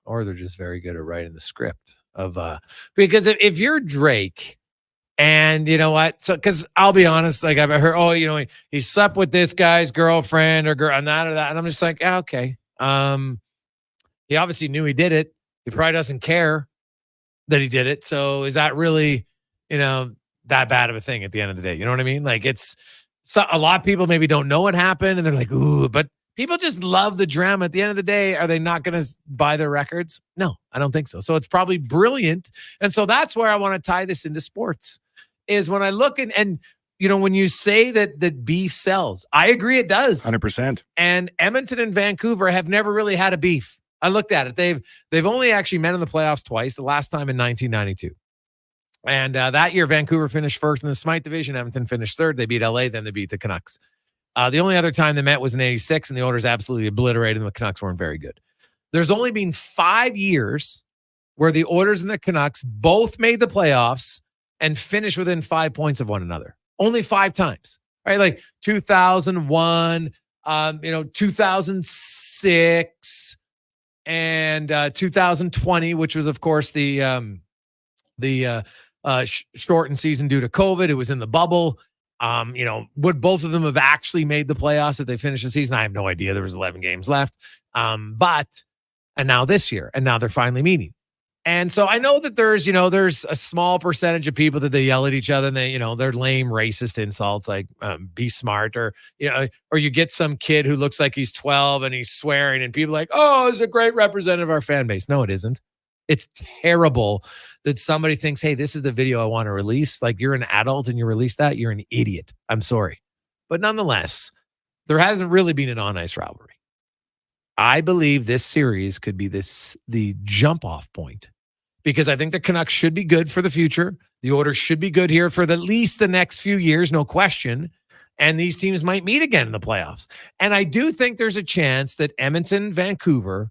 Or they're just very good at writing the script of because if you're Drake and you know what, so because I'll be honest, like I've heard, he slept with this guy's girlfriend or girl and that or that, and I'm just like, yeah, okay. He obviously knew he did it. He probably doesn't care that he did it. So is that really, that bad of a thing at the end of the day? You know what I mean? Like a lot of people maybe don't know what happened and they're like, ooh, but people just love the drama. At the end of the day, are they not going to buy their records? No, I don't think so. So it's probably brilliant. And so that's where I want to tie this into sports, is when I look and when you say that beef sells, I agree it does. 100%. And Edmonton and Vancouver have never really had a beef. I looked at it. They've only actually met in the playoffs twice, the last time in 1992. And that year, Vancouver finished first in the Smythe division. Edmonton finished third. They beat LA, then they beat the Canucks. The only other time they met was in 86, and the Oilers absolutely obliterated them. The Canucks weren't very good. There's only been 5 years where the Oilers and the Canucks both made the playoffs and finished within 5 points of one another. Only 5 times, right? Like 2001, 2006, and 2020, which was, of course, the shortened season due to COVID. It was in the bubble. Would both of them have actually made the playoffs if they finished the season? I have no idea. There was 11 games left. And now this year, and now they're finally meeting. And so I know that there's a small percentage of people that they yell at each other and they're lame racist insults like be smart, or you get some kid who looks like he's 12 and he's swearing and people are like, oh, it's a great representative of our fan base. No, it isn't. It's terrible that somebody thinks, hey, this is the video I want to release. Like, you're an adult and you release that, you're an idiot. I'm sorry. But nonetheless, there hasn't really been an on-ice rivalry. I believe this series could be the jump-off point, because I think the Canucks should be good for the future. The Oilers should be good here for at least the next few years, no question. And these teams might meet again in the playoffs. And I do think there's a chance that Edmonton, Vancouver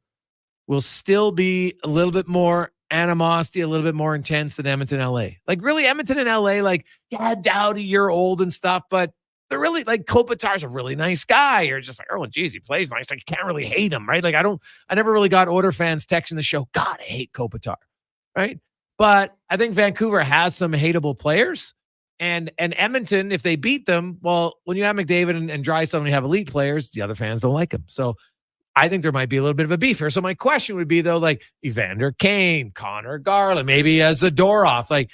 will still be a little bit more animosity, a little bit more intense than Edmonton, LA. Like, really, Edmonton and LA, like, yeah, Doughty, you're old and stuff, but they're really, like, Kopitar's a really nice guy. You're just like, oh, geez, he plays nice. Like, you can't really hate him, right? Like, I never really got Oilers fans texting the show, God, I hate Kopitar, right? But I think Vancouver has some hateable players. And Edmonton, if they beat them, well, when you have McDavid and Draisaitl and you have elite players, the other fans don't like them. So I think there might be a little bit of a beef here. So my question would be, though, like Evander Kane, Connor Garland, maybe as Zadorov, like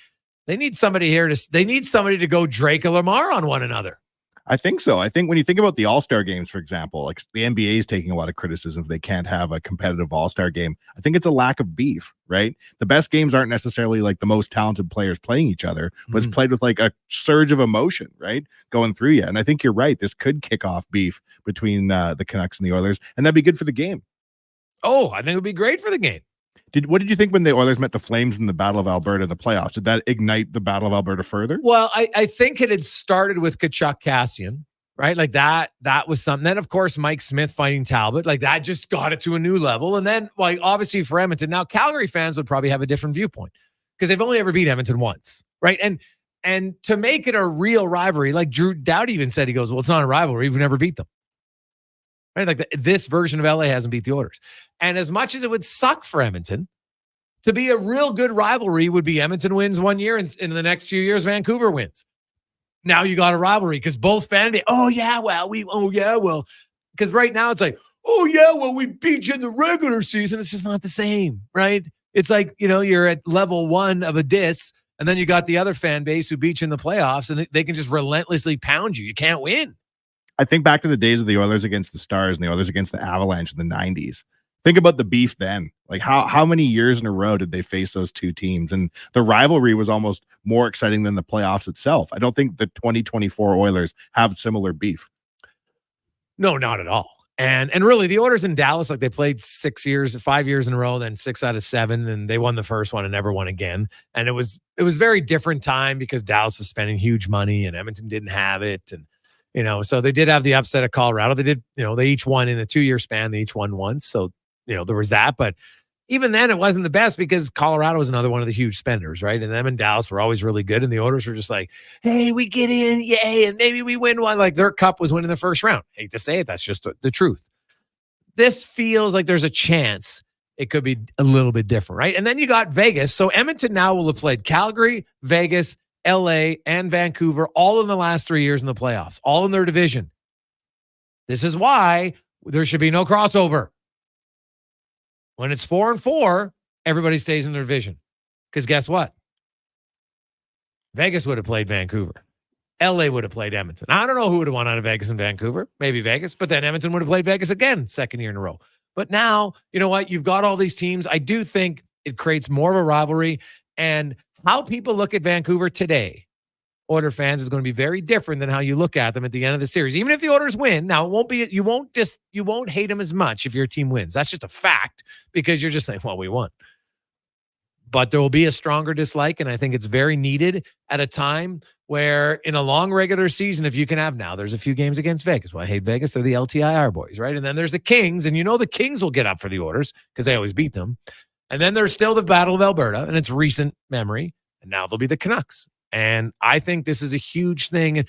they need somebody to go Drake and Lamar on one another. I think so. I think when you think about the All-Star games, for example, like the NBA is taking a lot of criticism if they can't have a competitive All-Star game. I think it's a lack of beef, right? The best games aren't necessarily like the most talented players playing each other, but it's played with like a surge of emotion, right? Going through you. And I think you're right. This could kick off beef between the Canucks and the Oilers, and that'd be good for the game. Oh, I think it would be great for the game. What did you think when the Oilers met the Flames in the Battle of Alberta in the playoffs? Did that ignite the Battle of Alberta further? Well, I think it had started with Tkachuk Kassian, right? Like that was something. Then, of course, Mike Smith fighting Talbot. Like that just got it to a new level. And then, like, obviously for Edmonton, now Calgary fans would probably have a different viewpoint because they've only ever beat Edmonton once, right? And to make it a real rivalry, like Drew Doughty even said, he goes, well, it's not a rivalry. We've never beat them. Right? Like this version of LA hasn't beat the Oilers. And as much as it would suck for Edmonton, to be a real good rivalry would be Edmonton wins 1 year and in the next few years, Vancouver wins. Now you got a rivalry because both fans, because right now it's like, we beat you in the regular season. It's just not the same, right? It's like, you're at level 1 of a diss, and then you got the other fan base who beat you in the playoffs, and they can just relentlessly pound you. You can't win. I think back to the days of the Oilers against the Stars and the Oilers against the Avalanche in the 90s. Think about the beef then. Like how many years in a row did they face those two teams? And the rivalry was almost more exciting than the playoffs itself. I don't think the 2024 Oilers have similar beef. No, not at all. And really, the Oilers in Dallas, like they played 5 years in a row, then 6 out of 7, and they won the first one and never won again. And it was very different time because Dallas was spending huge money and Edmonton didn't have it. And so they did have the upset of Colorado. They did, they each won in a 2-year span. They each won once. So, there was that. But even then, it wasn't the best because Colorado was another one of the huge spenders, right? And them and Dallas were always really good. And the Oilers were just like, hey, we get in, yay, and maybe we win one. Like their cup was winning the first round. Hate to say it, that's just the truth. This feels like there's a chance it could be a little bit different, right? And then you got Vegas. So Edmonton now will have played Calgary, Vegas, LA, and Vancouver all in the last 3 years in the playoffs, all in their division. This is why there should be no crossover. When it's 4-4, everybody stays in their division. Because guess what? Vegas would have played Vancouver. LA would have played Edmonton. I don't know who would have won out of Vegas and Vancouver. Maybe Vegas, but then Edmonton would have played Vegas again, second year in a row. But now, you know what? You've got all these teams. I do think it creates more of a rivalry. And how people look at Vancouver today, Oiler fans, is going to be very different than how you look at them at the end of the series. Even if the Oilers win, now it won't be. You won't hate them as much if your team wins. That's just a fact because you're just saying, well, we won. But there will be a stronger dislike, and I think it's very needed at a time where in a long regular season, if you can have now, there's a few games against Vegas. Well, I hate Vegas. They're the LTIR boys, right? And then there's the Kings, and the Kings will get up for the Oilers because they always beat them. And then there's still the Battle of Alberta, and it's recent memory. And now there'll be the Canucks. And I think this is a huge thing.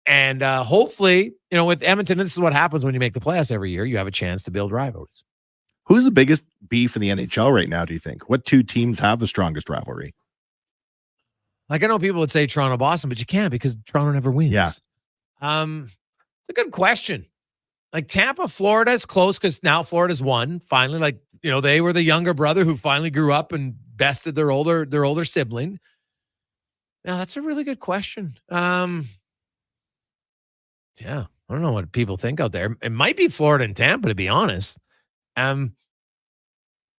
And hopefully, with Edmonton, this is what happens when you make the playoffs every year. You have a chance to build rivalries. Who's the biggest beef in the NHL right now, do you think? What two teams have the strongest rivalry? Like, I know people would say Toronto, Boston, but you can't because Toronto never wins. Yeah. It's a good question. Like Tampa, Florida is close because now Florida's won. Finally, like, they were the younger brother who finally grew up and bested their older sibling. Now, that's a really good question. Yeah, I don't know what people think out there. It might be Florida and Tampa, to be honest. I'd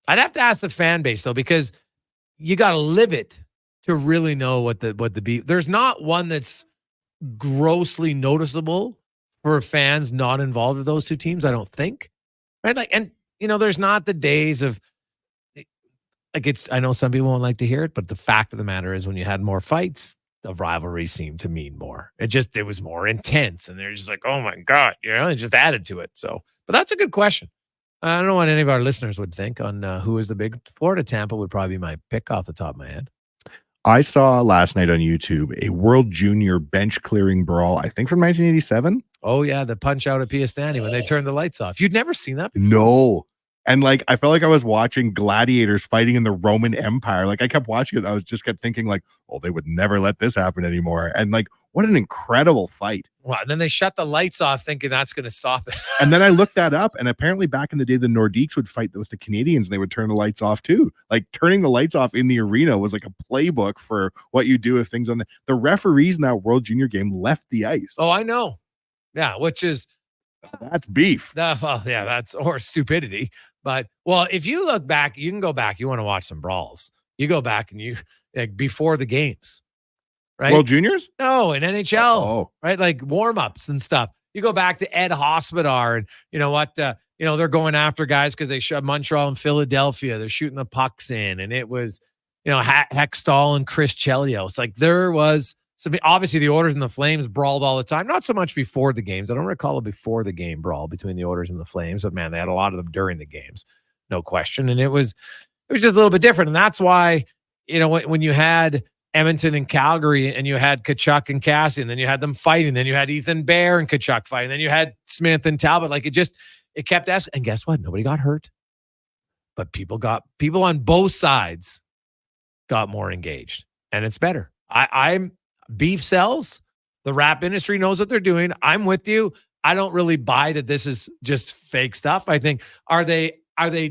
have to ask the fan base, though, because you got to live it to really know what the beef. There's not one that's grossly noticeable for fans not involved with those two teams, I don't think. Right? Like, and there's not the days of like I know some people won't like to hear it, but the fact of the matter is when you had more fights, the rivalry seemed to mean more. It was more intense, and they're just like, oh my God, it just added to it. So, but that's a good question. I don't know what any of our listeners would think on who is the big. Florida Tampa would probably be my pick off the top of my head. I saw last night on YouTube a World Junior bench clearing brawl, I think from 1987. Oh yeah, the punch out at Piastani when they turned the lights off. You'd never seen that before? No. And like, I felt like I was watching gladiators fighting in the Roman Empire. Like I kept watching it. I kept thinking like, oh, they would never let this happen anymore. And like, what an incredible fight. Wow. And then they shut the lights off thinking that's going to stop it. And then I looked that up. And apparently back in the day, the Nordiques would fight with the Canadians and they would turn the lights off too. Like turning the lights off in the arena was like a playbook for what you do if things on the referees in that World Junior game left the ice. Oh, I know. Yeah. Which is. That's beef. That's or stupidity. But if you look back, you can go back. You want to watch some brawls. You go back and you like before the games, right? World Juniors? No, in NHL, right? Like warm-ups and stuff. You go back to Ed Hospodar and you know what? They're going after guys because they shot Montreal and Philadelphia. They're shooting the pucks in, and it was, Hextall and Chris Chelios. Like there was. So obviously the Oilers and the Flames brawled all the time. Not so much before the games. I don't recall a before the game brawl between the Oilers and the Flames, but man, they had a lot of them during the games, no question. And it was just a little bit different. And that's why, when you had Edmonton and Calgary and you had Tkachuk and Cassie, and then you had them fighting, then you had Ethan Bear and Tkachuk fighting, then you had Smith and Talbot. Like it kept asking. And guess what? Nobody got hurt, but people on both sides got more engaged, and it's better. Beef sells. The rap industry knows what they're doing. I'm with you. I don't really buy that this is just fake stuff. I think are they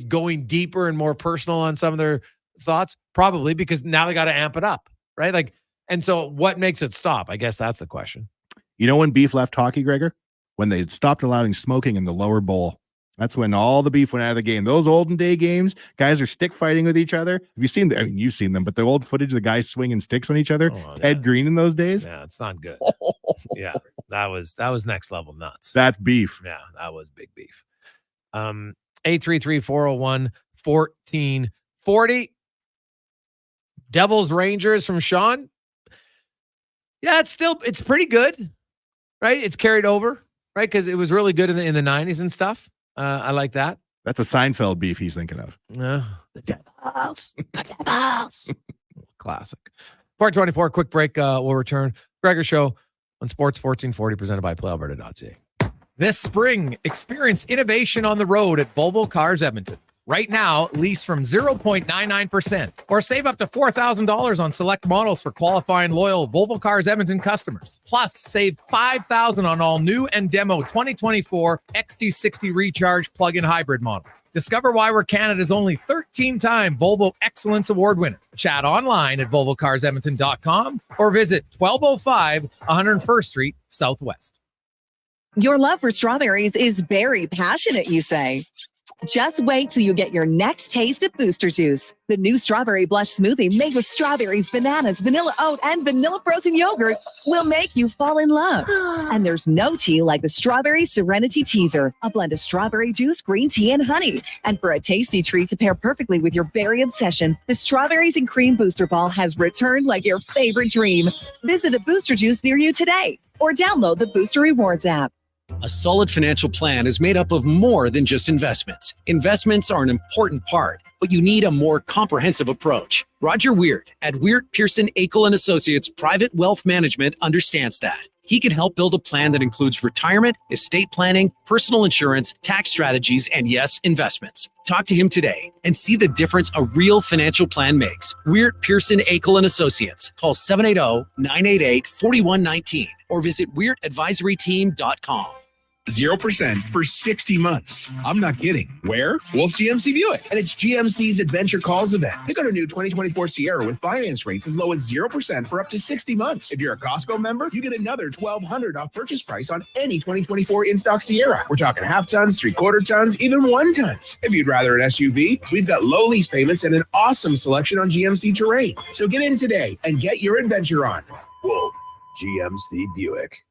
going deeper and more personal on some of their thoughts? Probably, because now they got to amp it up, right? Like, and so what makes it stop? I guess that's the question. You know when beef left hockey, Gregor? When they stopped allowing smoking in the lower bowl. That's when all the beef went out of the game. Those olden day games, guys are stick fighting with each other. Have you seen them? I mean, you've seen them, but the old footage of the guys swinging sticks on each other, Ted Green in those days. Yeah, it's not good. Yeah, that was next level nuts. That's beef. Yeah, that was big beef. 833-401-1440. Devils Rangers from Sean. Yeah, it's pretty good, right? It's carried over, right? Because it was really good in the 90s and stuff. I like that. That's a Seinfeld beef he's thinking of. The Devils. The Devils. Classic. Part 24, quick break. We'll return. Gregor Show on Sports 1440, presented by PlayAlberta.ca. This spring, experience innovation on the road at Volvo Cars Edmonton. Right now, lease from 0.99% or save up to $4,000 on select models for qualifying loyal Volvo Cars Edmonton customers. Plus, save $5,000 on all new and demo 2024 XT60 Recharge plug-in hybrid models. Discover why we're Canada's only 13-time Volvo Excellence Award winner. Chat online at volvocarsedmonton.com or visit 1205 101st Street Southwest. Your love for strawberries is very passionate, you say. Just wait till you get your next taste of Booster Juice. The new strawberry blush smoothie made with strawberries, bananas, vanilla oat, and vanilla frozen yogurt will make you fall in love. And there's no tea like the Strawberry Serenity Teaser, a blend of strawberry juice, green tea, and honey. And for a tasty treat to pair perfectly with your berry obsession, the Strawberries and Cream Booster Ball has returned like your favorite dream. Visit a Booster Juice near you today or download the Booster Rewards app. A solid financial plan is made up of more than just investments. Investments are an important part, but you need a more comprehensive approach. Roger Weird at Weird Pearson Akel & Associates Private Wealth Management understands that. He can help build a plan that includes retirement, estate planning, personal insurance, tax strategies, and yes, investments. Talk to him today and see the difference a real financial plan makes. Weird Pearson Akel & Associates. Call 780-988-4119 or visit weirdadvisoryteam.com. 0% for 60 months. I'm not kidding. Where? Wolf GMC Buick. And it's GMC's Adventure Calls event. Pick out a new 2024 Sierra with finance rates as low as 0% for up to 60 months. If you're a Costco member, you get another $1,200 off purchase price on any 2024 in-stock Sierra. We're talking half tons, 3/4 tons, even 1 tons. If you'd rather an SUV, we've got low lease payments and an awesome selection on GMC Terrain. So get in today and get your adventure on. Wolf GMC Buick.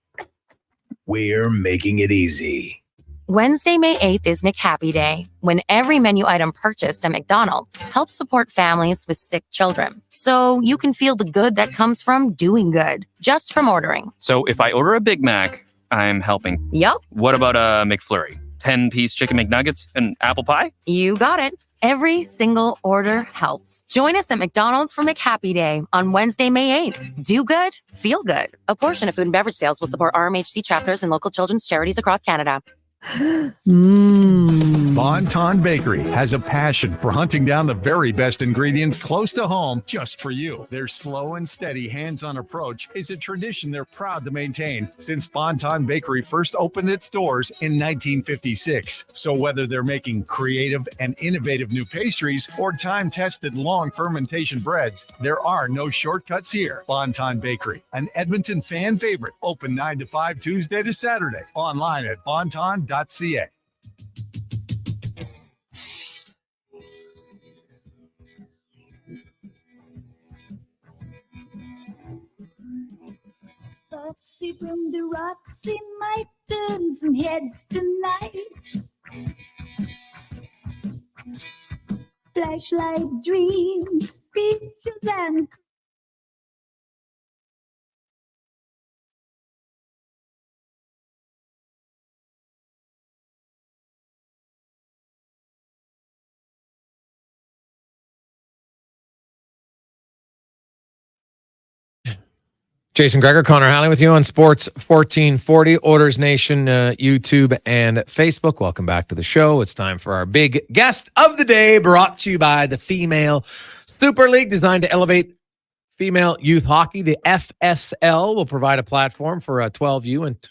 We're making it easy. Wednesday, May 8th is McHappy Day, when every menu item purchased at McDonald's helps support families with sick children. So you can feel the good that comes from doing good, just from ordering. So if I order a Big Mac, I'm helping. Yup. What about a McFlurry? 10-piece chicken McNuggets and apple pie? You got it. Every single order helps. Join us at McDonald's for McHappy Day on Wednesday, May 8th. Do good, feel good. A portion of food and beverage sales will support RMHC chapters and local children's charities across Canada. Bon-Ton Bakery has a passion for hunting down the very best ingredients close to home just for you. Their slow and steady hands-on approach is a tradition they're proud to maintain since Bon-Ton Bakery first opened its doors in 1956. So whether they're making creative and innovative new pastries or time-tested long fermentation breads, there are no shortcuts here. Bon-Ton Bakery, an Edmonton fan favorite, open 9 to 5 Tuesday to Saturday. Online at bonton.ca. Roxy from the Roxy might turn some heads tonight. Flashlight dream, pictures and Jason Gregor, Connor Halley with you on Sports 1440, Oilers Nation, YouTube and Facebook. Welcome back to the show. It's time for our big guest of the day, brought to you by the Female Super League, designed to elevate female youth hockey. The FSL will provide a platform for 12U and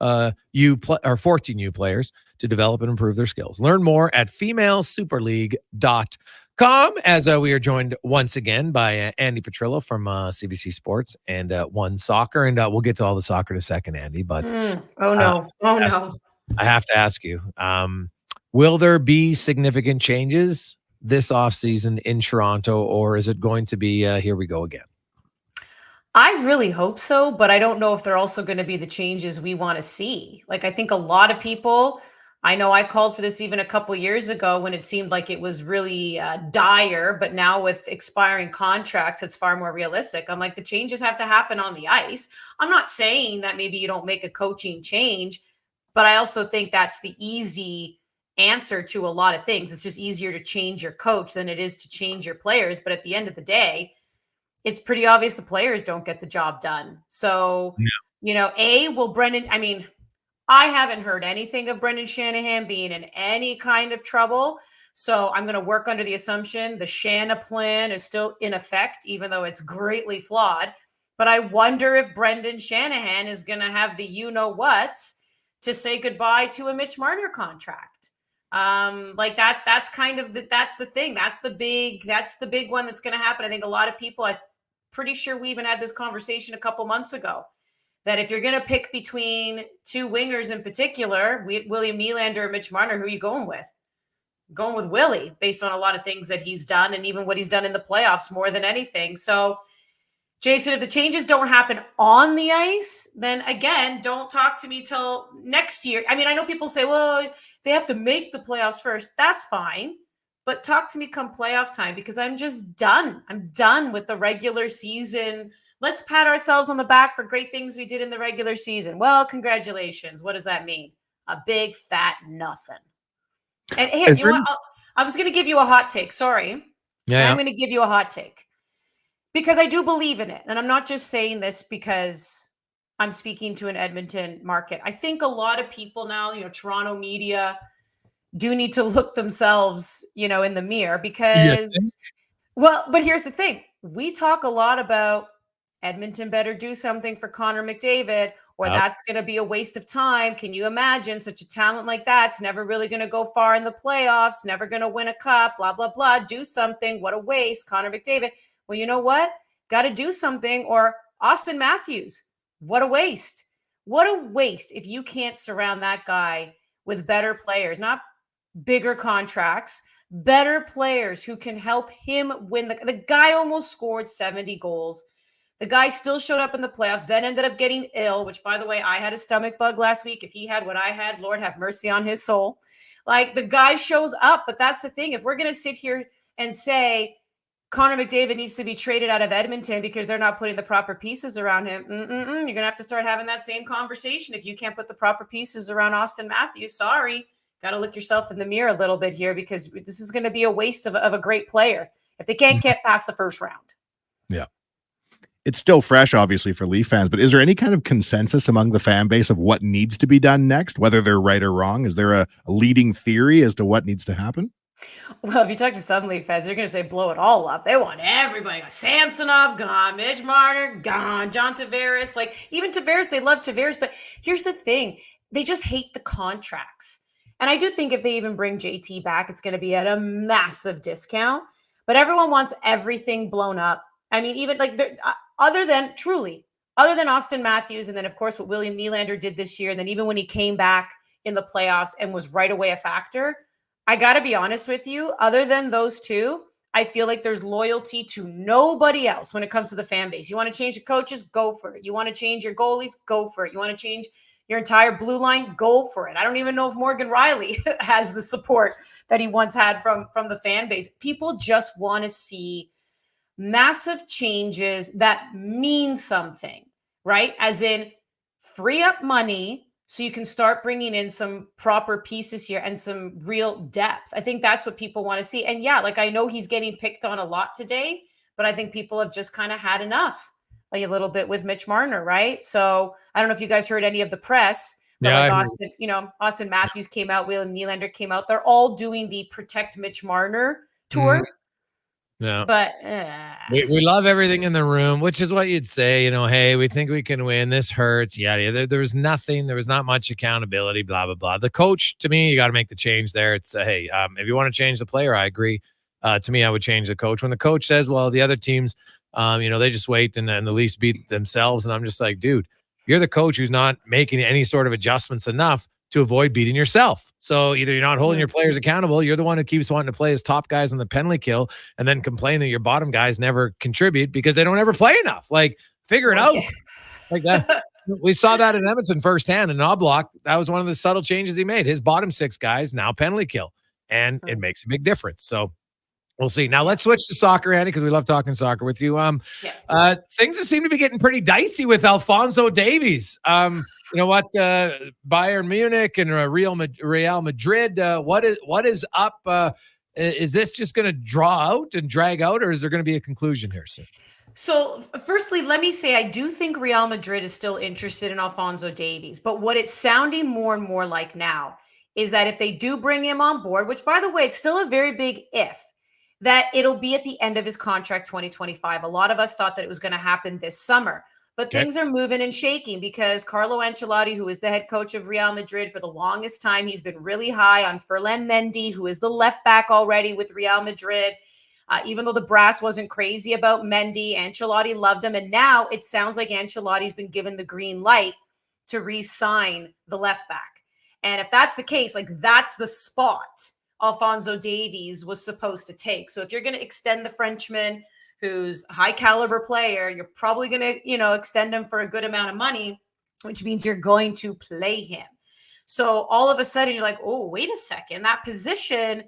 14U players to develop and improve their skills. Learn more at femalesuperleague.com. As we are joined once again by Andy Petrillo from CBC Sports and One Soccer. And we'll get to all the soccer in a second, Andy. But no. I have to ask you, will there be significant changes this offseason in Toronto, or is it going to be here we go again? I really hope so, but I don't know if they're also going to be the changes we want to see. Like, I think a lot of people, I know I called for this even a couple years ago when it seemed like it was really dire, but now with expiring contracts, it's far more realistic. I'm like, the changes have to happen on the ice. I'm not saying that maybe you don't make a coaching change, but I also think that's the easy answer to a lot of things. It's just easier to change your coach than it is to change your players. But at the end of the day, it's pretty obvious the players don't get the job done. So, will Brendan, I haven't heard anything of Brendan Shanahan being in any kind of trouble. So I'm going to work under the assumption the Shana plan is still in effect, even though it's greatly flawed. But I wonder if Brendan Shanahan is going to have the you-know-whats to say goodbye to a Mitch Marner contract. That's kind of that's the thing. That's the big one that's going to happen. I think a lot of people, I'm pretty sure we even had this conversation a couple months ago, that if you're going to pick between two wingers in particular, William Nylander or Mitch Marner, who are you going with? Going with Willie, based on a lot of things that he's done and even what he's done in the playoffs more than anything. So, Jason, if the changes don't happen on the ice, then again, don't talk to me till next year. I know people say, well, they have to make the playoffs first. That's fine. But talk to me come playoff time, because I'm just done. I'm done with the regular season. Let's pat ourselves on the back for great things we did in the regular season. Well, congratulations. What does that mean? A big fat nothing. And here, I was going to give you a hot take. Sorry. Yeah, And yeah. I'm going to give you a hot take because I do believe in it. And I'm not just saying this because I'm speaking to an Edmonton market. I think a lot of people now, Toronto media do need to look themselves, in the mirror because, but here's the thing. We talk a lot about Edmonton better do something for Connor McDavid, or that's going to be a waste of time. Can you imagine such a talent like that's never really going to go far in the playoffs, never going to win a cup, blah, blah, blah. Do something. What a waste, Connor McDavid. Well, you know what? Got to do something. Or Austin Matthews. What a waste. What a waste if you can't surround that guy with better players, not bigger contracts, better players who can help him win. The guy almost scored 70 goals. The guy still showed up in the playoffs, then ended up getting ill, which, by the way, I had a stomach bug last week. If he had what I had, Lord have mercy on his soul. Like, the guy shows up, but that's the thing. If we're going to sit here and say Connor McDavid needs to be traded out of Edmonton because they're not putting the proper pieces around him, you're going to have to start having that same conversation. If you can't put the proper pieces around Austin Matthews, sorry. Got to look yourself in the mirror a little bit here because this is going to be a waste of a great player if they can't get past the first round. Yeah. It's still fresh, obviously, for Leaf fans, but is there any kind of consensus among the fan base of what needs to be done next, whether they're right or wrong? Is there a leading theory as to what needs to happen? Well, if you talk to some Leaf fans, they're going to say blow it all up. They want everybody. Samsonov, gone. Mitch Marner, gone. John Tavares. Like, even Tavares, they love Tavares. But here's the thing. They just hate the contracts. And I do think if they even bring JT back, it's going to be at a massive discount. But everyone wants everything blown up. I mean, even like other than Austin Matthews, and then, of course, what William Nylander did this year, and then even when he came back in the playoffs and was right away a factor, I got to be honest with you, other than those two, I feel like there's loyalty to nobody else when it comes to the fan base. You want to change the coaches? Go for it. You want to change your goalies? Go for it. You want to change your entire blue line? Go for it. I don't even know if Morgan Riley has the support that he once had from the fan base. People just want to see massive changes that mean something, right? As in free up money so you can start bringing in some proper pieces here and some real depth. I think that's what people want to see. And yeah, like I know he's getting picked on a lot today, but I think people have just kind of had enough, like a little bit with Mitch Marner, right? So I don't know if you guys heard any of the press, but Yeah, like Austin Matthews came out, William Nylander came out. They're all doing the Protect Mitch Marner tour. Mm-hmm. Yeah. But we love everything in the room, which is what you'd say, hey, we think we can win. This hurts. Yeah. There was nothing. There was not much accountability, blah, blah, blah. The coach, to me, you got to make the change there. It's, hey, if you want to change the player, I agree. To me, I would change the coach. When the coach says, well, the other teams, they just wait and the Leafs beat themselves. And I'm just like, dude, you're the coach who's not making any sort of adjustments enough to avoid beating yourself. So either you're not holding your players accountable, you're the one who keeps wanting to play as top guys on the penalty kill and then complain that your bottom guys never contribute because they don't ever play enough. Like, figure it out. Like that. We saw that in Edmonton firsthand. In Oblak, that was one of the subtle changes he made. His bottom six guys now penalty kill, and it makes a big difference. So we'll see. Now let's switch to soccer, Andy, because we love talking soccer with you. Things seem to be getting pretty dicey with Alphonso Davies. You know what? Bayern Munich and Real Madrid. What is up? Is this just going to draw out and drag out, or is there going to be a conclusion here soon? So, firstly, let me say I do think Real Madrid is still interested in Alphonso Davies, but what it's sounding more and more like now is that if they do bring him on board, which, by the way, it's still a very big if, that it'll be at the end of his contract 2025. A lot of us thought that it was going to happen this summer, but things are moving and shaking because Carlo Ancelotti, who is the head coach of Real Madrid for the longest time, he's been really high on Ferland Mendy, who is the left back already with Real Madrid. Even though the brass wasn't crazy about Mendy, Ancelotti loved him. And now it sounds like Ancelotti's been given the green light to re-sign the left back. And if that's the case, like that's the spot Alphonso Davies was supposed to take. So if you're going to extend the Frenchman, who's a high caliber player, you're probably going to, extend him for a good amount of money, which means you're going to play him. So all of a sudden you're like, oh, wait a second, that position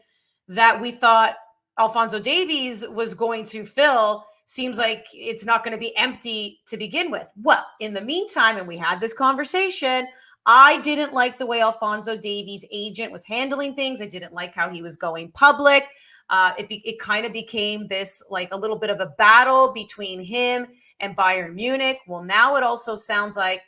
that we thought Alphonso Davies was going to fill seems like it's not going to be empty to begin with. Well, in the meantime, and we had this conversation, I didn't like the way Alphonso Davies' agent was handling things. I didn't like how he was going public. It kind of became this like a little bit of a battle between him and Bayern Munich. Well, now it also sounds like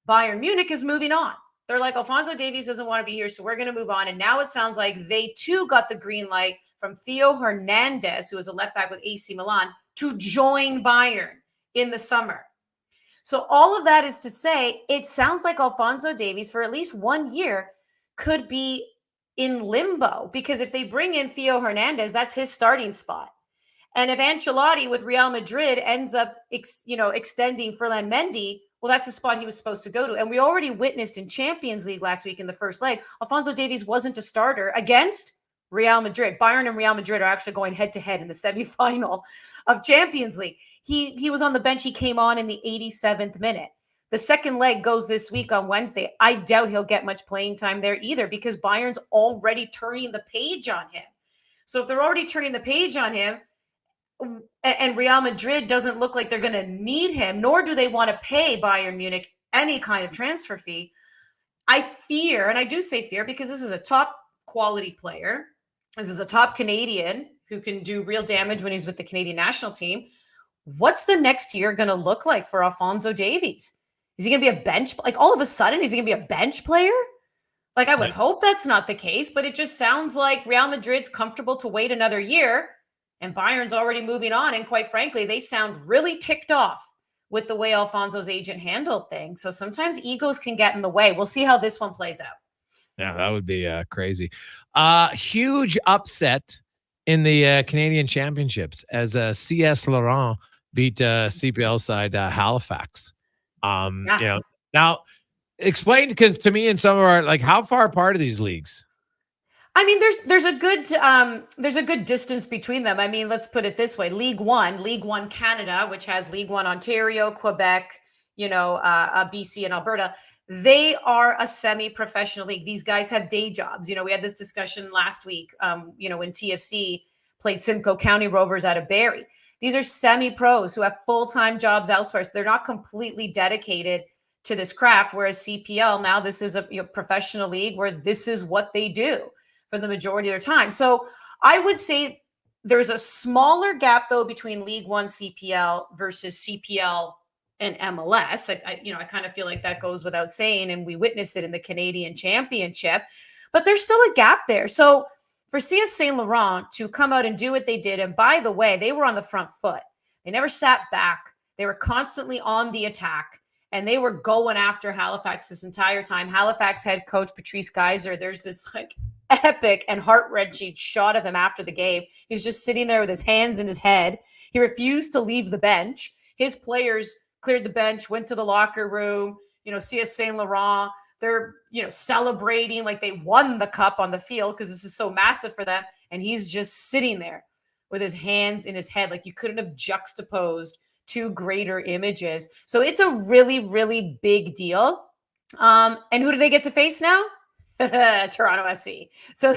Bayern Munich is moving on. They're like, Alphonso Davies doesn't want to be here, so we're going to move on. And now it sounds like they too got the green light from Theo Hernandez, who was a left back with AC Milan, to join Bayern in the summer. So all of that is to say, it sounds like Alphonso Davies for at least 1 year could be in limbo, because if they bring in Theo Hernandez, that's his starting spot. And if Ancelotti with Real Madrid ends up, extending Ferland Mendy, well, that's the spot he was supposed to go to. And we already witnessed in Champions League last week in the first leg, Alphonso Davies wasn't a starter against Real Madrid. Bayern and Real Madrid are actually going head to head in the semifinal of Champions League. He was on the bench. He came on in the 87th minute. The second leg goes this week on Wednesday. I doubt he'll get much playing time there either, because Bayern's already turning the page on him. So if they're already turning the page on him, and Real Madrid doesn't look like they're going to need him, nor do they want to pay Bayern Munich any kind of transfer fee, I fear, and I do say fear because this is a top quality player. This is a top Canadian who can do real damage when he's with the Canadian national team. What's the next year going to look like for Alphonso Davies? Is he going to be a bench? Like all of a sudden, is he going to be a bench player? Like I would hope that's not the case, but it just sounds like Real Madrid's comfortable to wait another year and Bayern's already moving on. And quite frankly, they sound really ticked off with the way Alphonso's agent handled things. So sometimes egos can get in the way. We'll see how this one plays out. Yeah, that would be crazy. Huge upset in the Canadian Championships as CS Laurent beat CPL side Halifax. Now explain to me in some of our, like, how far apart are these leagues? I mean, there's a good distance between them. I mean, let's put it this way: League One Canada, which has League One Ontario, Quebec, BC and Alberta. They are a semi-professional league. These guys have day jobs. We had this discussion last week. When TFC played Simcoe County Rovers out of Barrie. These are semi-pros who have full-time jobs elsewhere. So they're not completely dedicated to this craft. Whereas CPL, now this is a professional league where this is what they do for the majority of their time. So I would say there's a smaller gap, though, between League One CPL versus CPL and MLS. I kind of feel like that goes without saying, and we witnessed it in the Canadian Championship. But there's still a gap there. So for CS Saint Laurent to come out and do what they did, and by the way, they were on the front foot. They never sat back. They were constantly on the attack, and they were going after Halifax this entire time. Halifax head coach Patrice Geyser, there's this epic and heart-wrenching shot of him after the game. He's just sitting there with his hands in his head. He refused to leave the bench. His players cleared the bench, went to the locker room. CS Saint Laurent, they're celebrating like they won the cup on the field because this is so massive for them. And he's just sitting there with his hands in his head. Like, you couldn't have juxtaposed two greater images. So it's a really, really big deal. And who do they get to face now? Toronto FC. So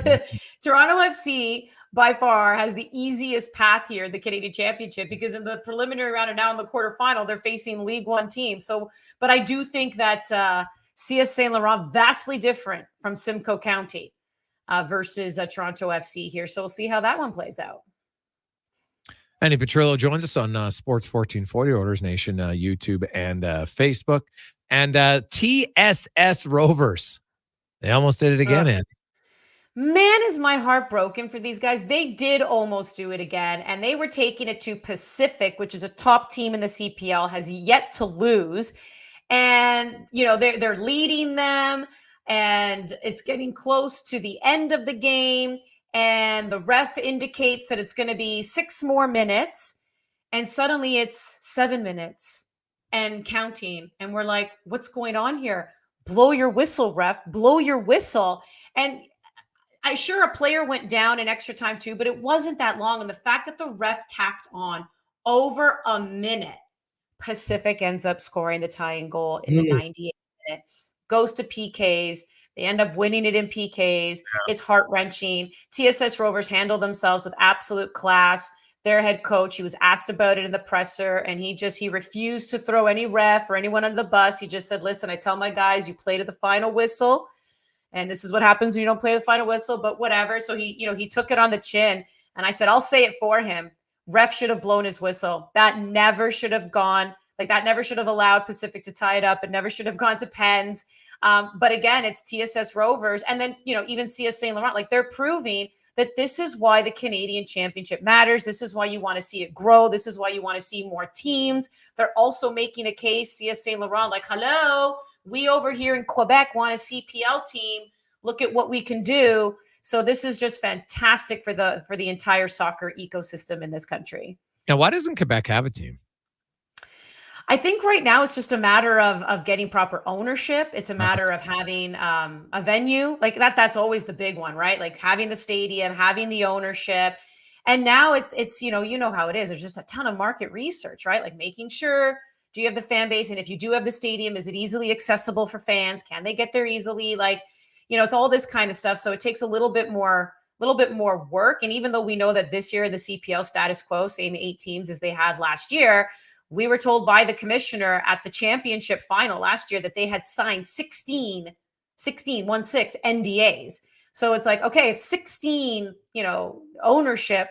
Toronto FC by far has the easiest path here, the Canadian Championship, because in the preliminary round and now in the quarterfinal, they're facing League One teams. So, but I do think that CS Saint Laurent, vastly different from Simcoe County versus Toronto FC here. So we'll see how that one plays out. Andy Petrillo joins us on Sports 1440, Oilers Nation, YouTube and Facebook. And TSS Rovers. They almost did it again, Andy. Man, is my heart broken for these guys. They did almost do it again, and they were taking it to Pacific, which is a top team in the CPL, has yet to lose. And, they're leading them, and it's getting close to the end of the game, and the ref indicates that it's going to be 6 more minutes, and suddenly it's 7 minutes and counting. And we're like, what's going on here? Blow your whistle, ref. Blow your whistle. And I'm sure a player went down in extra time too, but it wasn't that long. And the fact that the ref tacked on over a minute, Pacific ends up scoring the tying goal in the 98th minute, goes to PKs. They end up winning it in PKs. It's heart-wrenching. TSS Rovers handle themselves with absolute class. Their head coach, he was asked about it in the presser, and he refused to throw any ref or anyone under the bus. He just said, listen, I tell my guys, you play to the final whistle, and this is what happens when you don't play the final whistle, but whatever. So he took it on the chin. And I said, I'll say it for him. Ref should have blown his whistle. That never should have gone. Like, that never should have allowed Pacific to tie it up. It never should have gone to pens. But again, it's TSS Rovers. And then, even CS St. Laurent, like, they're proving that this is why the Canadian Championship matters. This is why you want to see it grow. This is why you want to see more teams. They're also making a case, CS St. Laurent, like, hello, we over here in Quebec want a CPL team. Look at what we can do. So this is just fantastic for the entire soccer ecosystem in this country. Now, why doesn't Quebec have a team? I think right now it's just a matter of getting proper ownership. It's a matter of having a venue like that. That's always the big one, right? Like having the stadium, having the ownership. And now it's you know how it is. There's just a ton of market research, right? Like making sure, do you have the fan base? And if you do have the stadium, is it easily accessible for fans? Can they get there easily? Like, it's all this kind of stuff. So it takes a little bit more work. And even though we know that this year, the CPL status quo, same 8 teams as they had last year, we were told by the commissioner at the championship final last year that they had signed 16 NDAs. So it's like, okay, if 16, ownership,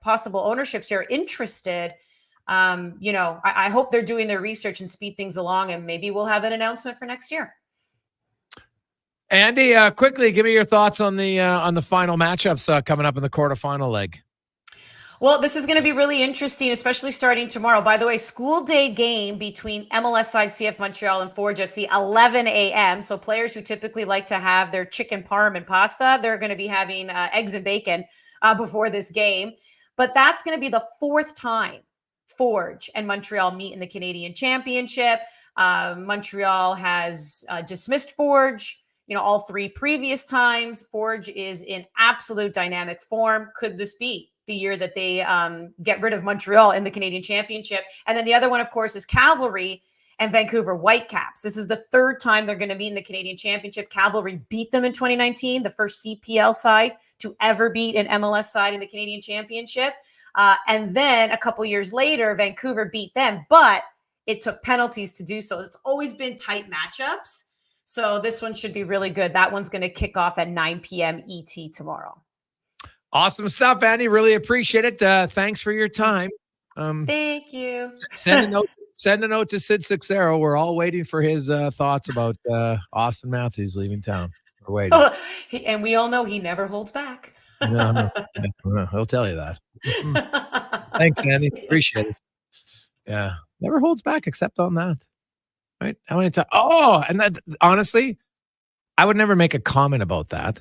possible ownerships here are interested, I hope they're doing their research and speed things along, and maybe we'll have an announcement for next year. Andy, quickly, give me your thoughts on the final matchups coming up in the quarterfinal leg. Well, this is going to be really interesting, especially starting tomorrow. By the way, school day game between MLS side CF Montreal and Forge FC, 11 a.m. So players who typically like to have their chicken parm and pasta, they're going to be having eggs and bacon before this game. But that's going to be the 4th time Forge and Montreal meet in the Canadian Championship. Montreal has dismissed Forge. All 3 previous times. Forge is in absolute dynamic form. Could this be the year that they get rid of Montreal in the Canadian Championship? And then the other one, of course, is Cavalry and Vancouver Whitecaps. This is the 3rd time they're going to meet in the Canadian Championship. Cavalry beat them in 2019, the first CPL side to ever beat an MLS side in the Canadian Championship. And then a couple years later, Vancouver beat them, but it took penalties to do so. It's always been tight matchups. So this one should be really good. That one's going to kick off at 9 p.m. ET tomorrow. Awesome stuff, Andy. Really appreciate it. Thanks for your time. Thank you. Send a note to Sid Sixero. We're all waiting for his thoughts about Austin Matthews leaving town. We're waiting. And we all know he never holds back. No, he'll tell you that. Thanks, Andy. Appreciate it. Yeah. Never holds back except on that. Right? How many times? Oh, and that, honestly, I would never make a comment about that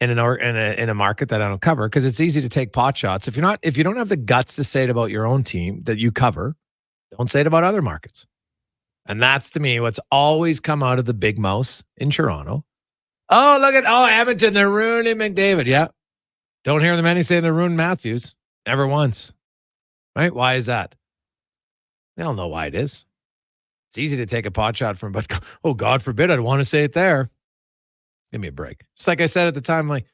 in a market that I don't cover, because it's easy to take pot shots. If you don't have the guts to say it about your own team that you cover, don't say it about other markets. And that's, to me, what's always come out of the big mouse in Toronto. Oh, look at Edmonton, they're ruining McDavid. Yeah. Don't hear them any saying they're ruining Matthews. Never once. Right? Why is that? They all know why it is. It's easy to take a pot shot from, but God forbid I'd want to say it there. Give me a break. Just like I said at the time, like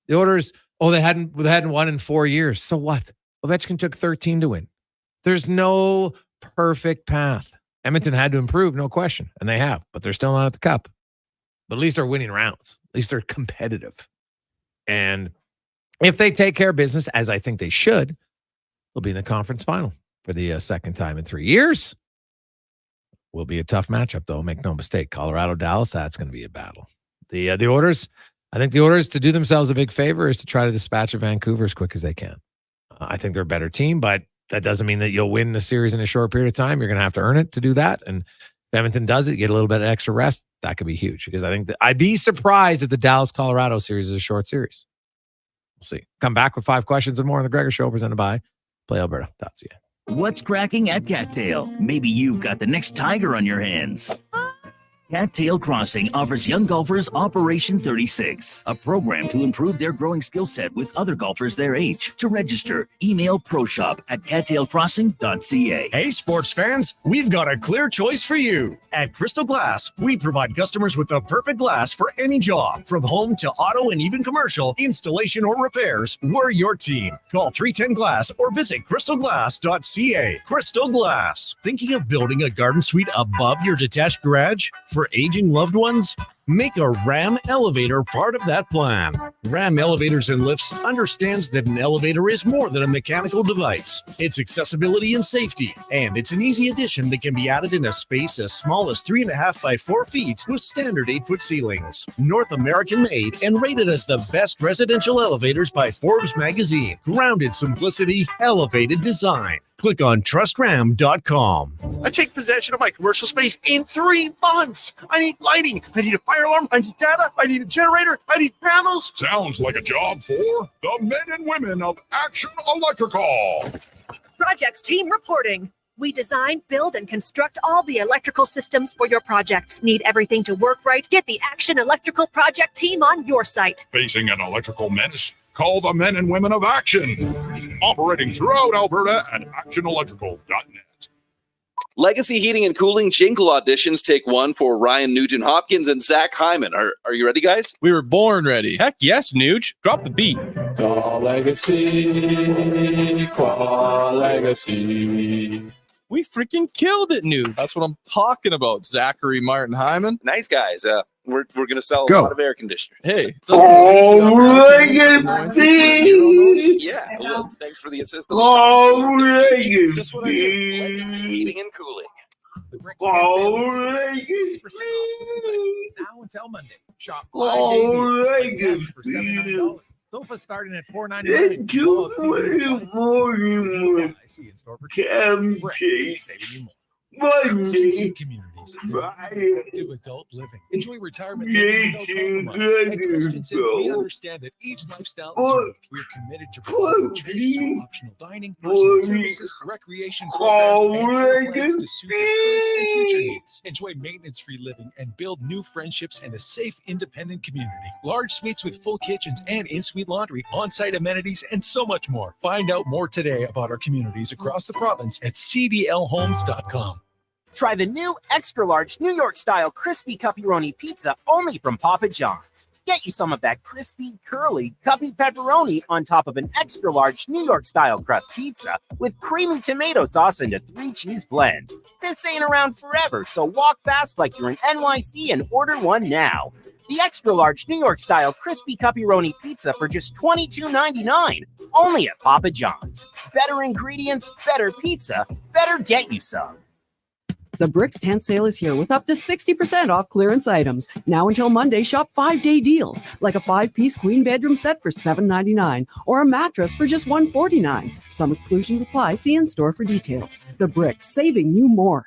the Oilers, they hadn't won in 4 years. So what? Ovechkin took 13 to win. There's no perfect path. Edmonton had to improve, no question, and they have, but they're still not at the cup. But at least they're winning rounds. At least they're competitive. And if they take care of business, as I think they should, they'll be in the conference final for the second time in 3 years. Will be a tough matchup, though. Make no mistake. Colorado, Dallas, that's going to be a battle. The Oilers, I think the Oilers, to do themselves a big favor, is to try to dispatch of Vancouver as quick as they can. I think they're a better team, but that doesn't mean that you'll win the series in a short period of time. You're going to have to earn it to do that. And if Edmonton does it, get a little bit of extra rest, that could be huge, because I think that I'd be surprised if the Dallas-Colorado series is a short series. We'll see. Come back with 5 questions and more on the Gregor Show, presented by PlayAlberta.ca. What's cracking at Cattail? Maybe you've got the next tiger on your hands. Cattail Crossing offers young golfers Operation 36, a program to improve their growing skill set with other golfers their age. To register, email proshop@cattailcrossing.ca. Hey, sports fans, we've got a clear choice for you. At Crystal Glass, we provide customers with the perfect glass for any job. From home to auto and even commercial, installation or repairs, we're your team. Call 310-GLASS or visit crystalglass.ca. Crystal Glass. Thinking of building a garden suite above your detached garage? For aging loved ones? Make a RAM elevator part of that plan. RAM Elevators and Lifts understands that an elevator is more than a mechanical device. It's accessibility and safety, and it's an easy addition that can be added in a space as small as 3.5 by 4 feet with standard 8-foot ceilings. North American made and rated as the best residential elevators by Forbes magazine. Grounded simplicity, elevated design. Click on trustram.com. I take possession of my commercial space in 3 months. I need lighting. I need a fire alarm. I need data. I need a generator. I need panels. Sounds like a job for the men and women of Action Electrical. Projects team reporting. We design, build, and construct all the electrical systems for your projects. Need everything to work right? Get the Action Electrical project team on your site. Facing an electrical menace? Call the men and women of Action. Operating throughout Alberta at actionelectrical.net. Legacy Heating and Cooling jingle auditions take one for Ryan Nugent-Hopkins and Zach Hyman. Are you ready, guys? We were born ready. Heck yes, Nuge. Drop the beat. Call Legacy. Call Legacy. We freaking killed it, Nuge. That's what I'm talking about, Zachary Martin Hyman. Nice guys. We're going to sell a Go. lot of air conditioners. Hey. Yeah, well, thanks for the assist. Just what I do. Legacy Heating and Cooling. Now until Monday. Shop 5 days for $79. Sofa starting at $4.99. I see you in store for saving you more. Jason Communities. Do adult living. Enjoy retirement living without compromise. At Christensen, we understand that each lifestyle is unique. We're committed to providing choice through optional dining, personal services, recreation programs, and care plans to suit your current and future needs. Enjoy maintenance-free living and build new friendships and a safe, independent community. Large suites with full kitchens and in-suite laundry, on-site amenities, and so much more. Find out more today about our communities across the province at cdlhomes.com. Try the new extra-large New York-style crispy pepperoni pizza only from Papa John's. Get you some of that crispy, curly, cuppy pepperoni on top of an extra-large New York-style crust pizza with creamy tomato sauce and a 3-cheese blend. This ain't around forever, so walk fast like you're in NYC and order one now. The extra-large New York-style crispy pepperoni pizza for just $22.99, only at Papa John's. Better ingredients, better pizza, better get you some. The Bricks tent sale is here with up to 60% off clearance items. Now until Monday, shop 5-day deals, like a 5-piece queen bedroom set for $7.99 or a mattress for just $149. Some exclusions apply. See in-store for details. The Bricks, saving you more.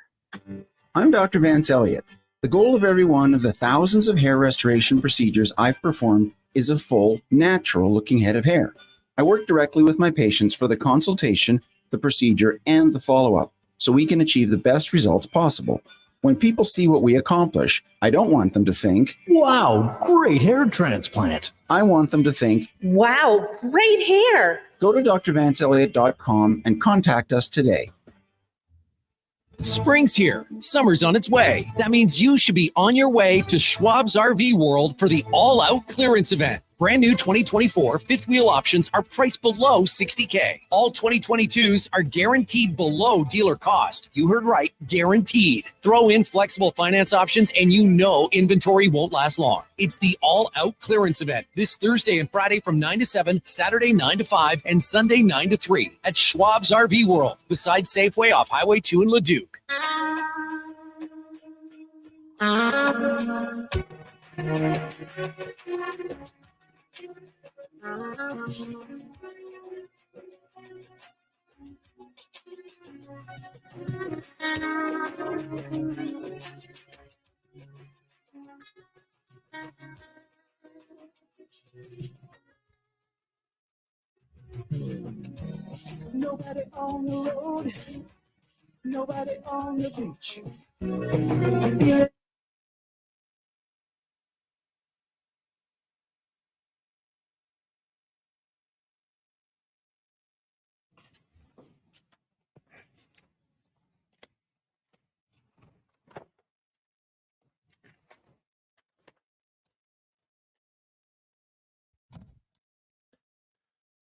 I'm Dr. Vance Elliott. The goal of every one of the thousands of hair restoration procedures I've performed is a full, natural-looking head of hair. I work directly with my patients for the consultation, the procedure, and the follow-up, so we can achieve the best results possible. When people see what we accomplish, I don't want them to think, "Wow, great hair transplant." I want them to think, Wow, great hair. Go to drvanceelliott.com and contact us today. Spring's here. Summer's on its way. That means you should be on your way to Schwab's RV World for the all-out clearance event. Brand new 2024 fifth wheel options are priced below $60K. All 2022s are guaranteed below dealer cost. You heard right, guaranteed. Throw in flexible finance options and you know inventory won't last long. It's the all-out clearance event this Thursday and Friday from 9 to 7, Saturday 9 to 5, and Sunday 9 to 3 at Schwab's RV World, beside Safeway off Highway 2 in Leduc. Nobody on the road, nobody on the beach.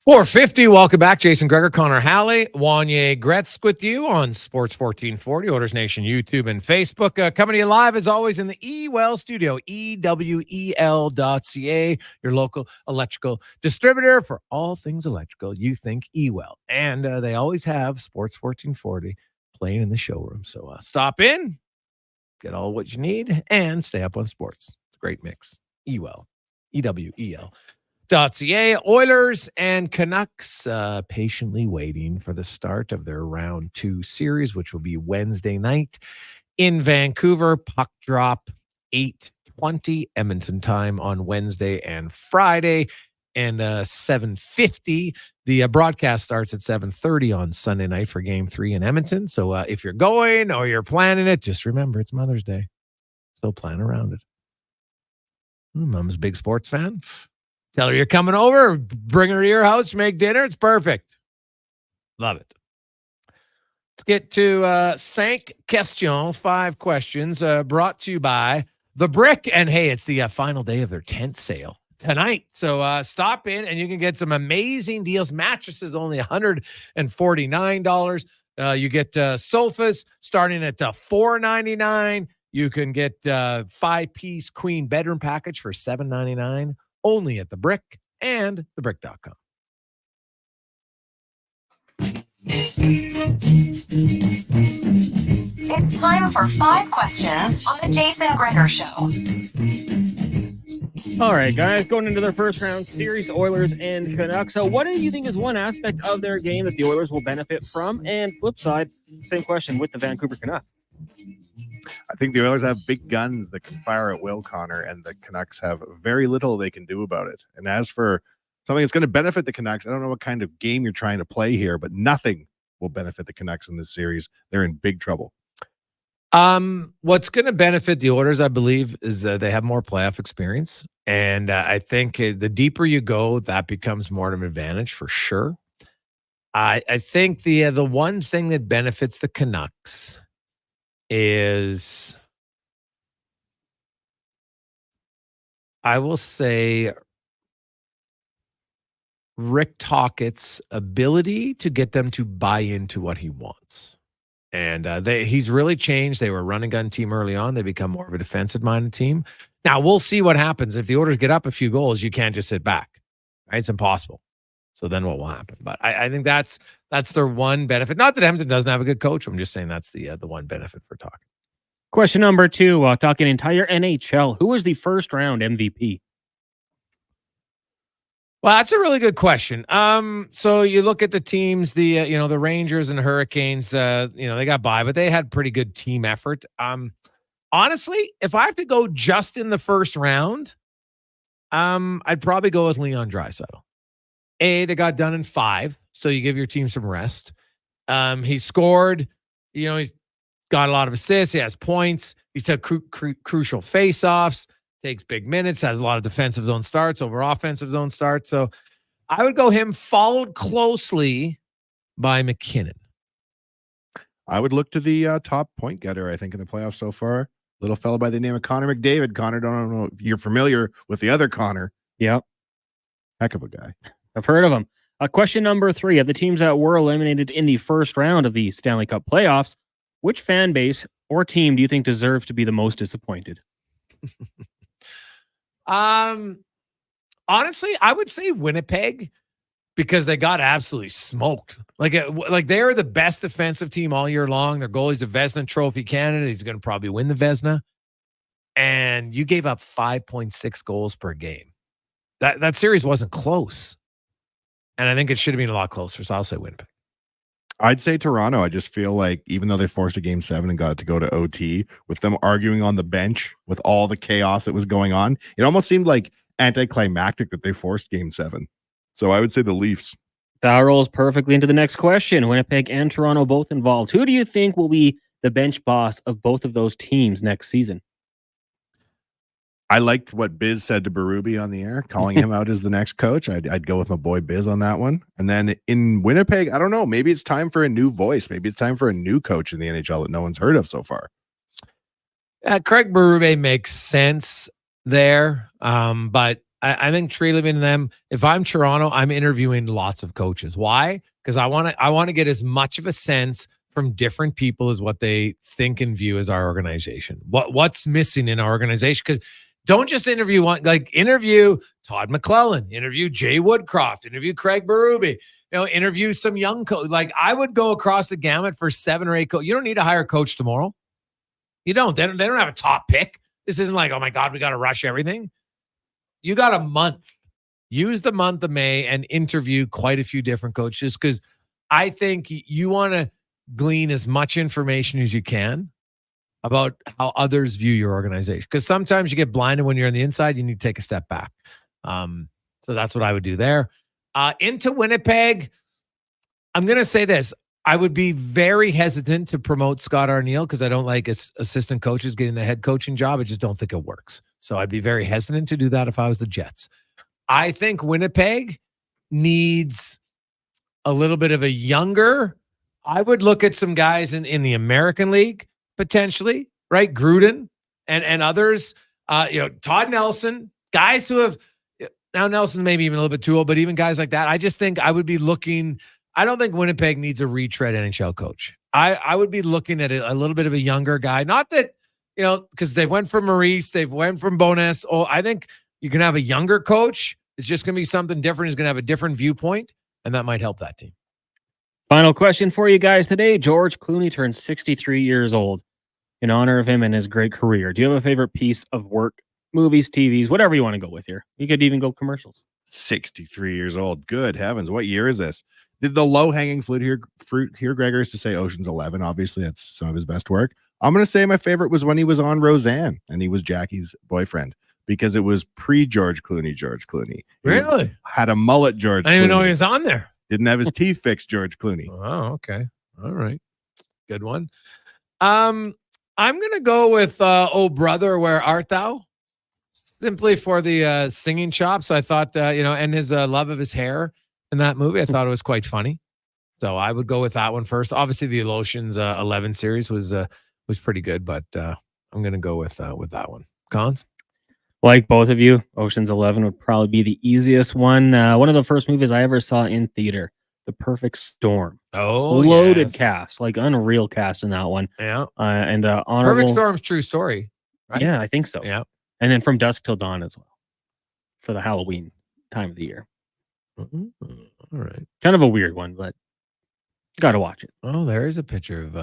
450. Welcome back. Jason Gregor, Connor Halley, Wanye Gretz with you on Sports 1440, Oilers Nation, YouTube, and Facebook. Coming to you live, as always, in the eWell studio, ewel.ca, your local electrical distributor for all things electrical. You think eWell. And they always have Sports 1440 playing in the showroom. So stop in, get all what you need, and stay up on sports. It's a great mix. eWell, EWEL. .ca. Oilers and Canucks patiently waiting for the start of their round 2 series, which will be Wednesday night in Vancouver. Puck drop 8:20 Edmonton time on Wednesday and Friday, and 7:50. The broadcast starts at 7:30 on Sunday night for Game 3 in Edmonton. So if you're going or you're planning it, just remember it's Mother's Day. So plan around it. Mom's a big sports fan. Tell her you're coming over, bring her to your house, make dinner. It's perfect. Love it. Let's get to 5 questions, 5 questions, brought to you by The Brick. And hey, it's the final day of their tent sale tonight. So stop in and you can get some amazing deals. Mattresses only $149. You get sofas starting at $499. You can get 5-piece queen bedroom package for $799. Only at The Brick and thebrick.com. It's time for 5 questions on the Jason Gregor Show. All right, guys, going into their first round series, Oilers and Canucks. So what do you think is one aspect of their game that the Oilers will benefit from? And flip side, same question with the Vancouver Canucks. I think the Oilers have big guns that can fire at will, Connor, and the Canucks have very little they can do about it. And as for something that's going to benefit the Canucks, I don't know what kind of game you're trying to play here, but nothing will benefit the Canucks in this series. They're in big trouble. What's going to benefit the Oilers, I believe, is that they have more playoff experience. And I think the deeper you go, that becomes more of an advantage for sure. I think the one thing that benefits the Canucks is, I will say, Rick Tocchet's ability to get them to buy into what he wants. And he's really changed. They were a run and gun team early on. They become more of a defensive minded team. Now we'll see what happens. If the Oilers get up a few goals, you can't just sit back. Right? It's impossible. So then what will happen? But I think that's their one benefit. Not that Edmonton doesn't have a good coach. I'm just saying that's the one benefit for talking. Question number 2, talking entire NHL. Who was the first round MVP? Well, that's a really good question. So you look at the teams, the Rangers and Hurricanes, they got by, but they had pretty good team effort. Honestly, if I have to go just in the first round, I'd probably go with Leon Draisaitl. They got done in 5, so you give your team some rest. He scored, he's got a lot of assists. He has points. He's had crucial faceoffs, takes big minutes, has a lot of defensive zone starts over offensive zone starts. So I would go him, followed closely by McKinnon. I would look to the top point getter, I think, in the playoffs so far. Little fellow by the name of Connor McDavid. Connor, don't know if you're familiar with the other Connor. Yep. Heck of a guy. I've heard of him. Question number 3, of the teams that were eliminated in the first round of the Stanley Cup playoffs, which fan base or team do you think deserves to be the most disappointed? Honestly, I would say Winnipeg, because they got absolutely smoked. Like they're the best defensive team all year long. Their goalie's a Vezina Trophy candidate. He's going to probably win the Vezina. And you gave up 5.6 goals per game. That series wasn't close. And I think it should have been a lot closer. So I'll say Winnipeg. I'd say Toronto. I just feel like even though they forced a game 7 and got it to go to OT, with them arguing on the bench with all the chaos that was going on, it almost seemed like anticlimactic that they forced game 7. So I would say the Leafs. That rolls perfectly into the next question. Winnipeg and Toronto both involved. Who do you think will be the bench boss of both of those teams next season? I liked what Biz said to Berube on the air, calling him out as the next coach. I'd go with my boy Biz on that one. And then in Winnipeg, I don't know. Maybe it's time for a new voice. Maybe it's time for a new coach in the NHL that no one's heard of so far. Craig Berube makes sense there. But I think Treliving and them, if I'm Toronto, I'm interviewing lots of coaches. Why? Because I want to get as much of a sense from different people as what they think and view as our organization. What's missing in our organization? Because don't just interview one, like interview Todd McClellan, interview Jay Woodcroft, interview Craig Berube, interview some young coach. Like I would go across the gamut for 7 or 8 coaches. You don't need to hire a coach tomorrow. You don't. They don't have a top pick. This isn't like, oh my God, we got to rush everything. You got a month. Use the month of May and interview quite a few different coaches because I think you want to glean as much information as you can about how others view your organization. Because sometimes you get blinded when you're on the inside. You need to take a step back. So that's what I would do there. Into Winnipeg, I'm going to say this. I would be very hesitant to promote Scott Arniel because I don't like assistant coaches getting the head coaching job. I just don't think it works. So I'd be very hesitant to do that if I was the Jets. I think Winnipeg needs a little bit of a younger. I would look at some guys in the American League potentially, right? Gruden and others. Todd Nelson, guys who have now Nelson's maybe even a little bit too old, but even guys like that. I just think I would be looking. I don't think Winnipeg needs a retread NHL coach. I would be looking at a little bit of a younger guy. Not that, because they went from Maurice, they've went from Bowness. Oh, I think you can have a younger coach. It's just going to be something different. He's going to have a different viewpoint, and that might help that team. Final question for you guys today. George Clooney turns 63 years old. In honor of him and his great career, do you have a favorite piece of work, movies, TVs, whatever you want to go with here? You could even go commercials. 63 years old. Good heavens. What year is this? Did the low-hanging fruit here, Gregor, is to say Ocean's 11. Obviously, that's some of his best work. I'm going to say my favorite was when he was on Roseanne and he was Jackie's boyfriend because it was pre-George Clooney. Really? He had a mullet George I didn't even know Clooney. he was on there. Didn't have his teeth fixed, George Clooney. Oh, okay. All right. Good one. I'm going to go with Oh Brother, Where Art Thou? Simply for the singing chops. I thought, and his love of his hair in that movie. I thought it was quite funny. So I would go with that one first. Obviously, the Ocean's 11 series was pretty good, but I'm going to go with that one. Cons? Like both of you, Ocean's 11 would probably be the easiest one. One of the first movies I ever saw in theater, The Perfect Storm. Oh, loaded yes. cast, like unreal cast in that one. Yeah. And honorable. Perfect Storm's true story, right? Yeah, I think so. Yeah. And then From Dusk Till Dawn as well for the Halloween time of the year. Mm-hmm. All right. Kind of a weird one, but got to watch it. Oh, there is a picture of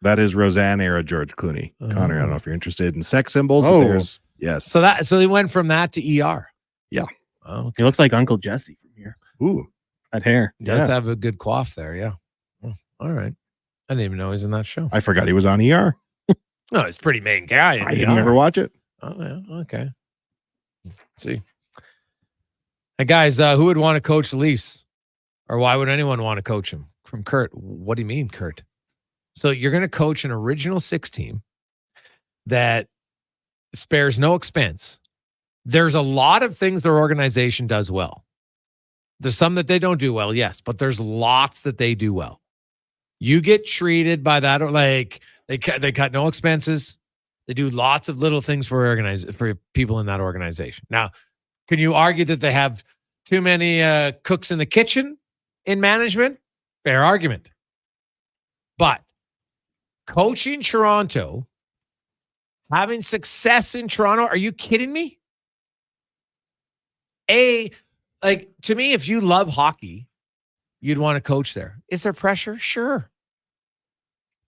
that is Roseanne era George Clooney. Connor, I don't know if you're interested in sex symbols, but there's yes. So they went from that to ER. Yeah. Oh, okay. He looks like Uncle Jesse from here. Ooh. That hair. He does have a good coif there, yeah. Oh, all right. I didn't even know he was in that show. I forgot he was on ER. No, it's pretty main guy. I didn't ever watch it. Oh, yeah. Okay. Let's see. Hey, guys, who would want to coach the Leafs? Or why would anyone want to coach them? From Kurt. What do you mean, Kurt? So you're going to coach an original 6 team that spares no expense. There's a lot of things their organization does well. There's some that they don't do well, yes, but there's lots that they do well. You get treated by that, or like they cut no expenses. They do lots of little things for people in that organization. Now, can you argue that they have too many cooks in the kitchen in management? Fair argument. But coaching Toronto, having success in Toronto, are you kidding me? To me, if you love hockey, you'd want to coach there. Is there pressure? Sure.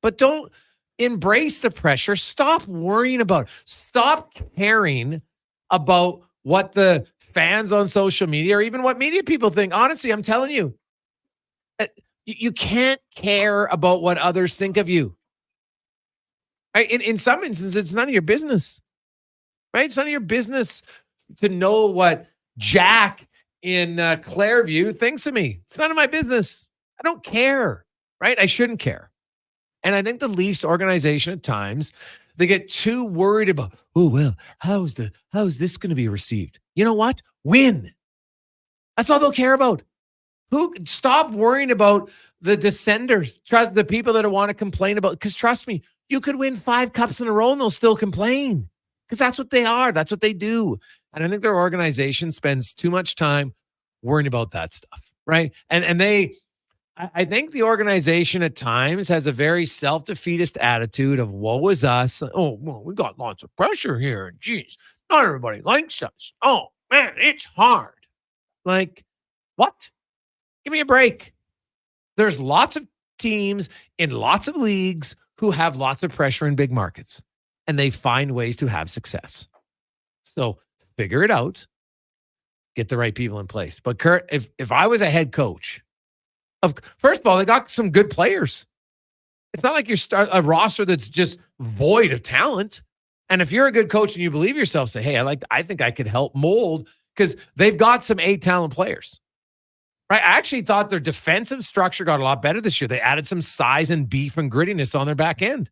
But don't embrace the pressure. Stop worrying about it. Stop caring about what the fans on social media or even what media people think. Honestly, I'm telling you, you can't care about what others think of you. In some instances, it's none of your business, right? It's none of your business to know what Jack in Clairview thinks of me. It's none of my business. I don't care, right? I shouldn't care. And I think the Leafs organization at times, they get too worried about, oh, well, how is this going to be received? You know what? Win. That's all they'll care about. Stop worrying about the descenders. Trust the people that want to complain about, because trust me, you could win 5 cups in a row and they'll still complain because that's what they are. That's what they do. And I think their organization spends too much time worrying about that stuff, right? And I think the organization at times has a very self-defeatist attitude of woe is us. Oh, well, we got lots of pressure here. And geez, not everybody likes us. Oh, man, it's hard. Like, what? Give me a break. There's lots of teams in lots of leagues who have lots of pressure in big markets, and they find ways to have success. So figure it out. Get the right people in place. But Kurt, if I was a head coach, first of all, they got some good players. It's not like you're a roster that's just void of talent. And if you're a good coach and you believe yourself, say, hey, I think I could help mold, because they've got some A-talent players. Right? I actually thought their defensive structure got a lot better this year. They added some size and beef and grittiness on their back end.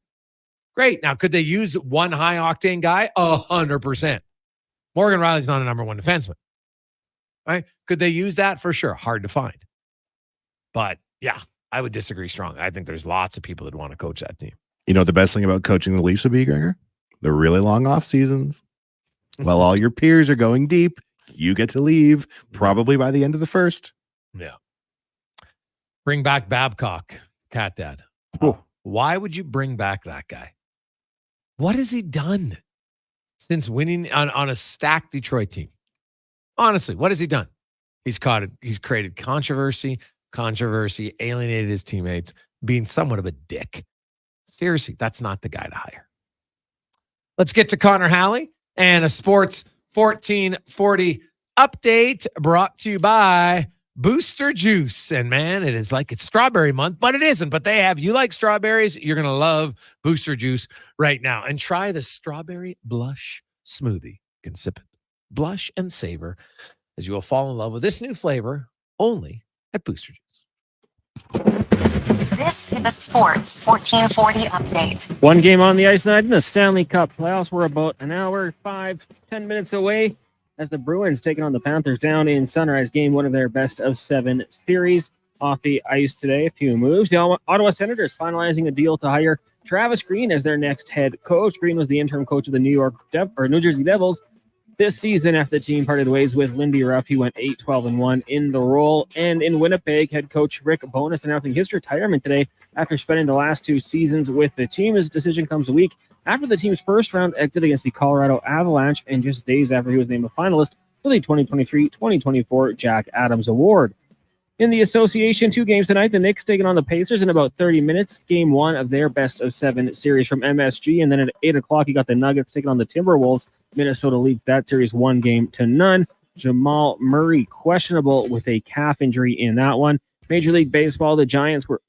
Great. Now, could they use one high-octane guy? 100%. Morgan Riley's not a number one defenseman. Right? Could they use that? For sure. Hard to find. But yeah, I would disagree strongly. I think there's lots of people that want to coach that team. You know what the best thing about coaching the Leafs would be, Gregor? The really long off seasons. While all your peers are going deep, you get to leave probably by the end of the first. Yeah. Bring back Babcock, Cat Dad. Why would you bring back that guy? What has he done since winning on a stacked Detroit team? Honestly, what has he done? He's created controversy, alienated his teammates, being somewhat of a dick. Seriously, that's not the guy to hire. Let's get to Connor Halley and a Sports 1440 update brought to you by Booster Juice. And man, it's like it's strawberry month, but it isn't. But you like strawberries, you're going to love Booster Juice right now. And try the strawberry blush smoothie. You can sip it, blush and savor, as you will fall in love with this new flavor only at Booster Juice. This is the Sports 1440 update. One game on the ice tonight in the Stanley Cup playoffs. We're about an hour, 5-10 minutes away as the Bruins taking on the Panthers down in Sunrise, game one of their best of 7 series. Off the ice today, a few moves. The Ottawa Senators finalizing a deal to hire Travis Green as their next head coach. Green was the interim coach of the New Jersey Devils this season after the team parted ways with Lindy Ruff. He went 8-12-1 in the role. And in Winnipeg, head coach Rick Bowness announcing his retirement today after spending the last 2 seasons with the team. His decision comes a week after the team's first round exit against the Colorado Avalanche and just days after he was named a finalist for the 2023-2024 Jack Adams Award. In the association, 2 games tonight. The Knicks taking on the Pacers in about 30 minutes. Game 1 of their best of 7 series from MSG. And then at 8 o'clock, you got the Nuggets taking on the Timberwolves. Minnesota leads that series 1-0. Jamal Murray questionable with a calf injury in that one. Major League Baseball, the Giants were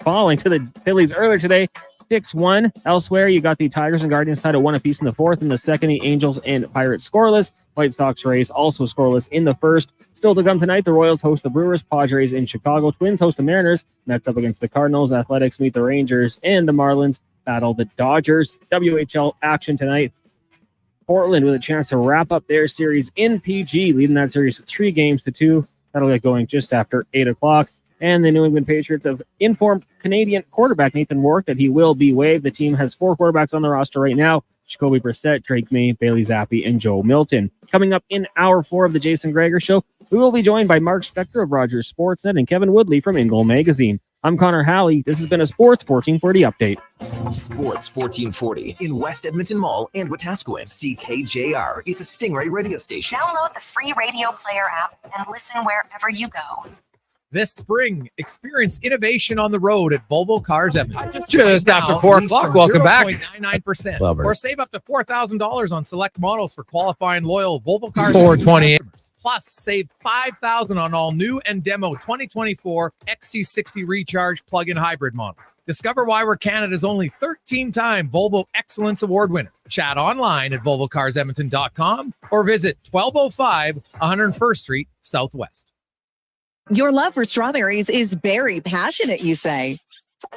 falling to the Phillies earlier today, 6-1. Elsewhere, you got the Tigers and Guardians tied at 1 apiece in the 4th. In the 2nd, the Angels and Pirates scoreless. White Sox Rays also scoreless in the 1st. Still to come tonight, the Royals host the Brewers, Padres in Chicago, Twins host the Mariners, Mets up against the Cardinals, Athletics meet the Rangers, and the Marlins battle the Dodgers. WHL action tonight. Portland with a chance to wrap up their series in PG, leading that series 3-2. That'll get going just after 8 o'clock. And the New England Patriots have informed Canadian quarterback Nathan Rourke that he will be waived. The team has 4 quarterbacks on the roster right now: Jacoby Brissett, Drake May, Bailey Zappi, and Joe Milton. Coming up in hour 4 of the Jason Gregor Show, we will be joined by Mark Spector of Rogers Sportsnet and Kevin Woodley from In Goal Magazine. I'm Connor Halley. This has been a Sports 1440 update. Sports 1440 in West Edmonton Mall and Wetaskiwin. CKJR is a Stingray radio station. Download the free radio player app and listen wherever you go. This spring, experience innovation on the road at Volvo Cars Edmonton. Just after 4 o'clock. Welcome back. 0.99%. Or save up to $4,000 on select models for qualifying loyal Volvo Cars 428. Plus, save $5,000 on all new and demo 2024 XC60 Recharge plug-in hybrid models. Discover why we're Canada's only 13-time Volvo Excellence Award winner. Chat online at volvocarsedmonton.com or visit 1205 101st Street Southwest. Your love for strawberries is very passionate, you say.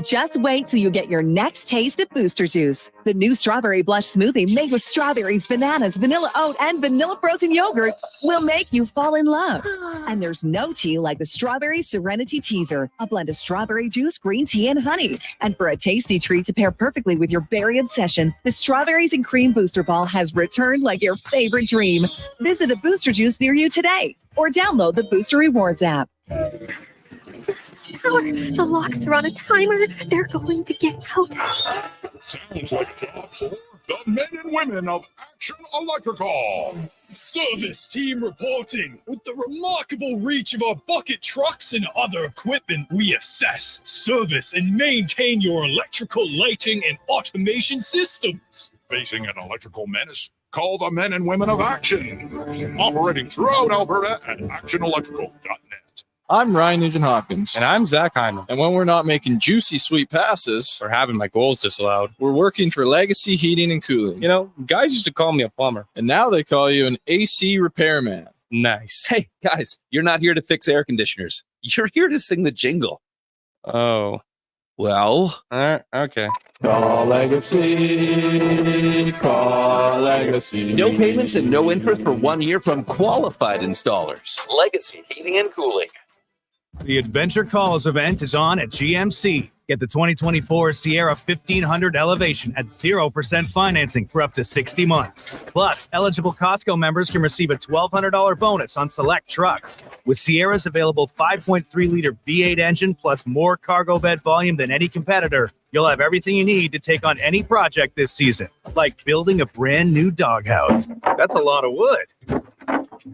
Just wait till you get your next taste of Booster Juice. The new Strawberry Blush smoothie made with strawberries, bananas, vanilla oat, and vanilla frozen yogurt will make you fall in love. And there's no tea like the Strawberry Serenity Teaser, a blend of strawberry juice, green tea, and honey. And for a tasty treat to pair perfectly with your berry obsession, the Strawberries and Cream Booster Ball has returned like your favorite dream. Visit a Booster Juice near you today or download the Booster Rewards app. The locks are on a timer. They're going to get out. Sounds like a job for the men and women of Action Electrical. Service team reporting. With the remarkable reach of our bucket trucks and other equipment, we assess, service, and maintain your electrical lighting and automation systems. Facing an electrical menace? Call the men and women of Action. Operating throughout Alberta at actionelectrical.net. I'm Ryan Nugent-Hopkins. And I'm Zach Hyman. And when we're not making juicy, sweet passes or having my goals disallowed, we're working for Legacy Heating and Cooling. You know, guys used to call me a plumber. And now they call you an AC repairman. Nice. Hey, guys, you're not here to fix air conditioners. You're here to sing the jingle. Oh. Well. Okay. Call Legacy. Call Legacy. No payments and no interest for 1 year from qualified installers. Legacy Heating and Cooling. The Adventure Calls event is on at GMC. Get the 2024 Sierra 1500 Elevation at 0% financing for up to 60 months. Plus, eligible Costco members can receive a $1,200 bonus on select trucks. With Sierra's available 5.3-liter V8 engine plus more cargo bed volume than any competitor, you'll have everything you need to take on any project this season, like building a brand new doghouse. That's a lot of wood.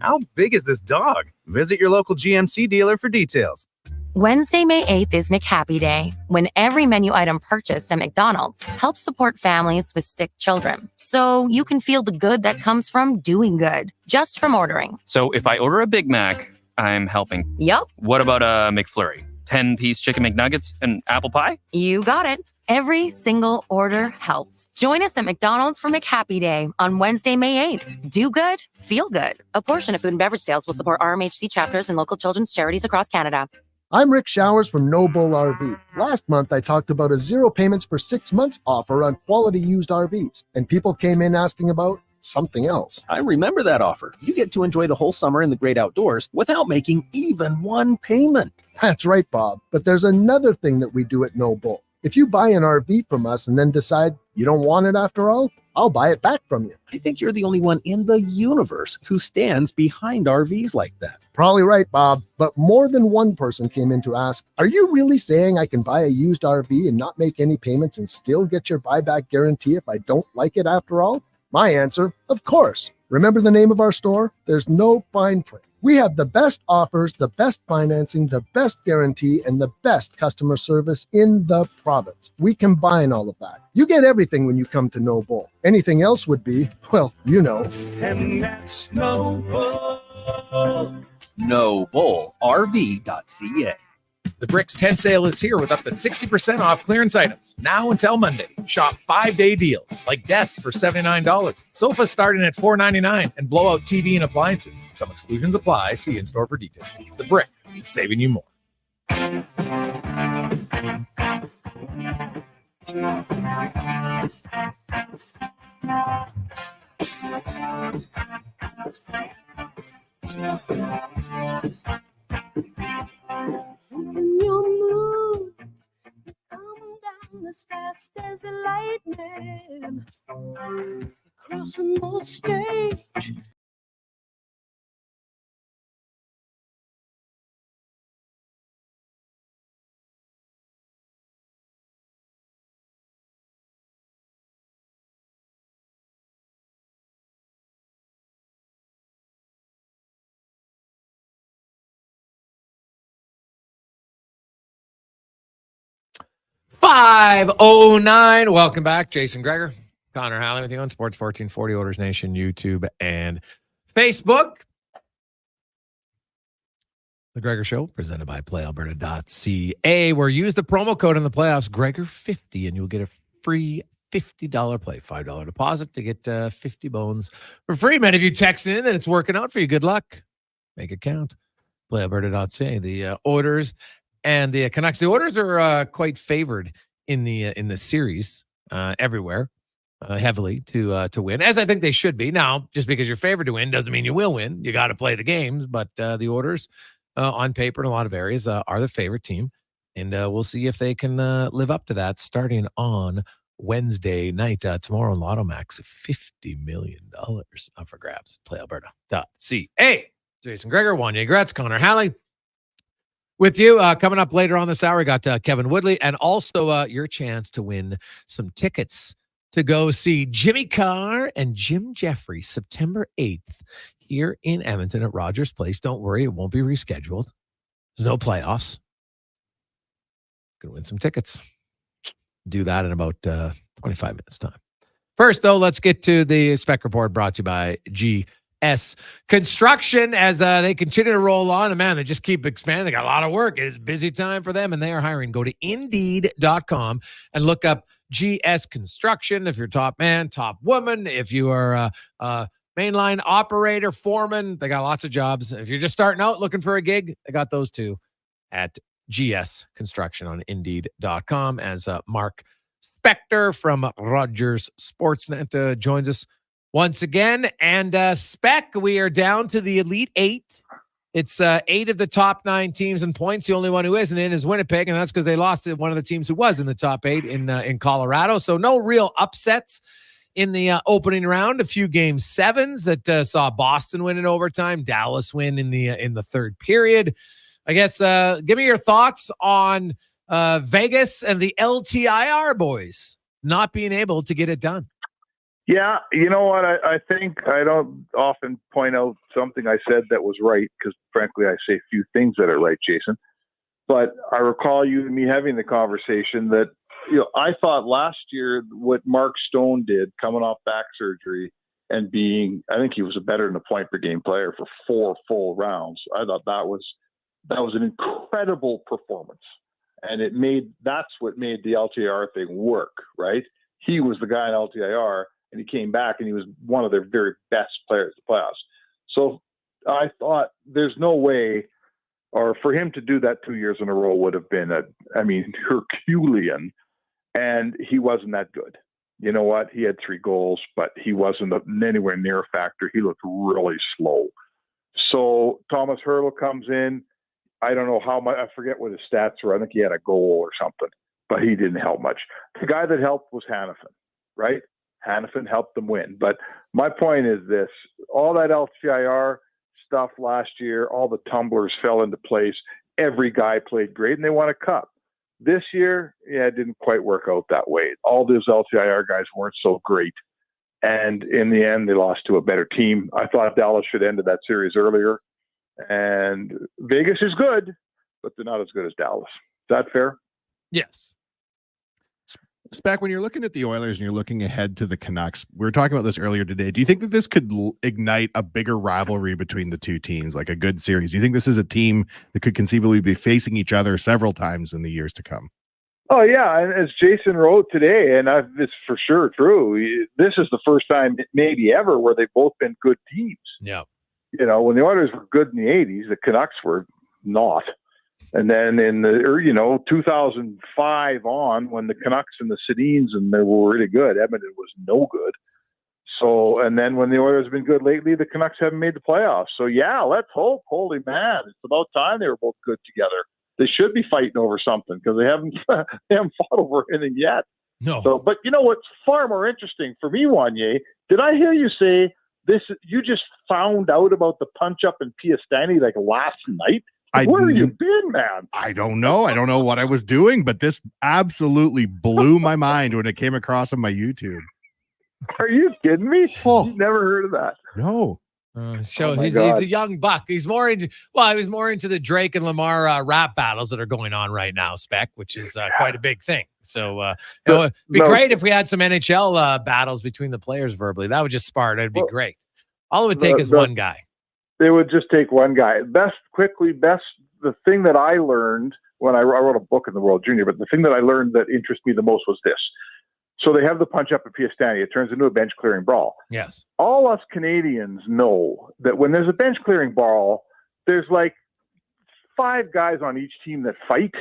How big is this dog? Visit your local GMC dealer for details. Wednesday, May 8th is McHappy Day, when every menu item purchased at McDonald's helps support families with sick children. So you can feel the good that comes from doing good, just from ordering. So if I order a Big Mac, I'm helping. Yup. What about a McFlurry? 10-piece chicken McNuggets and apple pie? You got it. Every single order helps. Join us at McDonald's for McHappy Day on Wednesday, May 8th. Do good, feel good. A portion of food and beverage sales will support RMHC chapters and local children's charities across Canada. I'm Rick Showers from No Bull RV. Last month, I talked about a 0 payments for 6 months offer on quality used RVs, and people came in asking about something else. I remember that offer. You get to enjoy the whole summer in the great outdoors without making even one payment. That's right, Bob. But there's another thing that we do at No Bull. If you buy an RV from us and then decide you don't want it after all, I'll buy it back from you. I think you're the only one in the universe who stands behind RVs like that. Probably right, Bob. But more than one person came in to ask, are you really saying I can buy a used RV and not make any payments and still get your buyback guarantee if I don't like it after all? My answer, of course. Remember the name of our store? There's no fine print. We have the best offers, the best financing, the best guarantee, and the best customer service in the province. We combine all of that. You get everything when you come to No Bull. Anything else would be, well, you know. And that's No Bull. NoBullRV.ca. The Bricks tent sale is here with up to 60% off clearance items now until Monday. Shop 5-day deals like desks for $79, sofas starting at $4.99, and blowout TV and appliances. Some exclusions apply. See in-store for details. The Brick is saving you more. In your mood, come down as fast as a lightning, crossing the stage. .509. Welcome back. Jason Gregor, Connor Halley with you on Sports 1440, Oilers Nation, YouTube, and Facebook. The Gregor Show, presented by PlayAlberta.ca, where use the promo code in the playoffs, Gregor50, and you'll get a free $50 play, $5 deposit to get 50 bones for free. Man, if you text in that it's working out for you, good luck. Make it count. PlayAlberta.ca. The Oilers and the Canucks. The Oilers are quite favored in the series everywhere, heavily to win, as I think they should be. Now, just because you're favored to win doesn't mean you will win. You got to play the games, but the Oilers, on paper, in a lot of areas, are the favorite team, and we'll see if they can live up to that starting on Wednesday night. Tomorrow on Lotto Max, $50 million up for grabs. Play Alberta.ca. Jason Gregor, Wanye Gretz, Connor Halley with you. Coming up later on this hour, we got Kevin Woodley, and also your chance to win some tickets to go see Jimmy Carr and Jim Jeffries September 8th here in Edmonton at Rogers Place. Don't worry, it won't be rescheduled. There's no playoffs. Gonna win some tickets. Do that in about 25 minutes time. First, though, let's get to the Spec Report brought to you by GS Construction as they continue to roll on. And man, they just keep expanding. They got a lot of work. It is a busy time for them, and they are hiring. Go to Indeed.com and look up GS Construction. If you're top man, top woman, if you are a mainline operator, foreman, they got lots of jobs. If you're just starting out looking for a gig, they got those too at GS Construction on Indeed.com. As Mark Spector from Rogers Sportsnet joins us once again. And Spec, we are down to the Elite Eight. It's 8 of the top 9 teams in points. The only one who isn't in is Winnipeg, and that's because they lost to one of the teams who was in the top 8 in Colorado. So no real upsets in the opening round. A few game 7s that saw Boston win in overtime, Dallas win in the third period. I guess give me your thoughts on Vegas and the LTIR boys not being able to get it done. Yeah, you know what? I think I don't often point out something I said that was right because, frankly, I say few things that are right, Jason. But I recall you and me having the conversation that, I thought last year what Mark Stone did coming off back surgery and I think he was a better than a point per game player for 4 full rounds. I thought that was an incredible performance. And that's what made the LTIR thing work, right? He was the guy in LTIR. And he came back and he was one of their very best players in the playoffs. So I thought there's no way, or for him to do that 2 years in a row would have been Herculean. And he wasn't that good. You know what? He had 3 goals, but he wasn't anywhere near a factor. He looked really slow. So Thomas Hurdle comes in. I don't know how much, I forget what his stats were. I think he had a goal or something, but he didn't help much. The guy that helped was Hannafin, right? Hannafin helped them win. But my point is this, all that LTIR stuff last year, all the tumblers fell into place. Every guy played great and they won a cup. This year, it didn't quite work out that way. All those LTIR guys weren't so great. And in the end, they lost to a better team. I thought Dallas should have ended that series earlier. And Vegas is good, but they're not as good as Dallas. Is that fair? Yes. Spec, when you're looking at the Oilers and you're looking ahead to the Canucks, we were talking about this earlier today. Do you think that this could ignite a bigger rivalry between the two teams, like a good series? Do you think this is a team that could conceivably be facing each other several times in the years to come? Oh, yeah. And as Jason wrote today, and it's for sure true, this is the first time maybe ever where they've both been good teams. Yeah. When the Oilers were good in the 80s, the Canucks were not. And then in the 2005 on, when the Canucks and the Sedins and they were really good, Edmonton was no good. So, and then when the Oilers have been good lately, the Canucks haven't made the playoffs. So yeah, let's hope. Holy man, it's about time they were both good together. They should be fighting over something because they haven't fought over anything yet. No. So, but you know what's far more interesting for me, Wanye? Did I hear you say this? You just found out about the punch up in Piastani like last night? Where have you been, man? I don't know. I don't know what I was doing, but this absolutely blew my mind when it came across on my YouTube. Are you kidding me? Oh. You've never heard of that? No. He's a young buck. He was more into the Drake and Lamar rap battles that are going on right now, Spec, which is quite a big thing. So it'd be great if we had some NHL battles between the players verbally. That would just spark. It'd be great. All it would take is one guy. It would just take one guy. The thing that I learned when I wrote a book in the World Junior, but the thing that I learned that interested me the most was this. So they have the punch up at Piastani. It turns into a bench clearing brawl. Yes. All us Canadians know that when there's a bench clearing brawl, there's like 5 guys on each team that fight,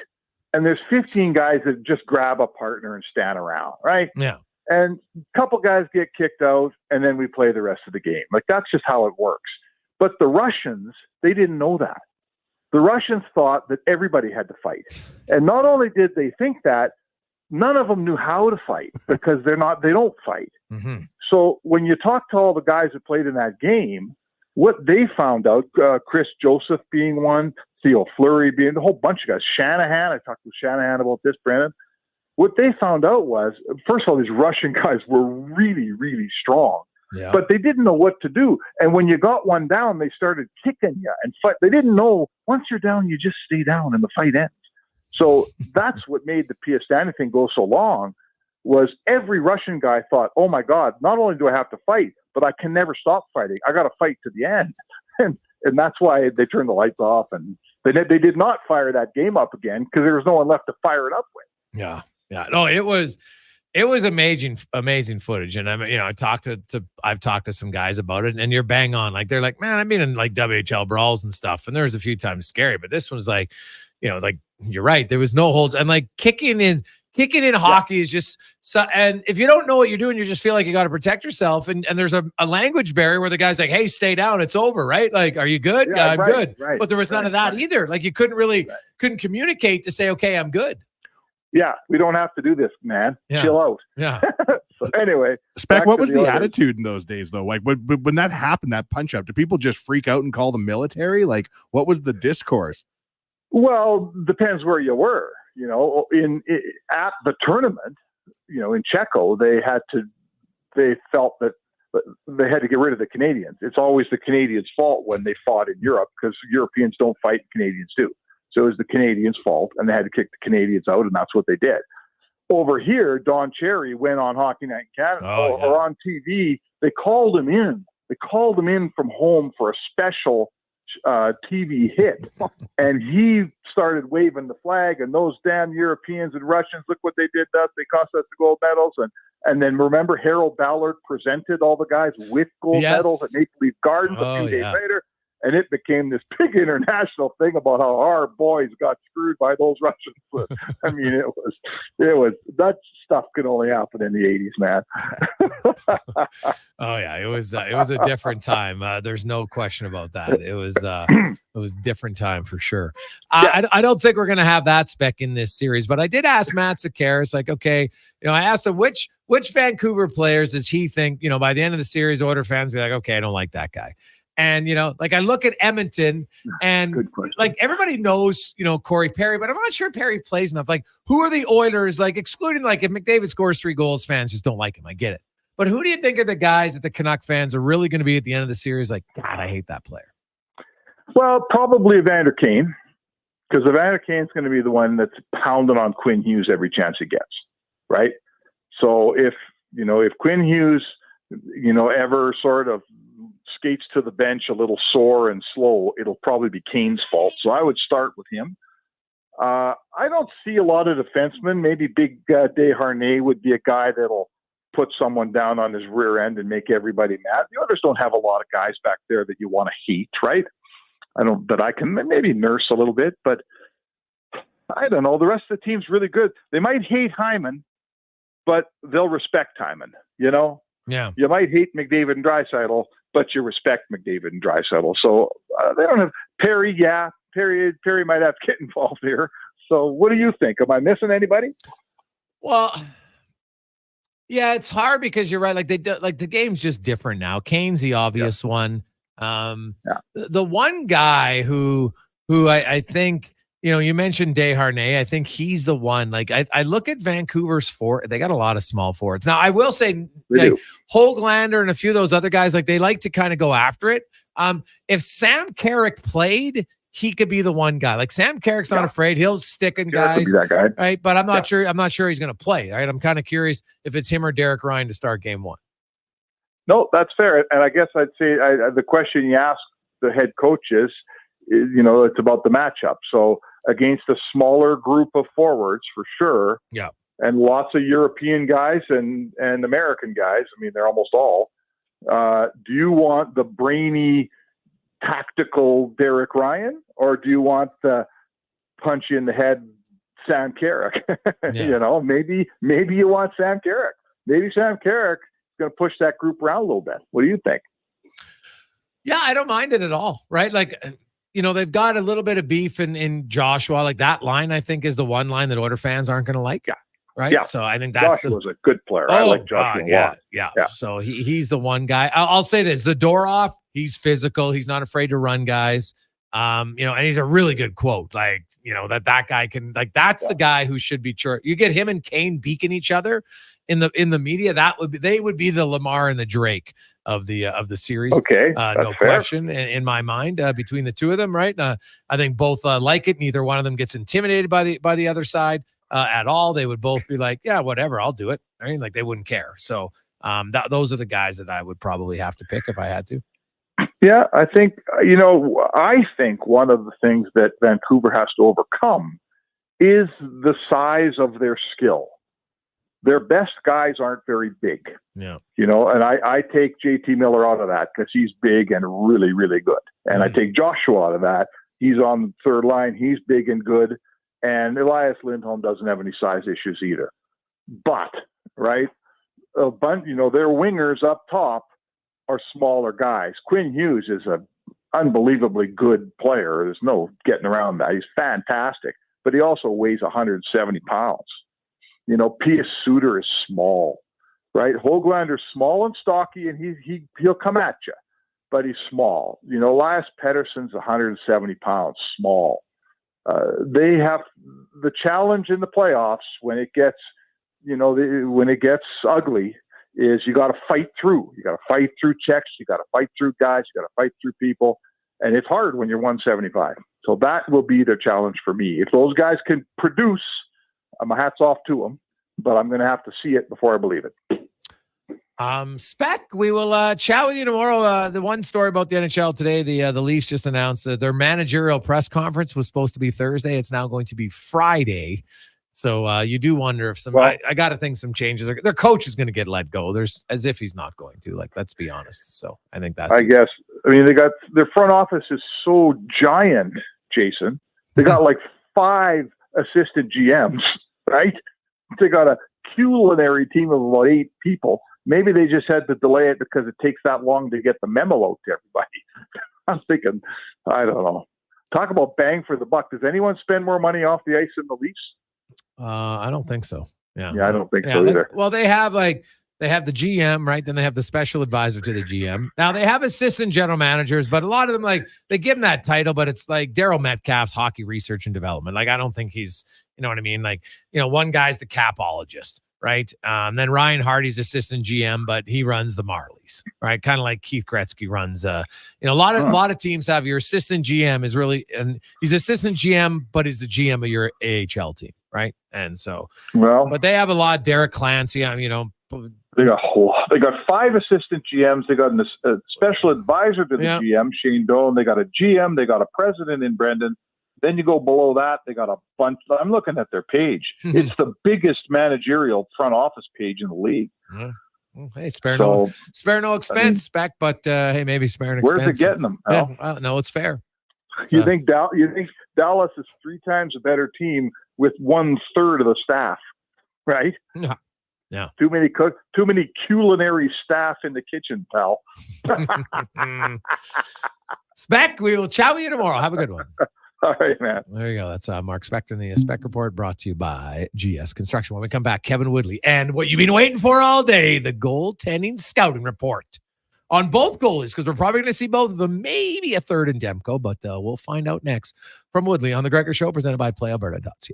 and there's 15 guys that just grab a partner and stand around, right? Yeah. And a couple guys get kicked out, and then we play the rest of the game. Like, that's just how it works. But the Russians, they didn't know that. The Russians thought that everybody had to fight. And not only did they think that, none of them knew how to fight because they don't fight. Mm-hmm. So when you talk to all the guys that played in that game, what they found out, Chris Joseph being one, Theo Fleury being a whole bunch of guys, Shanahan, I talked to Shanahan about this, Brandon. What they found out was, first of all, these Russian guys were really, really strong. Yeah. But they didn't know what to do. And when you got one down, they started kicking you and fight. They didn't know once you're down, you just stay down and the fight ends. So that's what made the Piastani thing go so long, was every Russian guy thought, oh my God, not only do I have to fight, but I can never stop fighting. I got to fight to the end. And that's why they turned the lights off, and they did not fire that game up again because there was no one left to fire it up with. Yeah. Yeah. No, it was amazing footage. And I mean, I've talked to some guys about it, and you're bang on. Like, they're like, man, I've been in like WHL brawls and stuff, and there was a few times scary, but this one's like, like, you're right. There was no holds, and like kicking in hockey is just so, and if you don't know what you're doing, you just feel like you got to protect yourself. And there's a language barrier where the guy's like, hey, stay down. It's over. Right. Like, are you good? Yeah, I'm good. Right, but there was none of that either. Like, you couldn't communicate to say, okay, I'm good. Yeah. We don't have to do this, man. Yeah. Chill out. Yeah. So anyway, Spec, what was the attitude in those days though? Like when that happened, that punch up, did people just freak out and call the military? Like, what was the discourse? Well, depends where you were. At the tournament, in Czechia, they felt that they had to get rid of the Canadians. It's always the Canadians' fault when they fought in Europe, because Europeans don't fight, Canadians do. So it was the Canadians' fault, and they had to kick the Canadians out, and that's what they did. Over here, Don Cherry went on Hockey Night in Canada or on TV. They called him in. They called him in from home for a special TV hit, and he started waving the flag, and those damn Europeans and Russians, look what they did to us. They cost us the gold medals. And then remember, Harold Ballard presented all the guys with gold medals at Maple Leaf Gardens a few days later, and it became this big international thing about how our boys got screwed by those Russians. I mean, it was that stuff could only happen in the 80s, man. Oh yeah, it was a different time. There's no question about that. It was a different time for sure. I don't think we're gonna have that spec in this series, but I did ask Matt Sekeres, like, okay, I asked him which Vancouver players does he think, by the end of the series, Oiler fans be like, okay, I don't like that guy. And, like, I look at Edmonton, and like, everybody knows, Corey Perry, but I'm not sure Perry plays enough. Like, who are the Oilers, like, excluding, like, if McDavid scores 3 goals, fans just don't like him. I get it. But who do you think are the guys that the Canuck fans are really going to be at the end of the series? Like, God, I hate that player. Well, probably Evander Kane, because Evander Kane's going to be the one that's pounding on Quinn Hughes every chance he gets, right? So if Quinn Hughes, ever sort of skates to the bench a little sore and slow, it'll probably be Kane's fault. So I would start with him. I don't see a lot of defensemen. Maybe Big Desharnais would be a guy that'll put someone down on his rear end and make everybody mad. The others don't have a lot of guys back there that you want to hate, right? That I can maybe nurse a little bit, but I don't know. The rest of the team's really good. They might hate Hyman, but they'll respect Hyman, Yeah. You might hate McDavid and Draisaitl, but you respect McDavid and Draisaitl. So they don't have Perry. Yeah, Perry might have to get involved here. So what do you think? Am I missing anybody? Well, yeah, it's hard because you're right. Like the game's just different now. Kane's the obvious one. The one guy who I think, you mentioned Desharnais. I think he's the one. Like, I look at Vancouver's forward. They got a lot of small forwards. Now, I will say, like, Höglander and a few of those other guys, like, they like to kind of go after it. If Sam Carrick played, he could be the one guy. Like, Sam Carrick's not afraid. He'll stick in guys. Be that guy. Right? But I'm not sure. I'm not sure he's going to play. Right? I'm kind of curious if it's him or Derek Ryan to start game 1. No, that's fair. And I guess I'd say the question you ask the head coaches is, it's about the matchup. So against a smaller group of forwards, for sure. Yeah. And lots of European guys and American guys. I mean, they're almost all. Do you want the brainy tactical Derek Ryan, or do you want the punch you in the head Sam Carrick? You know, maybe you want Sam Carrick. Maybe Sam Carrick is going to push that group around a little bit. What do you think? Yeah, I don't mind it at all, right? Like, you know, they've got a little bit of beef in Joshua. Like that line, I think, is the one line that Oilers fans aren't going to like. Yeah. Right. Yeah. So I think that's Joshua was a good player. I like Joshua a lot. Yeah. So he's the one guy. I'll say this: Zadorov, he's physical. He's not afraid to run guys. You know, and he's a really good quote. Like, you know, that guy can, like, that's the guy who should be sure. You get him and Kane beaking each other in the media. They would be the Lamar and the Drake of the series. Okay, no question in my mind between the two of them. Right. I think both like it. Neither one of them gets intimidated by the other side at all. They would both be like, yeah, whatever, I'll do it. I mean, like, they wouldn't care. So those are the guys that I would probably have to pick if I had to. Yeah, I think, you know, one of the things that Vancouver has to overcome is the size of their skill. Their best guys aren't very big. Yeah. You know, and I take JT Miller out of that because he's big and really, really good. And I take Joshua out of that. He's on the third line. He's big and good. And Elias Lindholm doesn't have any size issues either. But, right, a bunch, you know, their wingers up top are smaller guys. Quinn Hughes is an unbelievably good player. There's no getting around that. He's fantastic. But he also weighs 170 pounds. You know, Pius Suter is small, right? Höglander's small and stocky, and he'll come at you, but he's small. You know, Elias Pettersson's 170 pounds, small. They have the challenge in the playoffs when it gets, you know, when it gets ugly, is you got to fight through. You got to fight through checks. You got to fight through guys. You got to fight through people, and it's hard when you're 175. So that will be their challenge for me. If those guys can produce, my hat's off to them, but I'm going to have to see it before I believe it. Spec, we will chat with you tomorrow. The one story about the NHL today, the Leafs just announced that their managerial press conference was supposed to be Thursday. It's now going to be Friday. So you do wonder if I got to think some changes. Their coach is going to get let go. There's as if he's not going to. Like, let's be honest. So I think that's. I guess. I mean, they got their front office is so giant, Jason. They got like 5 assistant GMs, right? They got a culinary team of about 8 people. Maybe they just had to delay it because it takes that long to get the memo out to everybody. I'm thinking, I don't know. Talk about bang for the buck. Does anyone spend more money off the ice than the Leafs? I don't think so. Yeah, I don't think so either. Well, they have the GM, right? Then they have the special advisor to the GM. Now they have assistant general managers, but a lot of them, like, they give him that title, but it's like Daryl Metcalf's hockey research and development. Like, I don't think he's, you know what I mean? Like, you know, one guy's the capologist, right? Then Ryan Hardy's assistant GM, but he runs the Marlies, right? Kind of like Keith Gretzky runs. You know, a lot of teams have your assistant GM is really, and he's assistant GM, but he's the GM of your AHL team, right? And so, but they have a lot. Derek Clancy, you know, they got 5 assistant GMs. They got a special advisor to the GM, Shane Doan. They got a GM. They got a president in Brendan. Then you go below that, they got a bunch. I'm looking at their page. It's the biggest managerial front office page in the league. Yeah. Well, hey, spare no expense, Spec, but hey, maybe spare an expense. Where's it getting them? Yeah, well, no, it's fair. You think Dallas is 3 times a better team with 1/3 of the staff, right? Yeah. Too many culinary staff in the kitchen, pal. Spec, we will chat with you tomorrow. Have a good one. All right, man. There you go. That's Mark Spector in the Spec Report, brought to you by GS Construction. When we come back, Kevin Woodley and what you've been waiting for all day, the goaltending scouting report on both goalies, because we're probably going to see both of them, maybe a third in Demko, but we'll find out next from Woodley on the Gregor Show, presented by PlayAlberta.ca.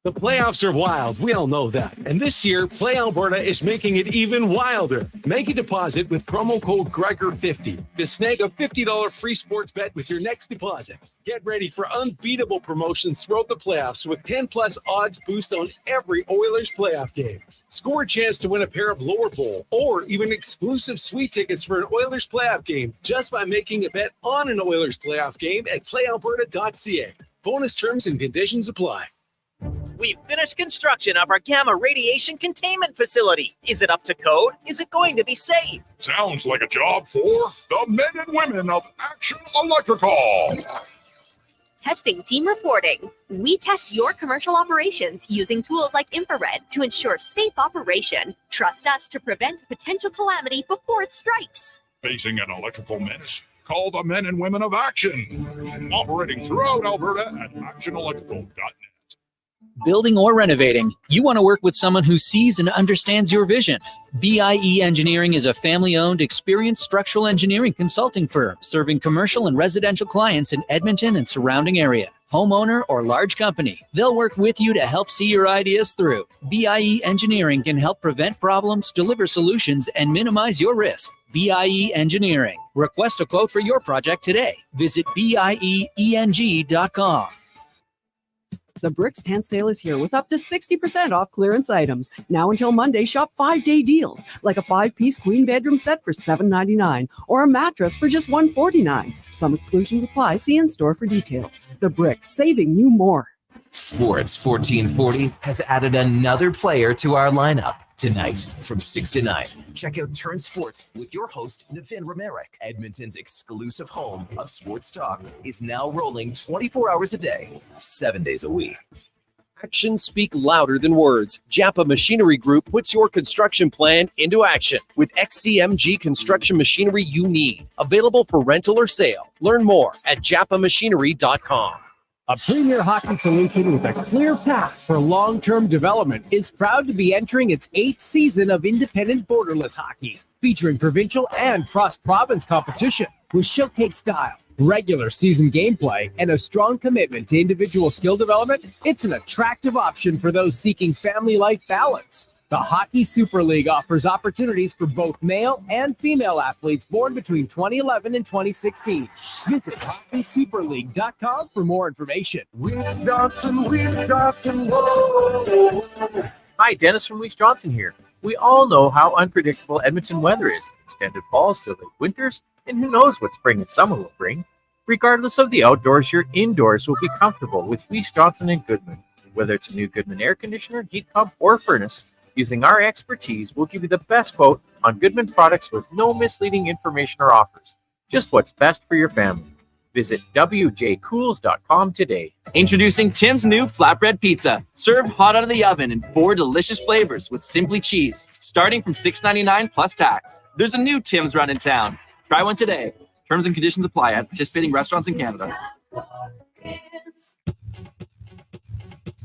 The playoffs are wild. We all know that. And this year, Play Alberta is making it even wilder. Make a deposit with promo code Gregor50 to snag a $50 free sports bet with your next deposit. Get ready for unbeatable promotions throughout the playoffs with 10+ odds boost on every Oilers playoff game. Score a chance to win a pair of lower bowl or even exclusive sweet tickets for an Oilers playoff game just by making a bet on an Oilers playoff game at PlayAlberta.ca. Bonus terms and conditions apply. We've finished construction of our gamma radiation containment facility. Is it up to code? Is it going to be safe? Sounds like a job for the men and women of Action Electrical. Testing team reporting. We test your commercial operations using tools like infrared to ensure safe operation. Trust us to prevent potential calamity before it strikes. Facing an electrical menace? Call the men and women of Action. Operating throughout Alberta at actionelectrical.net. Building or renovating, you want to work with someone who sees and understands your vision. BIE Engineering is a family-owned, experienced structural engineering consulting firm serving commercial and residential clients in Edmonton and surrounding area. Homeowner or large company, they'll work with you to help see your ideas through. BIE Engineering can help prevent problems, deliver solutions, and minimize your risk. BIE Engineering. Request a quote for your project today. Visit bieeng.com. The Bricks tent sale is here with up to 60% off clearance items. Now until Monday, shop 5-day deals, like a 5-piece queen bedroom set for $7.99 or a mattress for just $149. Some exclusions apply. See in-store for details. The Bricks, saving you more. Sports 1440 has added another player to our lineup. Tonight, from 6 to 9, check out Turn Sports with your host, Navin Romerick. Edmonton's exclusive home of sports talk is now rolling 24 hours a day, 7 days a week. Actions speak louder than words. Japa Machinery Group puts your construction plan into action with XCMG construction machinery you need. Available for rental or sale. Learn more at japamachinery.com. A premier hockey solution with a clear path for long-term development is proud to be entering its 8th season of independent borderless hockey, featuring provincial and cross-province competition with showcase style, regular season gameplay, and a strong commitment to individual skill development. It's an attractive option for those seeking family life balance. The Hockey Super League offers opportunities for both male and female athletes born between 2011 and 2016. Visit hockeysuperleague.com for more information. Weed Johnson, whoa. Hi, Dennis from Weeks Johnson here. We all know how unpredictable Edmonton weather is. Extended falls to late winters, and who knows what spring and summer will bring. Regardless of the outdoors, your indoors will be comfortable with Weeks Johnson and Goodman. Whether it's a new Goodman air conditioner, heat pump, or furnace, using our expertise, we'll give you the best quote on Goodman products with no misleading information or offers. Just what's best for your family. Visit wjcools.com today. Introducing Tim's new flatbread pizza, served hot out of the oven in 4 delicious flavors with Simply Cheese, starting from $6.99 plus tax. There's a new Tim's run in town. Try one today. Terms and conditions apply at participating restaurants in Canada.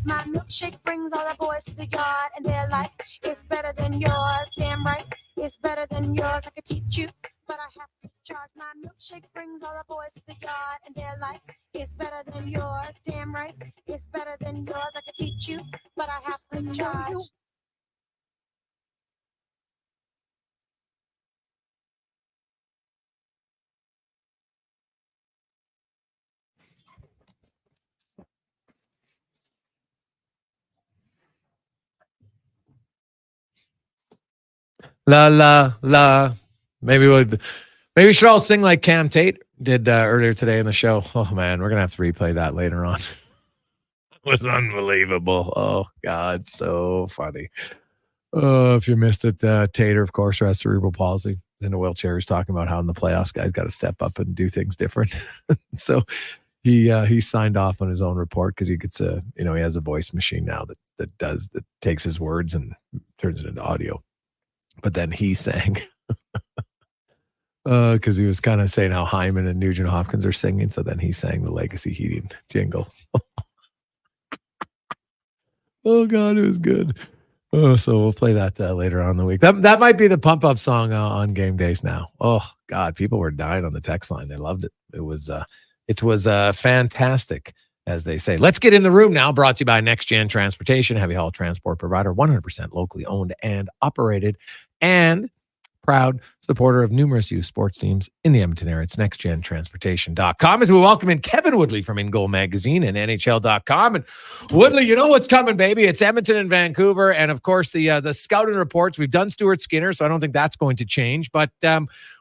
My milkshake brings all the boys to the yard, and they're like, it's better than yours. Damn right, it's better than yours. I could teach you, but I have to charge. My milkshake brings all the boys to the yard, and they're like, it's better than yours. Damn right, it's better than yours. I could teach you, but I have to charge. La la la. Maybe we should all sing like Cam Tate did earlier today in the show. Oh man, we're gonna have to replay that later on. It was unbelievable. Oh God, so funny. Oh, if you missed it, Tater, of course, has cerebral palsy in a wheelchair. He's talking about how in the playoffs, guys got to step up and do things different. So he signed off on his own report because he gets he has a voice machine now that takes his words and turns it into audio. But then he sang because he was kind of saying how Hyman and Nugent Hopkins are singing. So then he sang the Legacy Heating jingle. Oh, God, it was good. Oh, so we'll play that later on in the week. That might be the pump-up song on game days now. Oh, God, people were dying on the text line. They loved it. It was fantastic, as they say. Let's get in the room now, brought to you by Next Gen Transportation, heavy haul transport provider, 100% locally owned and operated, and proud supporter of numerous youth sports teams in the Edmonton area. It's nextgentransportation.com as we welcome in Kevin Woodley from In Goal Magazine and NHL.com. And Woodley, you know what's coming, baby. It's Edmonton and Vancouver. And of course, the scouting reports. We've done Stuart Skinner, so I don't think that's going to change. But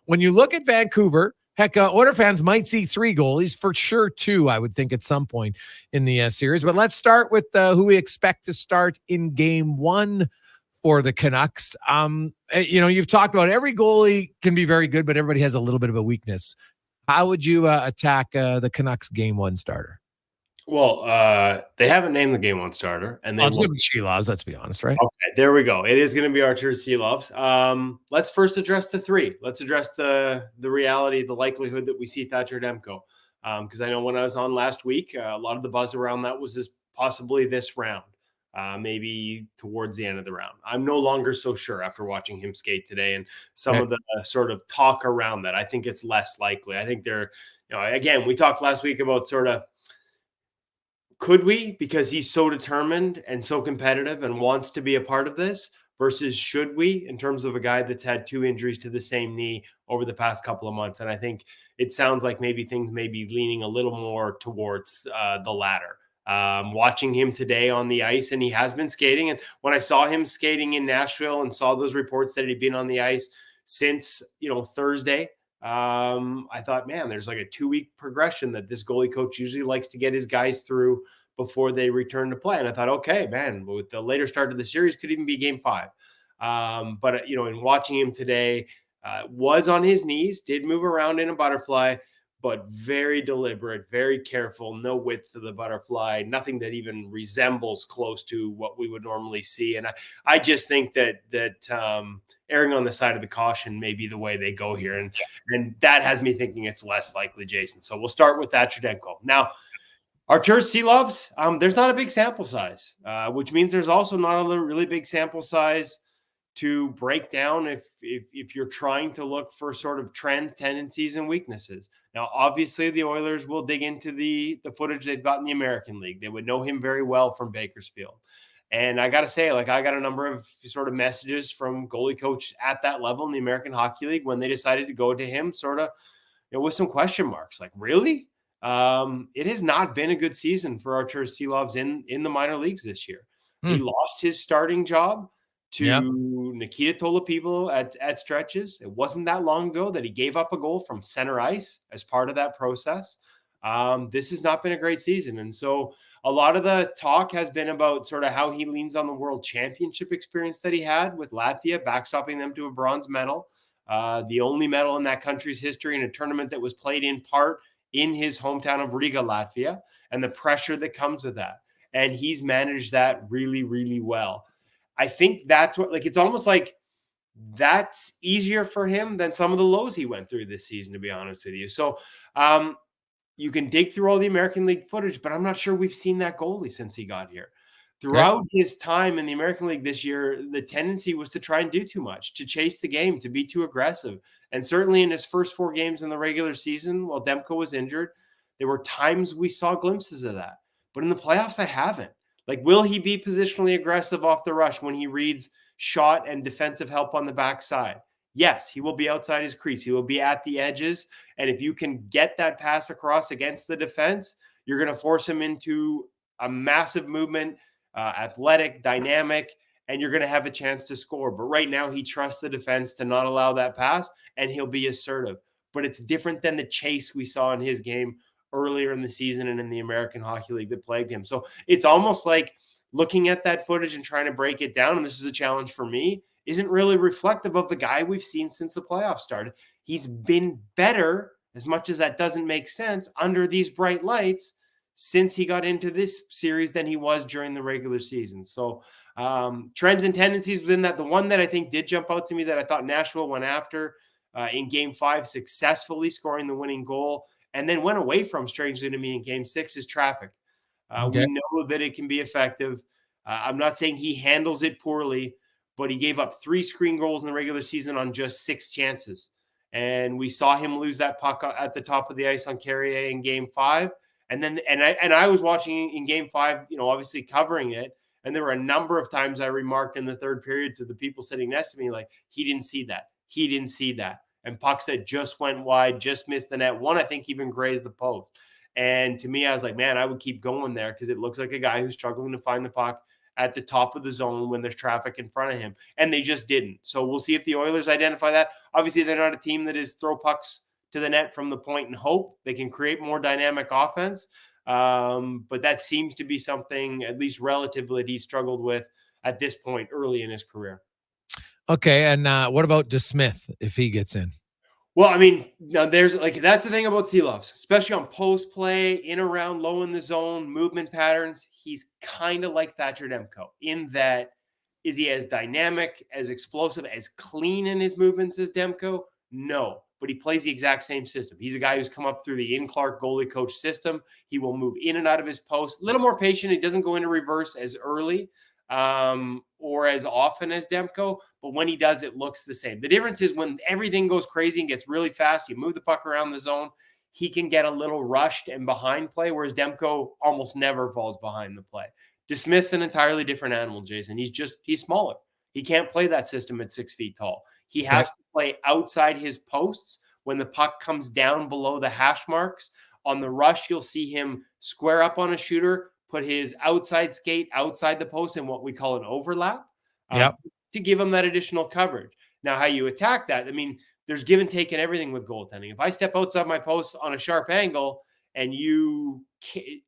when you look at Vancouver, Heck, Oilers fans might see 3 goalies, for sure 2, I would think, at some point in the series. But let's start with who we expect to start in game 1 for the Canucks. You've talked about every goalie can be very good, but everybody has a little bit of a weakness. How would you attack the Canucks game 1 starter? Well, they haven't named the game 1 starter, and it's going to be Shelovs, let's be honest, right? Okay, there we go. It is going to be Artur Shelovs. Let's first address the 3. Let's address the reality, the likelihood that we see Thatcher Demko. Because I know when I was on last week, a lot of the buzz around that was possibly this round, maybe towards the end of the round. I'm no longer so sure after watching him skate today and some of the sort of talk around that. I think it's less likely. I think again, we talked last week about sort of, could we, because he's so determined and so competitive and wants to be a part of this, versus should we, in terms of a guy that's had 2 injuries to the same knee over the past couple of months. And I think it sounds like maybe things may be leaning a little more towards the latter. Watching him today on the ice, and he has been skating. And when I saw him skating in Nashville and saw those reports that he'd been on the ice since, Thursday, I thought, man, there's like a 2-week progression that this goalie coach usually likes to get his guys through before they return to play. And I thought, okay, man, with the later start of the series, could even be game 5. But in watching him today, was on his knees, did move around in a butterfly, but very deliberate, very careful, no width to the butterfly, nothing that even resembles close to what we would normally see. And I just think that erring on the side of the caution may be the way they go here. And that has me thinking it's less likely, Jason. So we'll start with that Chudenko. Now, Artur Shelovs, there's not a big sample size, which means there's also not a really big sample size to break down if you're trying to look for sort of trends, tendencies, and weaknesses. Now, obviously, the Oilers will dig into the footage they've got in the American League. They would know him very well from Bakersfield. And I got to say, I got a number of sort of messages from goalie coach at that level in the American Hockey League when they decided to go to him sort of with some question marks. Like, really? It has not been a good season for Artur Shelovs in the minor leagues this year. He lost his starting job to Nikita Tolopilo at stretches. It wasn't that long ago that he gave up a goal from center ice as part of that process. This has not been a great season. And so a lot of the talk has been about sort of how he leans on the world championship experience that he had with Latvia, backstopping them to a bronze medal, the only medal in that country's history in a tournament that was played in part in his hometown of Riga, Latvia, and the pressure that comes with that. And he's managed that really, really well. I think that's what, it's almost like that's easier for him than some of the lows he went through this season, to be honest with you. So you can dig through all the American League footage, but I'm not sure we've seen that goalie since he got here. Throughout his time in the American League this year, the tendency was to try and do too much, to chase the game, to be too aggressive. And certainly in his first 4 games in the regular season, while Demko was injured, there were times we saw glimpses of that. But in the playoffs, I haven't. Will he be positionally aggressive off the rush when he reads shot and defensive help on the backside? Yes, he will be outside his crease. He will be at the edges. And if you can get that pass across against the defense, you're going to force him into a massive movement, athletic, dynamic, and you're going to have a chance to score. But right now, he trusts the defense to not allow that pass, and he'll be assertive. But it's different than the chase we saw in his game earlier in the season and in the American Hockey League that plagued him. So it's almost like looking at that footage and trying to break it down, and this is a challenge for me, isn't really reflective of the guy we've seen since the playoffs started. He's been better, as much as that doesn't make sense, under these bright lights since he got into this series than he was during the regular season. So trends and tendencies within that. The one that I think did jump out to me that I thought Nashville went after in game 5, successfully scoring the winning goal, and then went away from, strangely to me, in game 6 is traffic. We know that it can be effective. I'm not saying he handles it poorly, but he gave up 3 screen goals in the regular season on just 6 chances. And we saw him lose that puck at the top of the ice on Carrier in game 5. And then, I was watching in game 5, obviously covering it. And there were a number of times I remarked in the third period to the people sitting next to me, he didn't see that. He didn't see that. And pucks that just went wide, just missed the net. One, I think, even grazed the post. And to me, I was like, man, I would keep going there because it looks like a guy who's struggling to find the puck at the top of the zone when there's traffic in front of him. And they just didn't. So we'll see if the Oilers identify that. Obviously, they're not a team that is throw pucks to the net from the point and hope. They can create more dynamic offense. But that seems to be something, at least relatively, that he struggled with at this point early in his career. Okay. And what about DeSmith if he gets in? Well, I mean, now that's the thing about Seeloffs, especially on post play, in around, low in the zone, movement patterns. He's kind of like Thatcher Demko in that, is he as dynamic, as explosive, as clean in his movements as Demko? No, but he plays the exact same system. He's a guy who's come up through the Ian Clark goalie coach system. He will move in and out of his post, a little more patient. He doesn't go into reverse as early or as often as Demko, but when he does, it looks the same. The difference is when everything goes crazy and gets really fast, you move the puck around the zone, he can get a little rushed and behind play, whereas Demko almost never falls behind the play. DeSmith's an entirely different animal, Jason. He's smaller. He can't play that system at 6 feet tall. He has to play outside his posts when the puck comes down below the hash marks. On the rush, you'll see him square up on a shooter, put his outside skate outside the post in what we call an overlap to give him that additional coverage. Now, how you attack that, I mean, there's give and take in everything with goaltending. If I step outside my post on a sharp angle and you,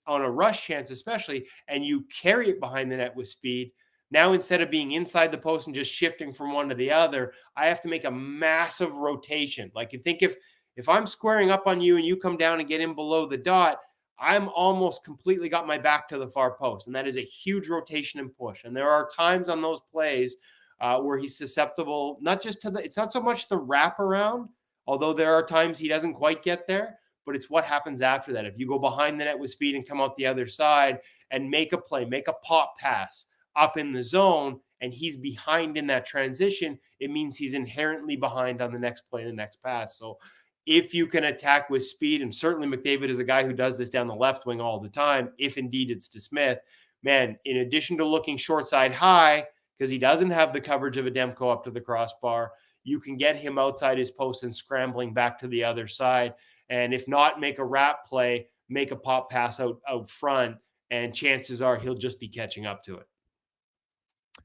on a rush chance especially, and you carry it behind the net with speed, now instead of being inside the post and just shifting from one to the other, I have to make a massive rotation. Like if I'm squaring up on you and you come down and get in below the dot, I'm almost completely got my back to the far post. And that is a huge rotation and push. And there are times on those plays where he's susceptible, not just to it's not so much the wraparound, although there are times he doesn't quite get there, but it's what happens after that. If you go behind the net with speed and come out the other side and make a play, make a pop pass up in the zone, and he's behind in that transition, it means he's inherently behind on the next play, the next pass. So if you can attack with speed, and certainly McDavid is a guy who does this down the left wing all the time, if indeed it's DeSmith, man, in addition to looking short side high, because he doesn't have the coverage of a Demko up to the crossbar, you can get him outside his post and scrambling back to the other side. And if not, make a wrap play, make a pop pass out front, and chances are he'll just be catching up to it.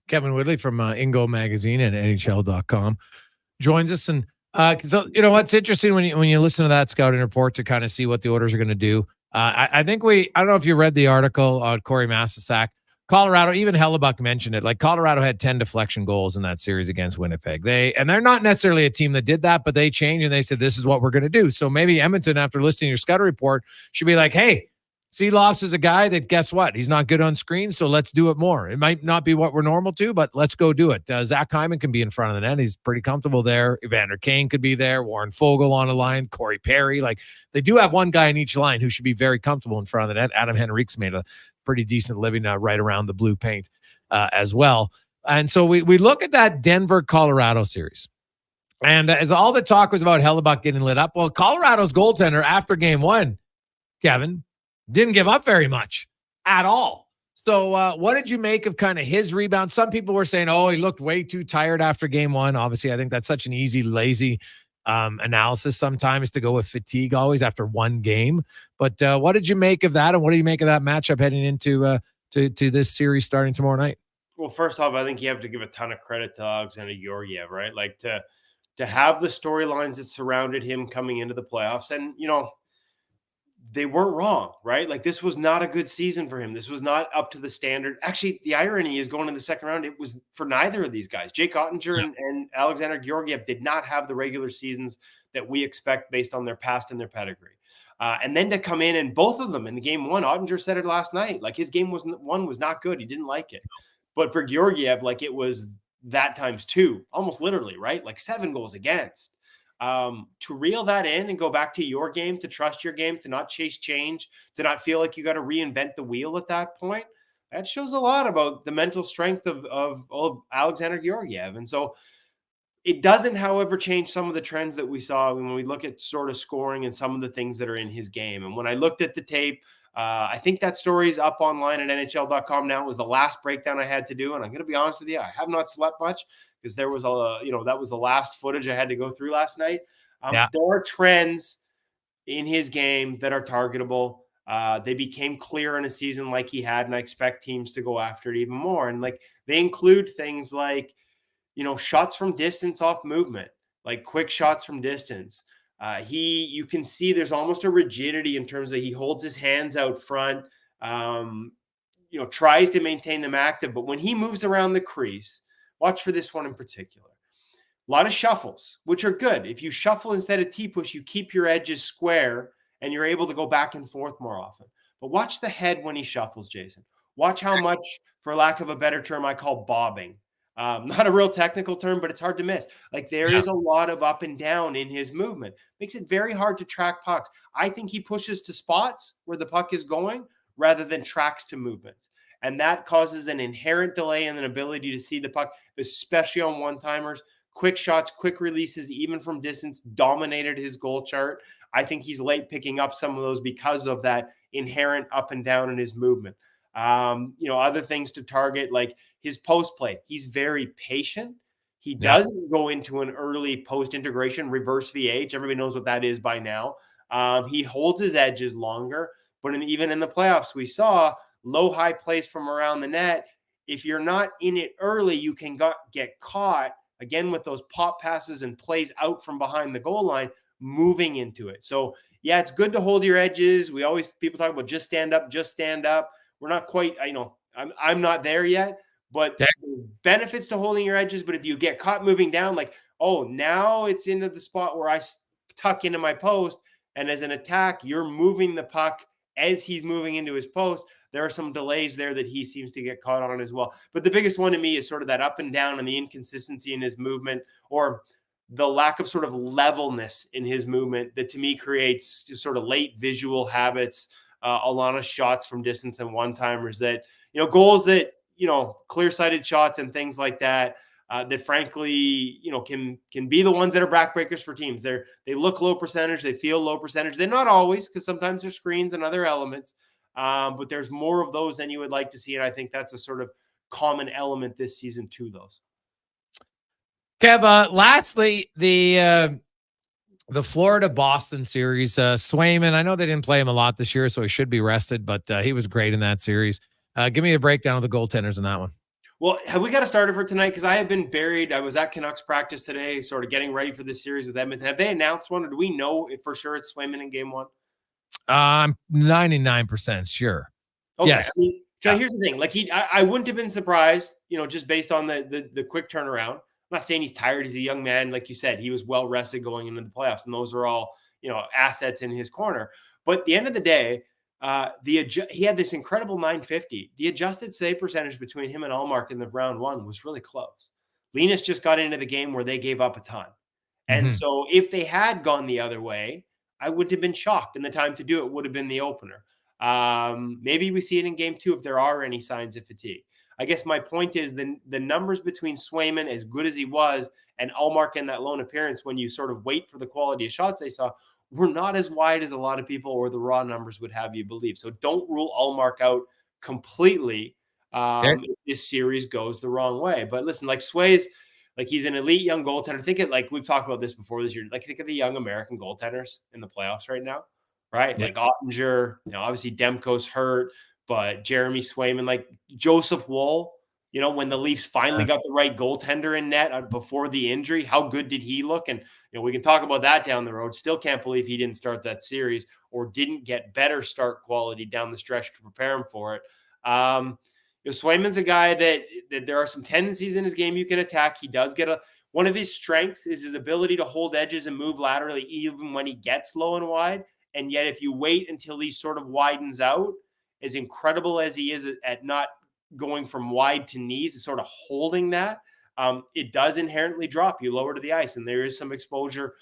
Kevin Woodley from Ingo Magazine and NHL.com joins us. And so, you know, what's interesting when you listen to that scouting report to kind of see what the Oilers are going to do. I think I don't know if you read the article on Corey Massasak. Colorado, even Hellebuck mentioned it. Like Colorado had 10 deflection goals in that series against Winnipeg. They're not necessarily a team that did that, but they changed and they said, this is what we're going to do. So maybe Edmonton, after listening to your scouting report, should be like, hey, Seeloffs is a guy that, guess what? He's not good on screen, so let's do it more. It might not be what we're normal to, but let's go do it. Zach Hyman can be in front of the net. He's pretty comfortable there. Evander Kane could be there. Warren Fogle on a line. Corey Perry. Like, they do have one guy in each line who should be very comfortable in front of the net. Adam Henrique's made a pretty decent living right around the blue paint as well. And so we look at that Denver-Colorado series. And as all the talk was about Hellebuck getting lit up, well, Colorado's goaltender after game one, Kevin, didn't give up very much at all. So what did you make of kind of his rebound? Some people were saying, oh, he looked way too tired after game one. Obviously, I think that's such an easy, lazy analysis sometimes to go with fatigue always after one game. But what did you make of that? And what do you make of that matchup heading into to this series starting tomorrow night? Well, first off, I think you have to give a ton of credit to Alexander Georgiev, right? Like to have the storylines that surrounded him coming into the playoffs. And, you know, they weren't wrong, right? Like, this was not a good season for him. This was not up to the standard. Actually, the irony is going in the second round, it was for neither of these guys. Jake Ottinger and Alexander Georgiev did not have the regular seasons that we expect based on their past and their pedigree. And then to come in and both of them in the game one, Ottinger said it last night, like his game was not good. He didn't like it. But for Georgiev, like it was that times two, almost literally, right? Like 7 goals against. To reel that in and go back to your game, to trust your game, to not chase change, to not feel like you got to reinvent the wheel at that point, that shows a lot about the mental strength of Alexander Georgiev. And so it doesn't, however, change some of the trends that we saw when we look at sort of scoring and some of the things that are in his game. And when I looked at the tape, I think that story is up online at NHL.com now. It was the last breakdown I had to do. And I'm going to be honest with you, I have not slept much, because there was that was the last footage I had to go through last night. There are trends in his game that are targetable. They became clear in a season like he had, and I expect teams to go after it even more. And like, they include things like, shots from distance off movement, like quick shots from distance, You can see there's almost a rigidity in terms of he holds his hands out front, tries to maintain them active. But when he moves around the crease, watch for this one in particular. A lot of shuffles, which are good. If you shuffle instead of T-push, you keep your edges square and you're able to go back and forth more often. But watch the head when he shuffles, Jason. Watch how much, for lack of a better term, I call bobbing. Not a real technical term, but it's hard to miss. Like there is a lot of up and down in his movement. Makes it very hard to track pucks. I think he pushes to spots where the puck is going rather than tracks to movements. And that causes an inherent delay in an ability to see the puck, especially on one-timers. Quick shots, quick releases, even from distance, dominated his goal chart. I think he's late picking up some of those because of that inherent up and down in his movement. Other things to target, like his post play. He's very patient. He doesn't go into an early post integration reverse VH. Everybody knows what that is by now. He holds his edges longer, but even in the playoffs, we saw low high plays from around the net. If you're not in it early, you can get caught again with those pop passes and plays out from behind the goal line, moving into it. So yeah, it's good to hold your edges. People talk about just stand up. We're not quite, I'm not there yet, but there's benefits to holding your edges. But if you get caught moving down, like, oh, now it's into the spot where I tuck into my post. And as an attack, you're moving the puck as he's moving into his post. There are some delays there that he seems to get caught on as well. But the biggest one to me is sort of that up and down and the inconsistency in his movement, or the lack of sort of levelness in his movement that to me creates just sort of late visual habits, a lot of shots from distance and one-timers that, goals that, clear-sighted shots and things like that, that frankly, can be the ones that are backbreakers for teams. They look low percentage. They feel low percentage. They're not always, because sometimes there's screens and other elements. But there's more of those than you would like to see. And I think that's a sort of common element this season to those. Kev, lastly, the Florida-Boston series, Swayman, I know they didn't play him a lot this year, so he should be rested, but he was great in that series. Give me a breakdown of the goaltenders in that one. Well, have we got a starter for tonight? Because I have been buried. I was at Canucks practice today, sort of getting ready for this series with Edmonton. Have they announced one, or do we know if for sure it's Swayman in game one? I'm 99% sure. Okay. Yes. Here's the thing. Like I wouldn't have been surprised, just based on the quick turnaround. I'm not saying he's tired. He's a young man. Like you said, he was well rested going into the playoffs, and those are all, assets in his corner. But at the end of the day, he had this incredible 950. The adjusted save percentage between him and Allmark in the round one was really close. Linus just got into the game where they gave up a ton. And so if they had gone the other way, I wouldn't have been shocked, and the time to do it would have been the opener. Maybe we see it in game two if there are any signs of fatigue. I guess my point is the numbers between Swayman, as good as he was, and Allmark in that lone appearance, when you sort of wait for the quality of shots they saw, were not as wide as a lot of people or the raw numbers would have you believe. So don't rule Allmark out completely if this series goes the wrong way. But listen, like Sway's, like he's an elite young goaltender. Think it, like we've talked about this before this year. Like think of the young American goaltenders in the playoffs right now, right? Like Ottinger, obviously Demko's hurt, but Jeremy Swayman, like Joseph Woll, when the Leafs finally got the right goaltender in net before the injury, how good did he look? And we can talk about that down the road. Still can't believe he didn't start that series or didn't get better start quality down the stretch to prepare him for it. Swayman's a guy that there are some tendencies in his game you can attack. He does get one of his strengths is his ability to hold edges and move laterally even when he gets low and wide. And yet if you wait until he sort of widens out, as incredible as he is at not going from wide to knees and sort of holding that, it does inherently drop you lower to the ice. And there is some exposure,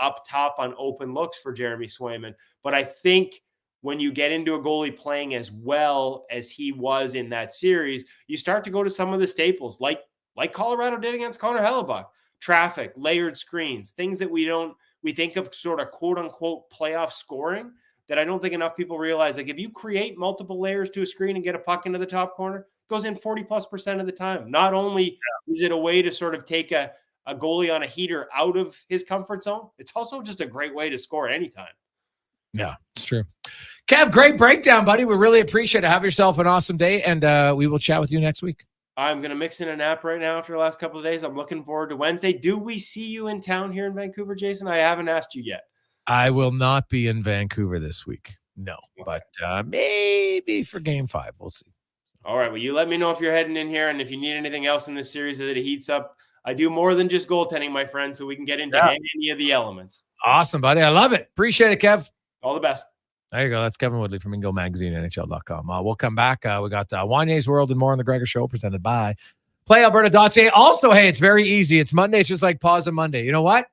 up top on open looks for Jeremy Swayman. But I think when you get into a goalie playing as well as he was in that series, you start to go to some of the staples like Colorado did against Connor Halley. Traffic, layered screens, things that we think of sort of quote unquote playoff scoring that I don't think enough people realize. Like if you create multiple layers to a screen and get a puck into the top corner, it goes in 40+% of the time. Not only is it a way to sort of take a goalie on a heater out of his comfort zone, it's also just a great way to score at any time. Yeah, it's true. Kev, great breakdown, buddy. We really appreciate it. Have yourself an awesome day, and we will chat with you next week. I'm going to mix in a nap right now after the last couple of days. I'm looking forward to Wednesday. Do we see you in town here in Vancouver, Jason? I haven't asked you yet. I will not be in Vancouver this week. No, but maybe for game 5. We'll see. All right. Well, you let me know if you're heading in here and if you need anything else in this series that it heats up. I do more than just goaltending, my friend, so we can get into any of the elements. Awesome, buddy. I love it. Appreciate it, Kev. All the best. There you go. That's Kevin Woodley from Ingo Magazine, NHL.com. We'll come back. We got Wanye's World and more on the Gregor Show presented by PlayAlberta.ca. Also, hey, it's very easy. It's Monday. It's just like Pause on Monday. You know what?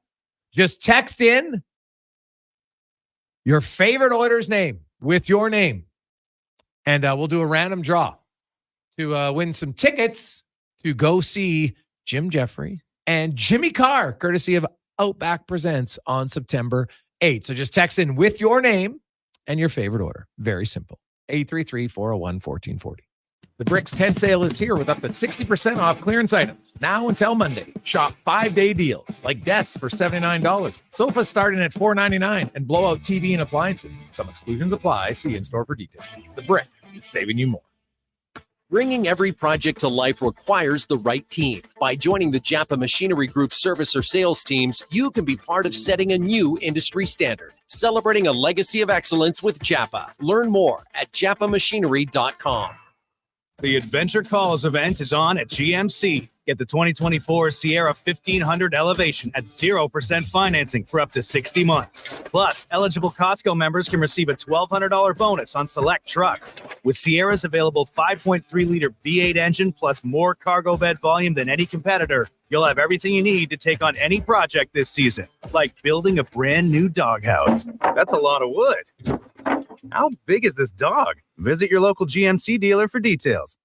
Just text in your favorite Oilers name with your name, and we'll do a random draw to win some tickets to go see Jim Jeffrey and Jimmy Carr, courtesy of Outback Presents on September 8th. So just text in with your name and your favorite order. Very simple. 833-401-1440. The Bricks tent sale is here with up to 60% off clearance items. Now until Monday. Shop 5-day deals like desks for $79, sofas starting at $499, and blowout TV and appliances. Some exclusions apply. See in-store for details. The Brick is saving you more. Bringing every project to life requires the right team. By joining the Japa Machinery Group service or sales teams, you can be part of setting a new industry standard. Celebrating a legacy of excellence with Japa. Learn more at japamachinery.com. The Adventure Calls event is on at GMC. Get the 2024 Sierra 1500 Elevation at 0% financing for up to 60 months. Plus, eligible Costco members can receive a $1,200 bonus on select trucks. With Sierra's available 5.3-liter V8 engine plus more cargo bed volume than any competitor, you'll have everything you need to take on any project this season, like building a brand new doghouse. That's a lot of wood. How big is this dog? Visit your local GMC dealer for details.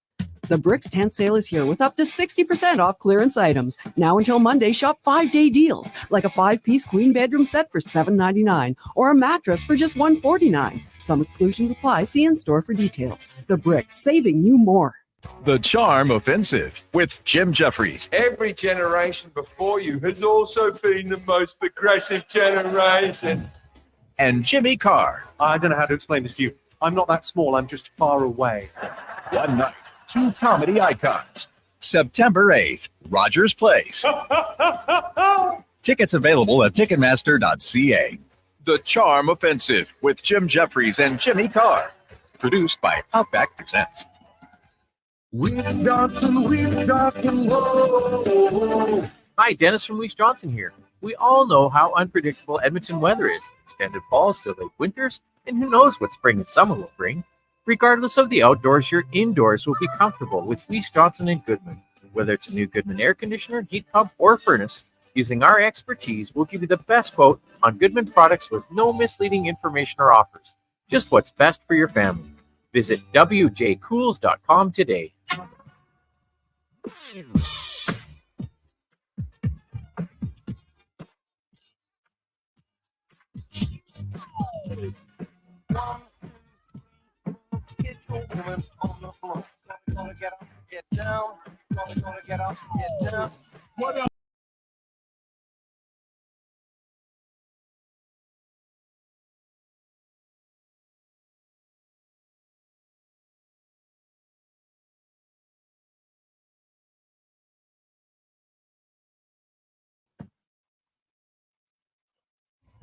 The Bricks tent sale is here with up to 60% off clearance items. Now until Monday, shop 5-day deals like a 5-piece queen bedroom set for $7.99 or a mattress for just $149. Some exclusions apply. See in-store for details. The Bricks, saving you more. The Charm Offensive with Jim Jeffries. Every generation before you has also been the most progressive generation. And Jimmy Carr. I don't know how to explain this to you. I'm not that small. I'm just far away. One night, 2 comedy icons. September 8th, Rogers Place. Tickets available at Ticketmaster.ca. The Charm Offensive with Jim Jeffries and Jimmy Carr. Produced by Outback Presents. Weed Johnson, whoa. Hi, Dennis from Weiss Johnson here. We all know how unpredictable Edmonton weather is. Extended falls to late winters, and who knows what spring and summer will bring. Regardless of the outdoors, your indoors will be comfortable with Weiss Johnson and Goodman. Whether it's a new Goodman air conditioner, heat pump, or furnace, using our expertise, we'll give you the best quote on Goodman products with no misleading information or offers. Just what's best for your family. Visit wjcools.com today. Get your woman on the floor. Gonna get up, get down. Gonna get up, get down. What up?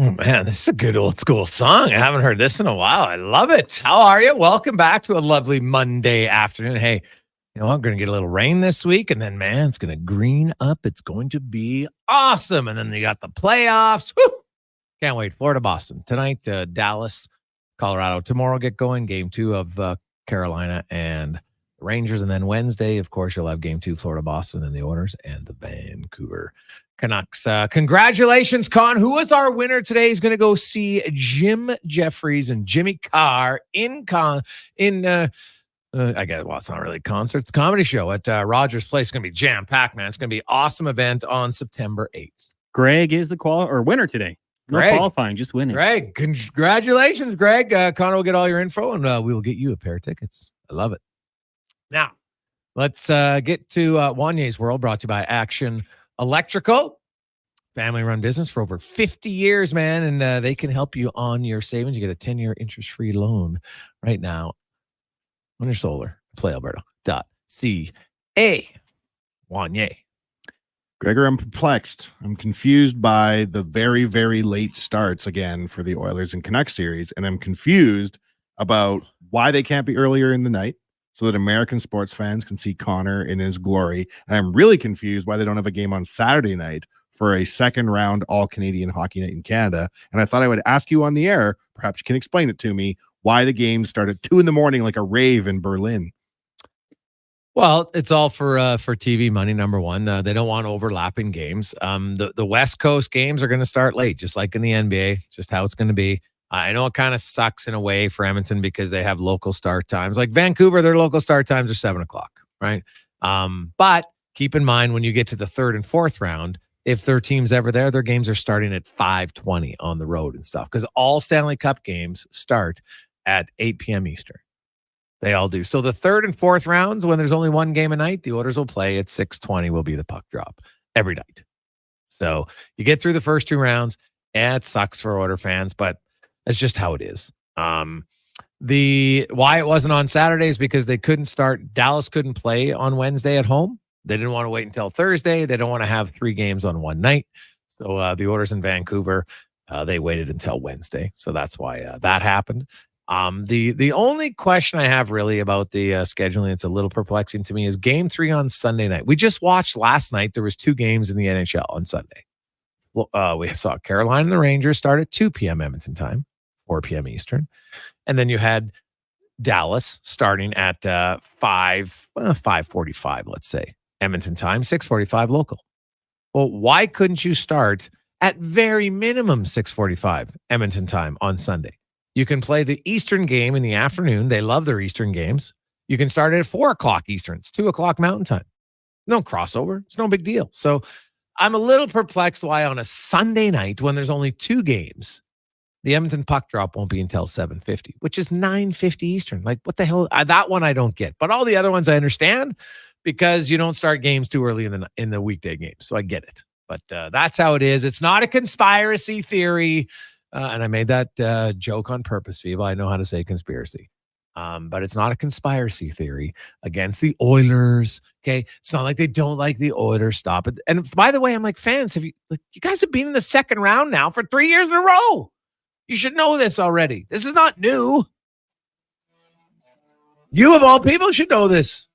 Oh, man, this is a good old school song. I haven't heard this in a while. I love it. How are you? Welcome back to a lovely Monday afternoon. Hey, you know what? I'm going to get a little rain this week, and then, man, it's going to green up. It's going to be awesome. And then you got the playoffs. Woo! Can't wait. Florida, Boston. Tonight, Dallas, Colorado. Tomorrow, get going. Game 2 of Carolina and Rangers. And then Wednesday, of course, you'll have game 2, Florida, Boston, and the Oilers and the Vancouver Canucks. Congratulations, Con. Who was our winner today? He's going to go see Jim Jeffries and Jimmy Carr I guess, well, it's not really a concert. It's a comedy show at Rogers Place. It's going to be jam-packed, man. It's going to be an awesome event on September 8th. Greg is the winner today. No Greg. Qualifying, just winning. Greg, congratulations, Greg. Connor will get all your info, and we will get you a pair of tickets. I love it. Now, let's get to Wanye's World, brought to you by Action Electrical. Family-run business for over 50 years, man, and they can help you on your savings. You get a 10-year interest-free loan right now on your solar. PlayAlberta.ca. Wanye. Gregor, I'm perplexed. I'm confused by the very, very late starts again for the Oilers and Canucks series, and I'm confused about why they can't be earlier in the night so that American sports fans can see Connor in his glory. And I'm really confused why they don't have a game on Saturday night for a second round all-Canadian hockey night in Canada. And I thought I would ask you on the air, perhaps you can explain it to me, why the games start at 2 a.m. like a rave in Berlin. Well, it's all for TV money, number one. They don't want overlapping games. The West Coast games are going to start late, just like in the NBA, just how it's going to be. I know it kind of sucks in a way for Edmonton because they have local start times. Like Vancouver, their local start times are 7 o'clock, right? But keep in mind when you get to the third and fourth round, if their team's ever there, their games are starting at 5:20 on the road and stuff because all Stanley Cup games start at 8 p.m. Eastern. They all do. So the third and fourth rounds, when there's only one game a night, the Oilers will play at 6:20 will be the puck drop every night. So you get through the first 2 rounds. Yeah, it sucks for Oilers fans, but that's just how it is. Why it wasn't on Saturdays because they couldn't start. Dallas couldn't play on Wednesday at home. They didn't want to wait until Thursday. They don't want to have 3 games on one night. So the Oilers in Vancouver, they waited until Wednesday. So that's why that happened. The only question I have really about the scheduling, it's a little perplexing to me, is Game 3 on Sunday night. We just watched last night. There was 2 games in the NHL on Sunday. We saw Carolina and the Rangers start at 2 p.m. Edmonton time, 4 p.m. Eastern. And then you had Dallas starting at 5:45, let's say, Edmonton time, 6:45 local. Well, why couldn't you start at very minimum 6:45 Edmonton time on Sunday? You can play the Eastern game in the afternoon. They love their Eastern games. You can start at 4 o'clock Eastern. It's 2 o'clock Mountain time. No crossover. It's no big deal. So I'm a little perplexed why on a Sunday night when there's only 2 games, the Edmonton puck drop won't be until 7:50, which is 9:50 Eastern. Like, what the hell? That one I don't get. But all the other ones I understand because you don't start games too early in the weekday games. So I get it. But that's how it is. It's not a conspiracy theory. And I made that joke on purpose, Viva. I know how to say conspiracy. But it's not a conspiracy theory against the Oilers. Okay. It's not like they don't like the Oilers. Stop it. And by the way, I'm like, fans, you guys have been in the second round now for 3 years in a row. You should know this already. This is not new. You of all people should know this.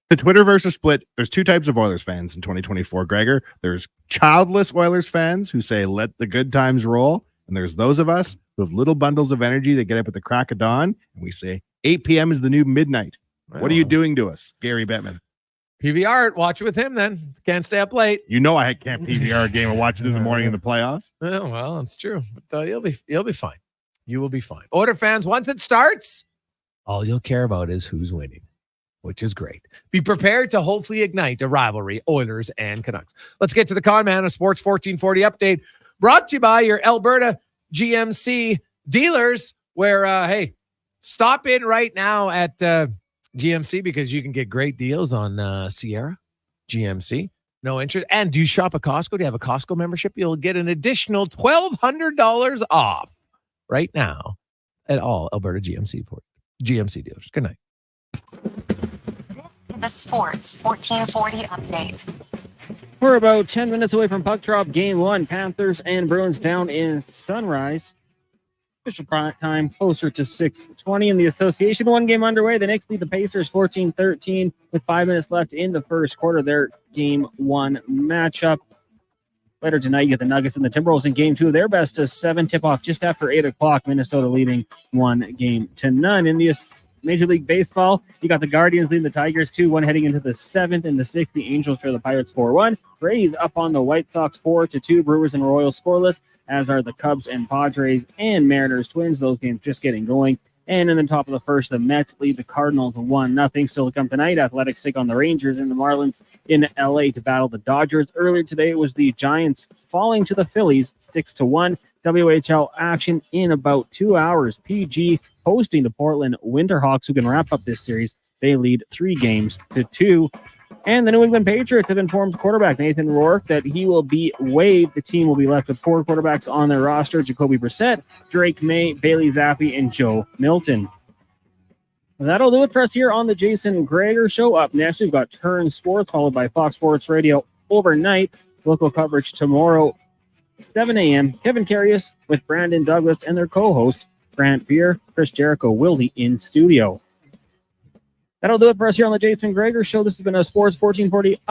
The Twitterverse is split. There's 2 types of Oilers fans in 2024, Gregor. There's childless Oilers fans who say, let the good times roll. And there's those of us who have little bundles of energy that get up at the crack of dawn. And we say 8 p.m. is the new midnight. What are you doing to us, Gary Bettman? PVR it. Watch it with him then. Can't stay up late. You know I can't PVR a game and watch it in the morning in the playoffs. Oh, well, that's true. But you'll be fine. You will be fine. Oiler fans, once it starts, all you'll care about is who's winning, which is great. Be prepared to hopefully ignite a rivalry, Oilers and Canucks. Let's get to the Con Man of Sports 1440 update, brought to you by your Alberta GMC dealers, where, hey, stop in right now at GMC because you can get great deals on Sierra GMC. No interest. And do you shop at Costco? Do you have a Costco membership? You'll get an additional $1,200 off right now at all Alberta GMC dealers. Good night. The Sports 1440 update. We're about 10 minutes away from puck drop game 1. Panthers and Bruins down in Sunrise. Official time closer to 6:20 in the association. The 1 game underway. The Knicks lead the Pacers 14-13 with 5 minutes left in the first quarter. Their game 1 matchup. Later tonight, you get the Nuggets and the Timberwolves in game 2. Their best of 7 tip-off just after 8 o'clock. Minnesota leading 1-0. In the Major League Baseball, you got the Guardians leading the Tigers 2-1 heading into the 7th and the 6th. The Angels trail the Pirates 4-1. Rays up on the White Sox 4-2. Brewers and Royals scoreless, as are the Cubs and Padres and Mariners Twins. Those games just getting going. And in the top of the first, the Mets lead the Cardinals 1-0. Still to come tonight, Athletics take on the Rangers and the Marlins in LA to battle the Dodgers. Earlier today, it was the Giants falling to the Phillies 6-1. WHL action in about 2 hours. PG hosting the Portland Winterhawks, who can wrap up this series. They lead 3-2. And the New England Patriots have informed quarterback Nathan Rourke that he will be waived. The team will be left with 4 quarterbacks on their roster: Jacoby Brissett, Drake May, Bailey Zappi, and Joe Milton. That'll do it for us here on the Jason Gregor Show. Up next, we've got Turn Sports, followed by Fox Sports Radio overnight. Local coverage tomorrow, 7 a.m. Kevin Carius with Brandon Douglas and their co-host, Grant Beer. Chris Jericho will be in studio. That'll do it for us here on the Jason Gregor Show. This has been a Sports 1440